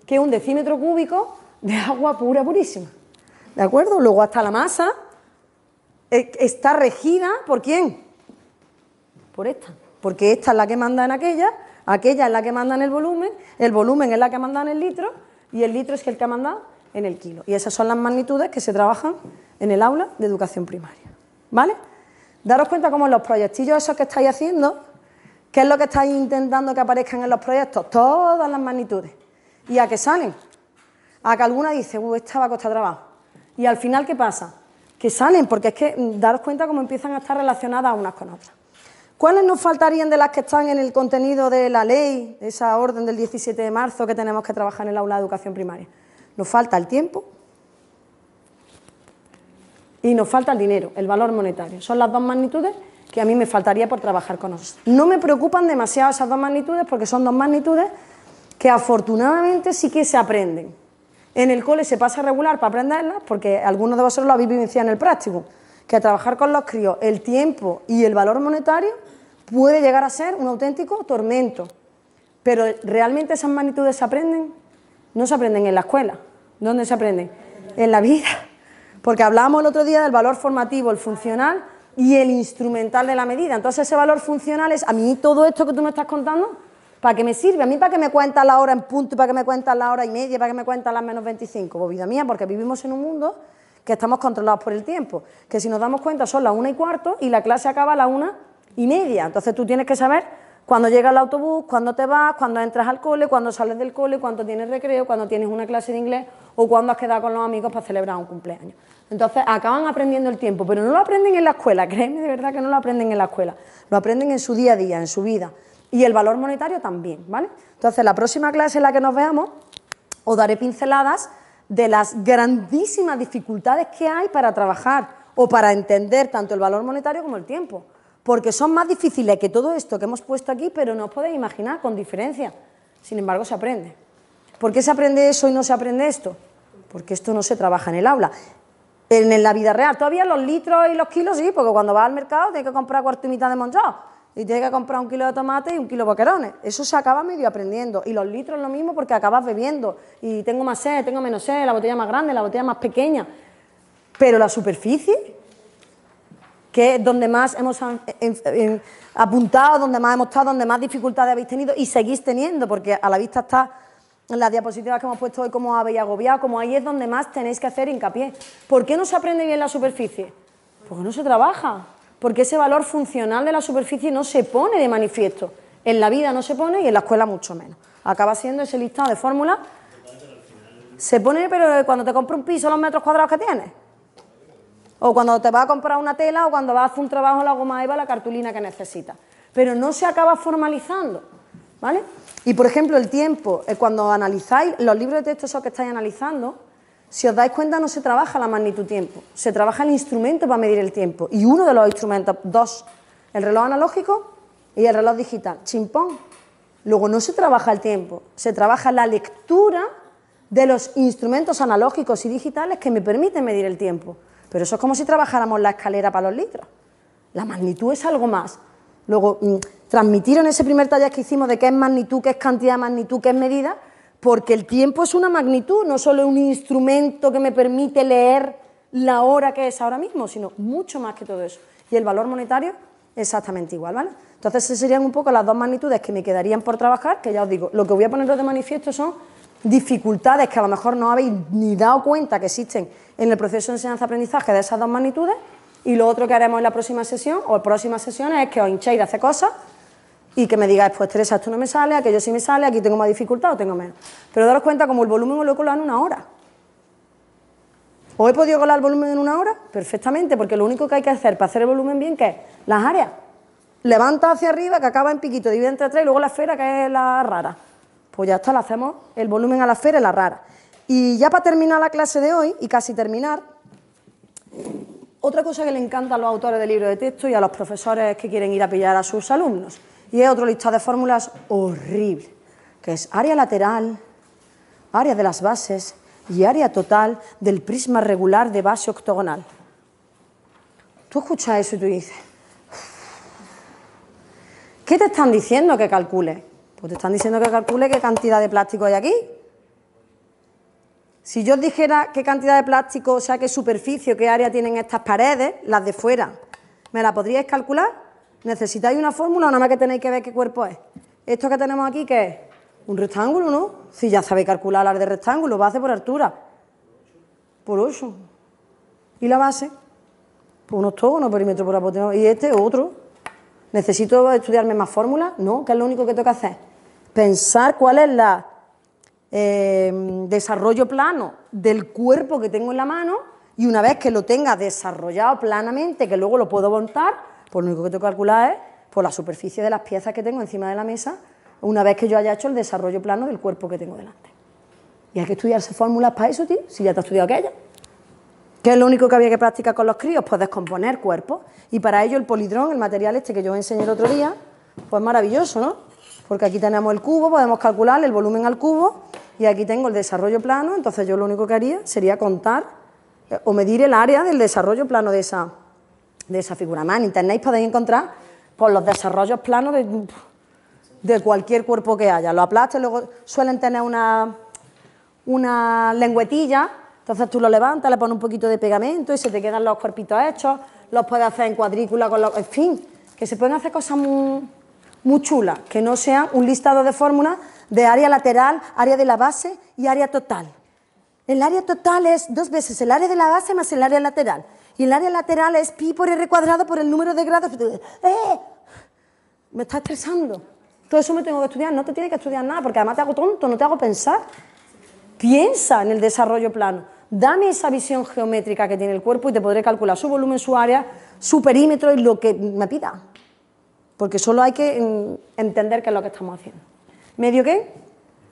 [SPEAKER 1] que 1 decímetro cúbico de agua pura, purísima. ¿De acuerdo? Luego, hasta la masa está regida ¿por quién? Por esta. Porque esta es la que manda en aquella es la que manda en el volumen es la que manda en el litro, y el litro es el que manda en el kilo. Y esas son las magnitudes que se trabajan en el aula de educación primaria. ¿Vale? Daros cuenta cómo en los proyectillos esos que estáis haciendo, ¿qué es lo que estáis intentando que aparezcan en los proyectos? Todas las magnitudes. ¿Y a qué salen? A que alguna dice, esta va a costar trabajo. Y al final, ¿qué pasa? Que salen, porque es que daros cuenta cómo empiezan a estar relacionadas unas con otras. ¿Cuáles nos faltarían de las que están en el contenido de la ley, esa orden del 17 de marzo que tenemos que trabajar en el aula de educación primaria? Nos falta el tiempo y nos falta el dinero, el valor monetario. Son las dos magnitudes que a mí me faltaría por trabajar con nosotros. No me preocupan demasiado esas dos magnitudes porque son dos magnitudes que afortunadamente sí que se aprenden. En el cole se pasa regular para aprenderlas porque algunos de vosotros lo habéis vivenciado en el práctico, que trabajar con los críos el tiempo y el valor monetario puede llegar a ser un auténtico tormento. Pero ¿realmente esas magnitudes se aprenden? No se aprenden en la escuela. ¿Dónde se aprenden? En la vida. Porque hablábamos el otro día del valor formativo, el funcional y el instrumental de la medida. Entonces ese valor funcional es, a mí todo esto que tú me estás contando, ¿para qué me sirve? A mí para que me cuentas la hora en punto, para que me cuentas la hora y media, para que me cuentas las menos 25. Pues vida mía, porque vivimos en un mundo que estamos controlados por el tiempo. Que si nos damos cuenta son las 1:15 y la clase acaba a las 1:30. Entonces tú tienes que saber cuándo llega el autobús, cuándo te vas, cuándo entras al cole, cuándo sales del cole, cuándo tienes recreo, cuándo tienes una clase de inglés o cuándo has quedado con los amigos para celebrar un cumpleaños. Entonces acaban aprendiendo el tiempo, pero no lo aprenden en la escuela, créeme de verdad que no lo aprenden en la escuela, lo aprenden en su día a día, en su vida. Y el valor monetario también, ¿vale? Entonces la próxima clase en la que nos veamos os daré pinceladas de las grandísimas dificultades que hay para trabajar o para entender tanto el valor monetario como el tiempo. Porque son más difíciles que todo esto que hemos puesto aquí, pero no os podéis imaginar, con diferencia. Sin embargo, se aprende. ¿Por qué se aprende eso y no se aprende esto? Porque esto no se trabaja en el aula. En la vida real, todavía los litros y los kilos sí, porque cuando vas al mercado tienes que comprar cuarto y mitad de monchao y tienes que comprar 1 kilo de tomate y 1 kilo de boquerones. Eso se acaba medio aprendiendo. Y los litros lo mismo porque acabas bebiendo. Y tengo más sed, tengo menos sed, la botella más grande, la botella más pequeña. Pero la superficie, que es donde más hemos apuntado, donde más hemos estado, donde más dificultades habéis tenido y seguís teniendo, porque a la vista está en las diapositivas que hemos puesto hoy cómo habéis agobiado, como ahí es donde más tenéis que hacer hincapié. ¿Por qué no se aprende bien la superficie? Porque no se trabaja, porque ese valor funcional de la superficie no se pone de manifiesto. En la vida no se pone y en la escuela mucho menos. Acaba siendo ese listado de fórmulas. Se pone, pero cuando te compras un piso, los metros cuadrados que tienes. O cuando te vas a comprar una tela o cuando vas a hacer un trabajo en la goma eva, la cartulina que necesitas. Pero no se acaba formalizando, ¿vale? Y, por ejemplo, el tiempo, cuando analizáis los libros de texto esos que estáis analizando, si os dais cuenta no se trabaja la magnitud tiempo, se trabaja el instrumento para medir el tiempo. Y uno de los instrumentos, dos, el reloj analógico y el reloj digital, chimpón. Luego no se trabaja el tiempo, se trabaja la lectura de los instrumentos analógicos y digitales que me permiten medir el tiempo. Pero eso es como si trabajáramos la escalera para los litros. La magnitud es algo más. Luego, transmitir en ese primer taller que hicimos de qué es magnitud, qué es cantidad de magnitud, qué es medida, porque el tiempo es una magnitud, no solo un instrumento que me permite leer la hora que es ahora mismo, sino mucho más que todo eso. Y el valor monetario, exactamente igual, ¿vale? Entonces, esas serían un poco las dos magnitudes que me quedarían por trabajar, que ya os digo, lo que voy a poneros de manifiesto son dificultades que a lo mejor no habéis ni dado cuenta que existen en el proceso de enseñanza-aprendizaje de esas dos magnitudes, y lo otro que haremos en la próxima sesión o en próximas sesiones es que os hinchéis de hacer cosas y que me digáis, pues Teresa, esto no me sale, aquello sí me sale, aquí tengo más dificultad o tengo menos. Pero daros cuenta como el volumen os lo he colado en 1 hora. ¿Os he podido colar el volumen en 1 hora? Perfectamente, porque lo único que hay que hacer para hacer el volumen bien, ¿qué es? Las áreas. Levanta hacia arriba, que acaba en piquito, divide entre 3, y luego la esfera, que es la rara. Pues ya está, le hacemos el volumen a la esfera y la rara. Y ya para terminar la clase de hoy, y casi terminar, otra cosa que le encanta a los autores de libros de texto y a los profesores que quieren ir a pillar a sus alumnos, y es otro listado de fórmulas horrible, que es área lateral, área de las bases y área total del prisma regular de base octogonal. Tú escuchas eso y tú dices, ¿qué te están diciendo que calcules? Pues te están diciendo que calcule qué cantidad de plástico hay aquí. Si yo os dijera qué cantidad de plástico, o sea, qué superficie, qué área tienen estas paredes, las de fuera, ¿me la podríais calcular? ¿Necesitáis una fórmula o nada más que tenéis que ver qué cuerpo es? Esto que tenemos aquí, ¿qué es? Un rectángulo, ¿no? Si ya sabéis calcular la de rectángulo, base por altura. Por 8. ¿Y la base? Pues un octógono, perímetro por apoteosis. Y este, otro. ¿Necesito estudiarme más fórmulas? No, que es lo único que tengo que hacer. Pensar cuál es la desarrollo plano del cuerpo que tengo en la mano, y una vez que lo tenga desarrollado planamente, que luego lo puedo montar, pues lo único que tengo que calcular es por la superficie de las piezas que tengo encima de la mesa, una vez que yo haya hecho el desarrollo plano del cuerpo que tengo delante. Y hay que estudiarse fórmulas para eso, tío, si ya te has estudiado aquello. ¿Qué es lo único que había que practicar con los críos? Pues descomponer cuerpos. Y para ello el polidrón, el material este que yo os enseñé el otro día, pues maravilloso, ¿no? Porque aquí tenemos el cubo, podemos calcular el volumen al cubo, y aquí tengo el desarrollo plano, entonces yo lo único que haría sería contar o medir el área del desarrollo plano de esa figura. Más en internet podéis encontrar pues, los desarrollos planos de cualquier cuerpo que haya. Los aplastes luego suelen tener una lengüetilla, entonces tú lo levantas, le pones un poquito de pegamento y se te quedan los cuerpitos hechos, los puedes hacer en cuadrícula, en fin, que se pueden hacer cosas muy chulas, que no sean un listado de fórmulas de área lateral, área de la base y área total. El área total es 2 veces el área de la base más el área lateral. Y el área lateral es pi por r cuadrado por el número de grados. Me está estresando. Todo eso me tengo que estudiar. No te tienes que estudiar nada, porque además te hago tonto, no te hago pensar. Piensa en el desarrollo plano. Dame esa visión geométrica que tiene el cuerpo y te podré calcular su volumen, su área, su perímetro y lo que me pida. Porque solo hay que entender qué es lo que estamos haciendo. ¿Medio qué?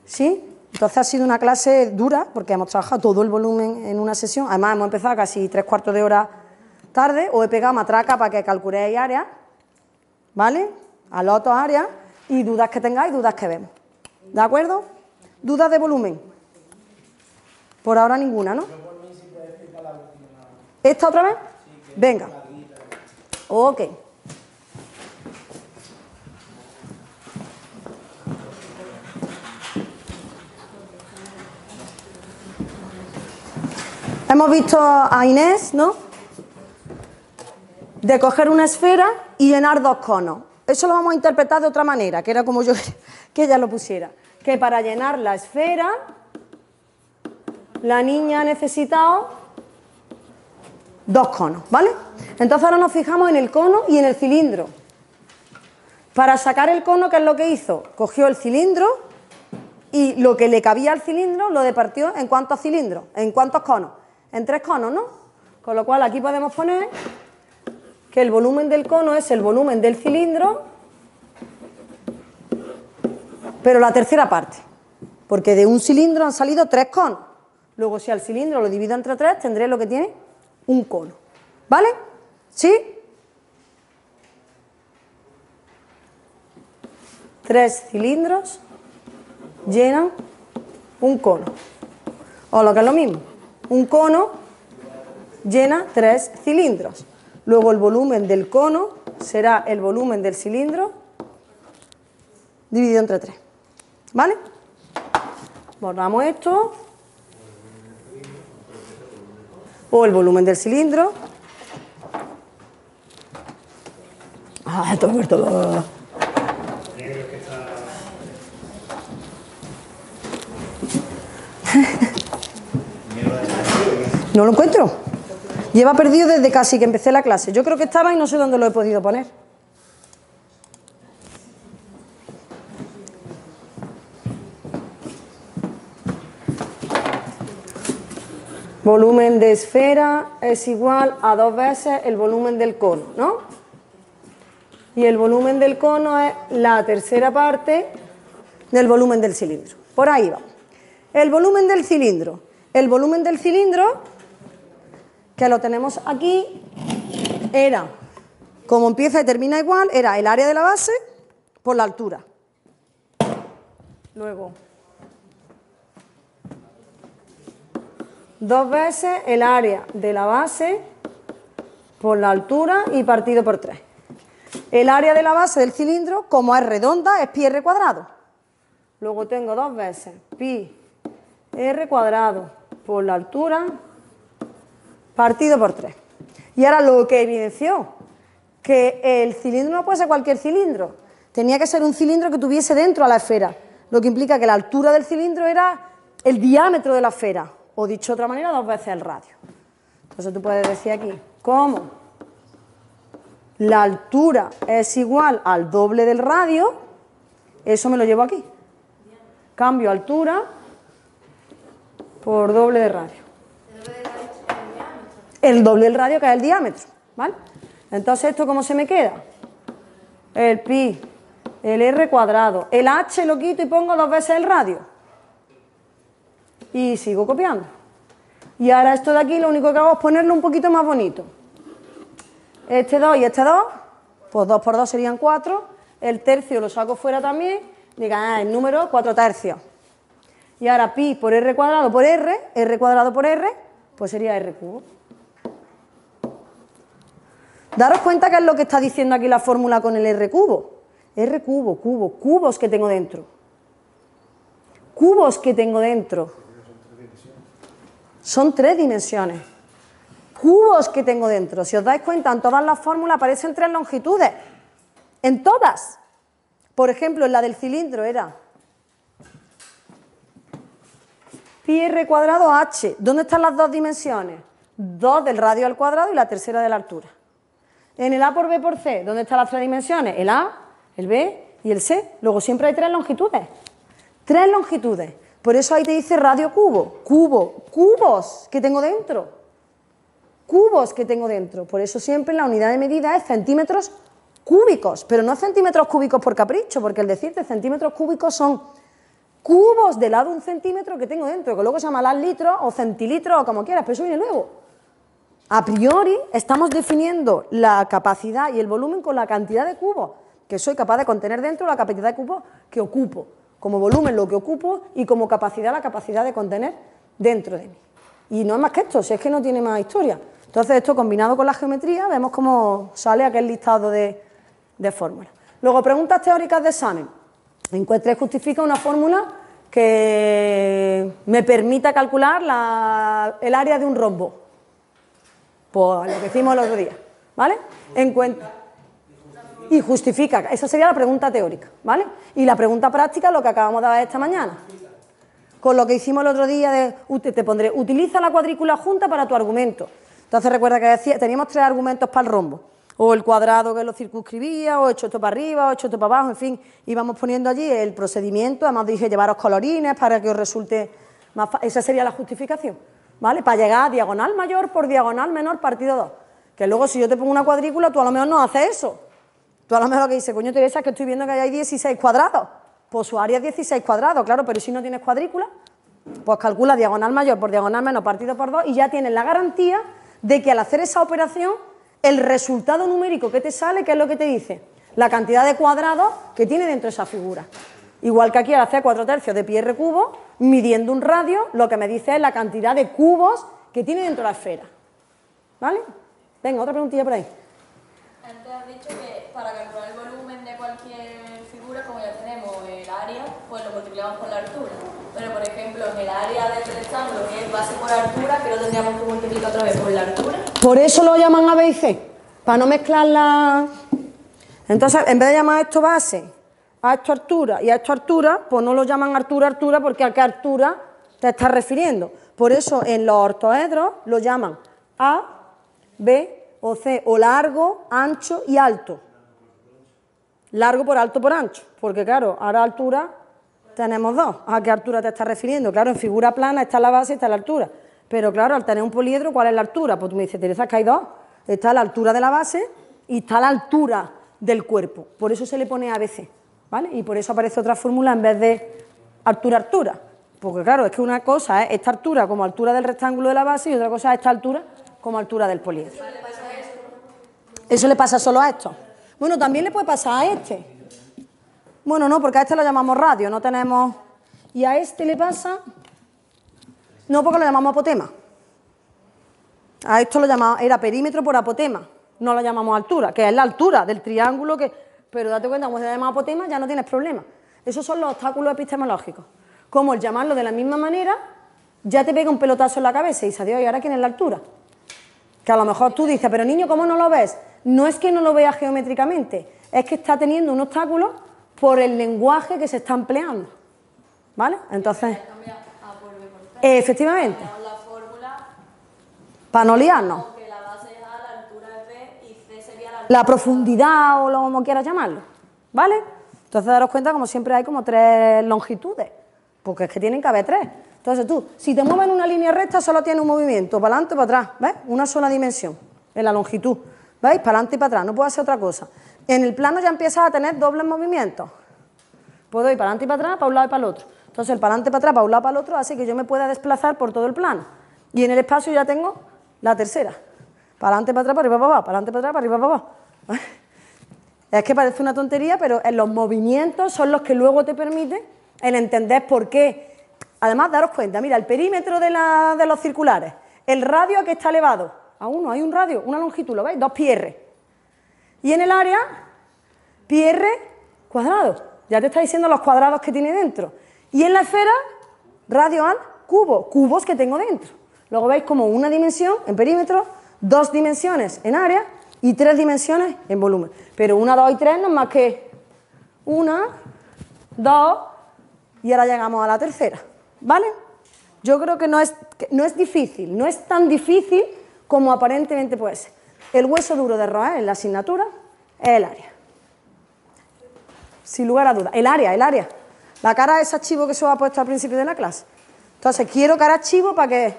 [SPEAKER 1] ¿Sí? Entonces ha sido una clase dura, porque hemos trabajado todo el volumen en una sesión. Además hemos empezado casi 3/4 de hora tarde. Os he pegado matraca para que calculéis áreas, ¿vale? A los otros áreas, y dudas que tengáis, dudas que vemos. ¿De acuerdo? ¿Dudas de volumen? Por ahora ninguna, ¿no? ¿Esta otra vez? Venga. Ok. Hemos visto a Inés, ¿no? De coger una esfera y llenar 2 conos. Eso lo vamos a interpretar de otra manera, que era como yo que ella lo pusiera. Que para llenar la esfera, la niña ha necesitado dos conos, ¿vale? Entonces ahora nos fijamos en el cono y en el cilindro. Para sacar el cono, ¿qué es lo que hizo? Cogió el cilindro y lo que le cabía al cilindro lo departió en cuántos cilindros, en cuántos conos, en 3 conos, ¿no? Con lo cual aquí podemos poner que el volumen del cono es el volumen del cilindro, pero la tercera parte, porque de un cilindro han salido 3 conos. Luego, si al cilindro lo divido entre 3, tendré lo que tiene un cono. ¿Vale? ¿Sí? 3 cilindros llenan un cono. O lo que es lo mismo, un cono llena 3 cilindros. Luego el volumen del cono será el volumen del cilindro dividido entre 3. ¿Vale? Borramos esto. O el volumen del cilindro. Esto es muerto. No lo encuentro. Lleva perdido desde casi que empecé la clase. Yo creo que estaba y no sé dónde lo he podido poner. Volumen de esfera es igual a 2 veces el volumen del cono, ¿no? Y el volumen del cono es la tercera parte del volumen del cilindro. Por ahí vamos. El volumen del cilindro. El volumen del cilindro, que lo tenemos aquí, era, como empieza y termina igual, era el área de la base por la altura. Luego, 2 veces el área de la base por la altura y partido por 3. El área de la base del cilindro, como es redonda, es pi r cuadrado. Luego tengo 2 veces pi r cuadrado por la altura partido por 3. Y ahora lo que evidenció, que el cilindro no puede ser cualquier cilindro. Tenía que ser un cilindro que tuviese dentro a la esfera, lo que implica que la altura del cilindro era el diámetro de la esfera, o dicho de otra manera, 2 veces el radio. Entonces tú puedes decir aquí, ¿cómo? La altura es igual al doble del radio, eso me lo llevo aquí. Cambio altura por doble de radio. El doble del radio que es el diámetro, ¿vale? Entonces, ¿esto cómo se me queda? El pi, el r cuadrado, el h lo quito y pongo 2 veces el radio. Y sigo copiando. Y ahora esto de aquí lo único que hago es ponerlo un poquito más bonito. Este 2 y este 2, pues 2 por 2 serían 4. El tercio lo saco fuera también. Diga, el número 4 tercios. Y ahora pi por r cuadrado por r cuadrado por r, pues sería r cubo. Daros cuenta que es lo que está diciendo aquí la fórmula con el r cubo. R cubo, cubos que tengo dentro. Cubos que tengo dentro. Son 3 dimensiones. Cubos que tengo dentro. Si os dais cuenta, en todas las fórmulas aparecen 3 longitudes. En todas. Por ejemplo, en la del cilindro era pi r cuadrado h. ¿Dónde están las 2 dimensiones? 2 del radio al cuadrado y la tercera de la altura. En el a por b por c, ¿dónde están las 3 dimensiones? El a, el b y el c. Luego siempre hay 3 longitudes. 3 longitudes. Por eso ahí te dice radio cubo. Cubos que tengo dentro. Cubos que tengo dentro. Por eso siempre la unidad de medida es centímetros cúbicos. Pero no centímetros cúbicos por capricho, porque el decirte centímetros cúbicos son cubos de lado 1 centímetro que tengo dentro, que luego se llama las litros o centilitros o como quieras, pero eso viene luego. A priori estamos definiendo la capacidad y el volumen con la cantidad de cubos que soy capaz de contener dentro, la capacidad de cubos que ocupo. Como volumen lo que ocupo y como capacidad la capacidad de contener dentro de mí. Y no es más que esto, si es que no tiene más historia. Entonces esto combinado con la geometría vemos cómo sale aquel listado de fórmulas. Luego, preguntas teóricas de examen. Encuentra y justifica una fórmula que me permita calcular el área de un rombo. Pues lo que hicimos el otro día, ¿vale? Encuentra y justifica. Esa sería la pregunta teórica, ¿vale? Y la pregunta práctica, lo que acabamos de ver esta mañana. Con lo que hicimos el otro día, te pondré, utiliza la cuadrícula junta para tu argumento. Entonces recuerda que decía, teníamos 3 argumentos para el rombo, o el cuadrado que lo circunscribía, o hecho esto para arriba, o hecho esto para abajo, en fin, íbamos poniendo allí el procedimiento, además dije llevaros colorines para que os resulte más fácil, esa sería la justificación, ¿vale? Para llegar a diagonal mayor por diagonal menor partido 2, que luego si yo te pongo una cuadrícula, tú a lo mejor no haces eso, tú a lo mejor lo que dices, coño Teresa, es que estoy viendo que hay 16 cuadrados, pues su área es 16 cuadrados, claro, pero si no tienes cuadrícula, pues calcula diagonal mayor por diagonal menor partido por 2 y ya tienes la garantía de que al hacer esa operación, el resultado numérico que te sale, ¿qué es lo que te dice? La cantidad de cuadrados que tiene dentro de esa figura. Igual que aquí al hacer 4/3 de pi r cubo, midiendo un radio, lo que me dice es la cantidad de cubos que tiene dentro de la esfera. ¿Vale? Venga, otra preguntilla por ahí.
[SPEAKER 4] Antes has dicho que para calcular el volumen de cualquier figura, como ya tenemos el área, pues lo multiplicamos por la altura. Pero, por ejemplo, en el área del rectángulo, que es base por altura, que lo tendríamos que multiplicar otra vez por la altura.
[SPEAKER 1] Por eso lo llaman A, B y C, para no mezclar la... Entonces, en vez de llamar esto base, a esto altura y a esto altura, pues no lo llaman altura, porque a qué altura te estás refiriendo. Por eso en los ortoedros lo llaman A, B o C, o largo, ancho y alto. Largo por alto por ancho, porque claro, ahora altura tenemos 2. ¿A qué altura te estás refiriendo? Claro, en figura plana está la base y está la altura. Pero claro, al tener un poliedro, ¿cuál es la altura? Pues tú me dices, Teresa, que hay 2. Está la altura de la base y está la altura del cuerpo. Por eso se le pone ABC, ¿vale? Y por eso aparece otra fórmula en vez de altura. Porque claro, es que una cosa es esta altura como altura del rectángulo de la base y otra cosa es esta altura como altura del poliedro. Eso le pasa solo a esto. Bueno, también le puede pasar a este. Bueno, no, porque a este lo llamamos radio, no tenemos... Y a este le pasa... No, porque lo llamamos apotema. A esto lo llamamos... Era perímetro por apotema, no lo llamamos altura, que es la altura del triángulo que... Pero date cuenta, como se llama apotema, ya no tienes problema. Esos son los obstáculos epistemológicos. Como el llamarlo de la misma manera, ya te pega un pelotazo en la cabeza y dices, Dios, ¿y ahora quién es la altura? Que a lo mejor tú dices, pero niño, ¿cómo no lo ves? No es que no lo veas geométricamente, es que está teniendo un obstáculo por el lenguaje que se está empleando. ¿Vale? Entonces, efectivamente,
[SPEAKER 4] la fórmula,
[SPEAKER 1] para no liarnos,
[SPEAKER 4] aunque la base es A, la altura es B y C sería la altura.
[SPEAKER 1] la profundidad o lo como quieras llamarlo. ¿Vale? Entonces, daros cuenta, como siempre, hay como 3 longitudes, porque es que tienen que haber 3. Entonces tú, si te mueves en una línea recta, solo tienes un movimiento, para adelante y para atrás, ¿ves? Una sola dimensión, en la longitud, ¿veis? Para adelante y para atrás, no puedo hacer otra cosa. En el plano ya empiezas a tener dobles movimientos. Puedo ir para adelante y para atrás, para un lado y para el otro. Entonces el para adelante y para atrás, para un lado y para el otro, hace que yo me pueda desplazar por todo el plano. Y en el espacio ya tengo la tercera. Para adelante, para atrás, para arriba, para abajo, para adelante, para atrás, para arriba, para abajo. Es que parece una tontería, pero en los movimientos son los que luego te permiten el entender por qué. Además, daros cuenta, mira, el perímetro de los circulares, el radio a que está elevado, a 1, hay un radio, una longitud, ¿lo veis? 2 pi r. Y en el área, pi r cuadrado. Ya te está diciendo los cuadrados que tiene dentro. Y en la esfera, radio al cubo, cubos que tengo dentro. Luego veis como una dimensión en perímetro, 2 dimensiones en área y 3 dimensiones en volumen. Pero 1, 2 y 3 no es más que 1, 2 y ahora llegamos a la tercera. ¿Vale? Yo creo que no es difícil, no es tan difícil como aparentemente puede ser. El hueso duro de roer en la asignatura es el área. Sin lugar a dudas. El área. La cara es archivo que se os ha puesto al principio de la clase. Entonces, quiero cara archivo para que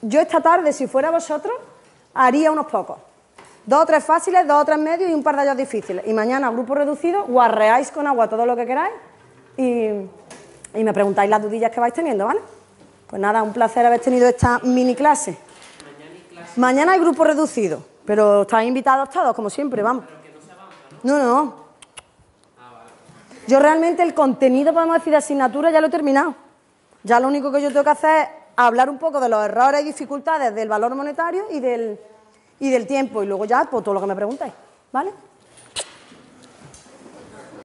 [SPEAKER 1] yo esta tarde, si fuera vosotros, haría unos pocos. 2 o 3 fáciles, 2 o 3 medios y un par de ellos difíciles. Y mañana, grupo reducido, guarreáis con agua todo lo que queráis y me preguntáis las dudillas que vais teniendo, ¿vale? Pues nada, un placer haber tenido esta mini clase. Mañana hay grupo reducido, pero estáis invitados todos, como siempre, vamos. No. Yo realmente el contenido, podemos decir, de asignatura ya lo he terminado. Ya lo único que yo tengo que hacer es hablar un poco de los errores y dificultades del valor monetario y del tiempo. Y luego ya, pues todo lo que me preguntáis, ¿vale?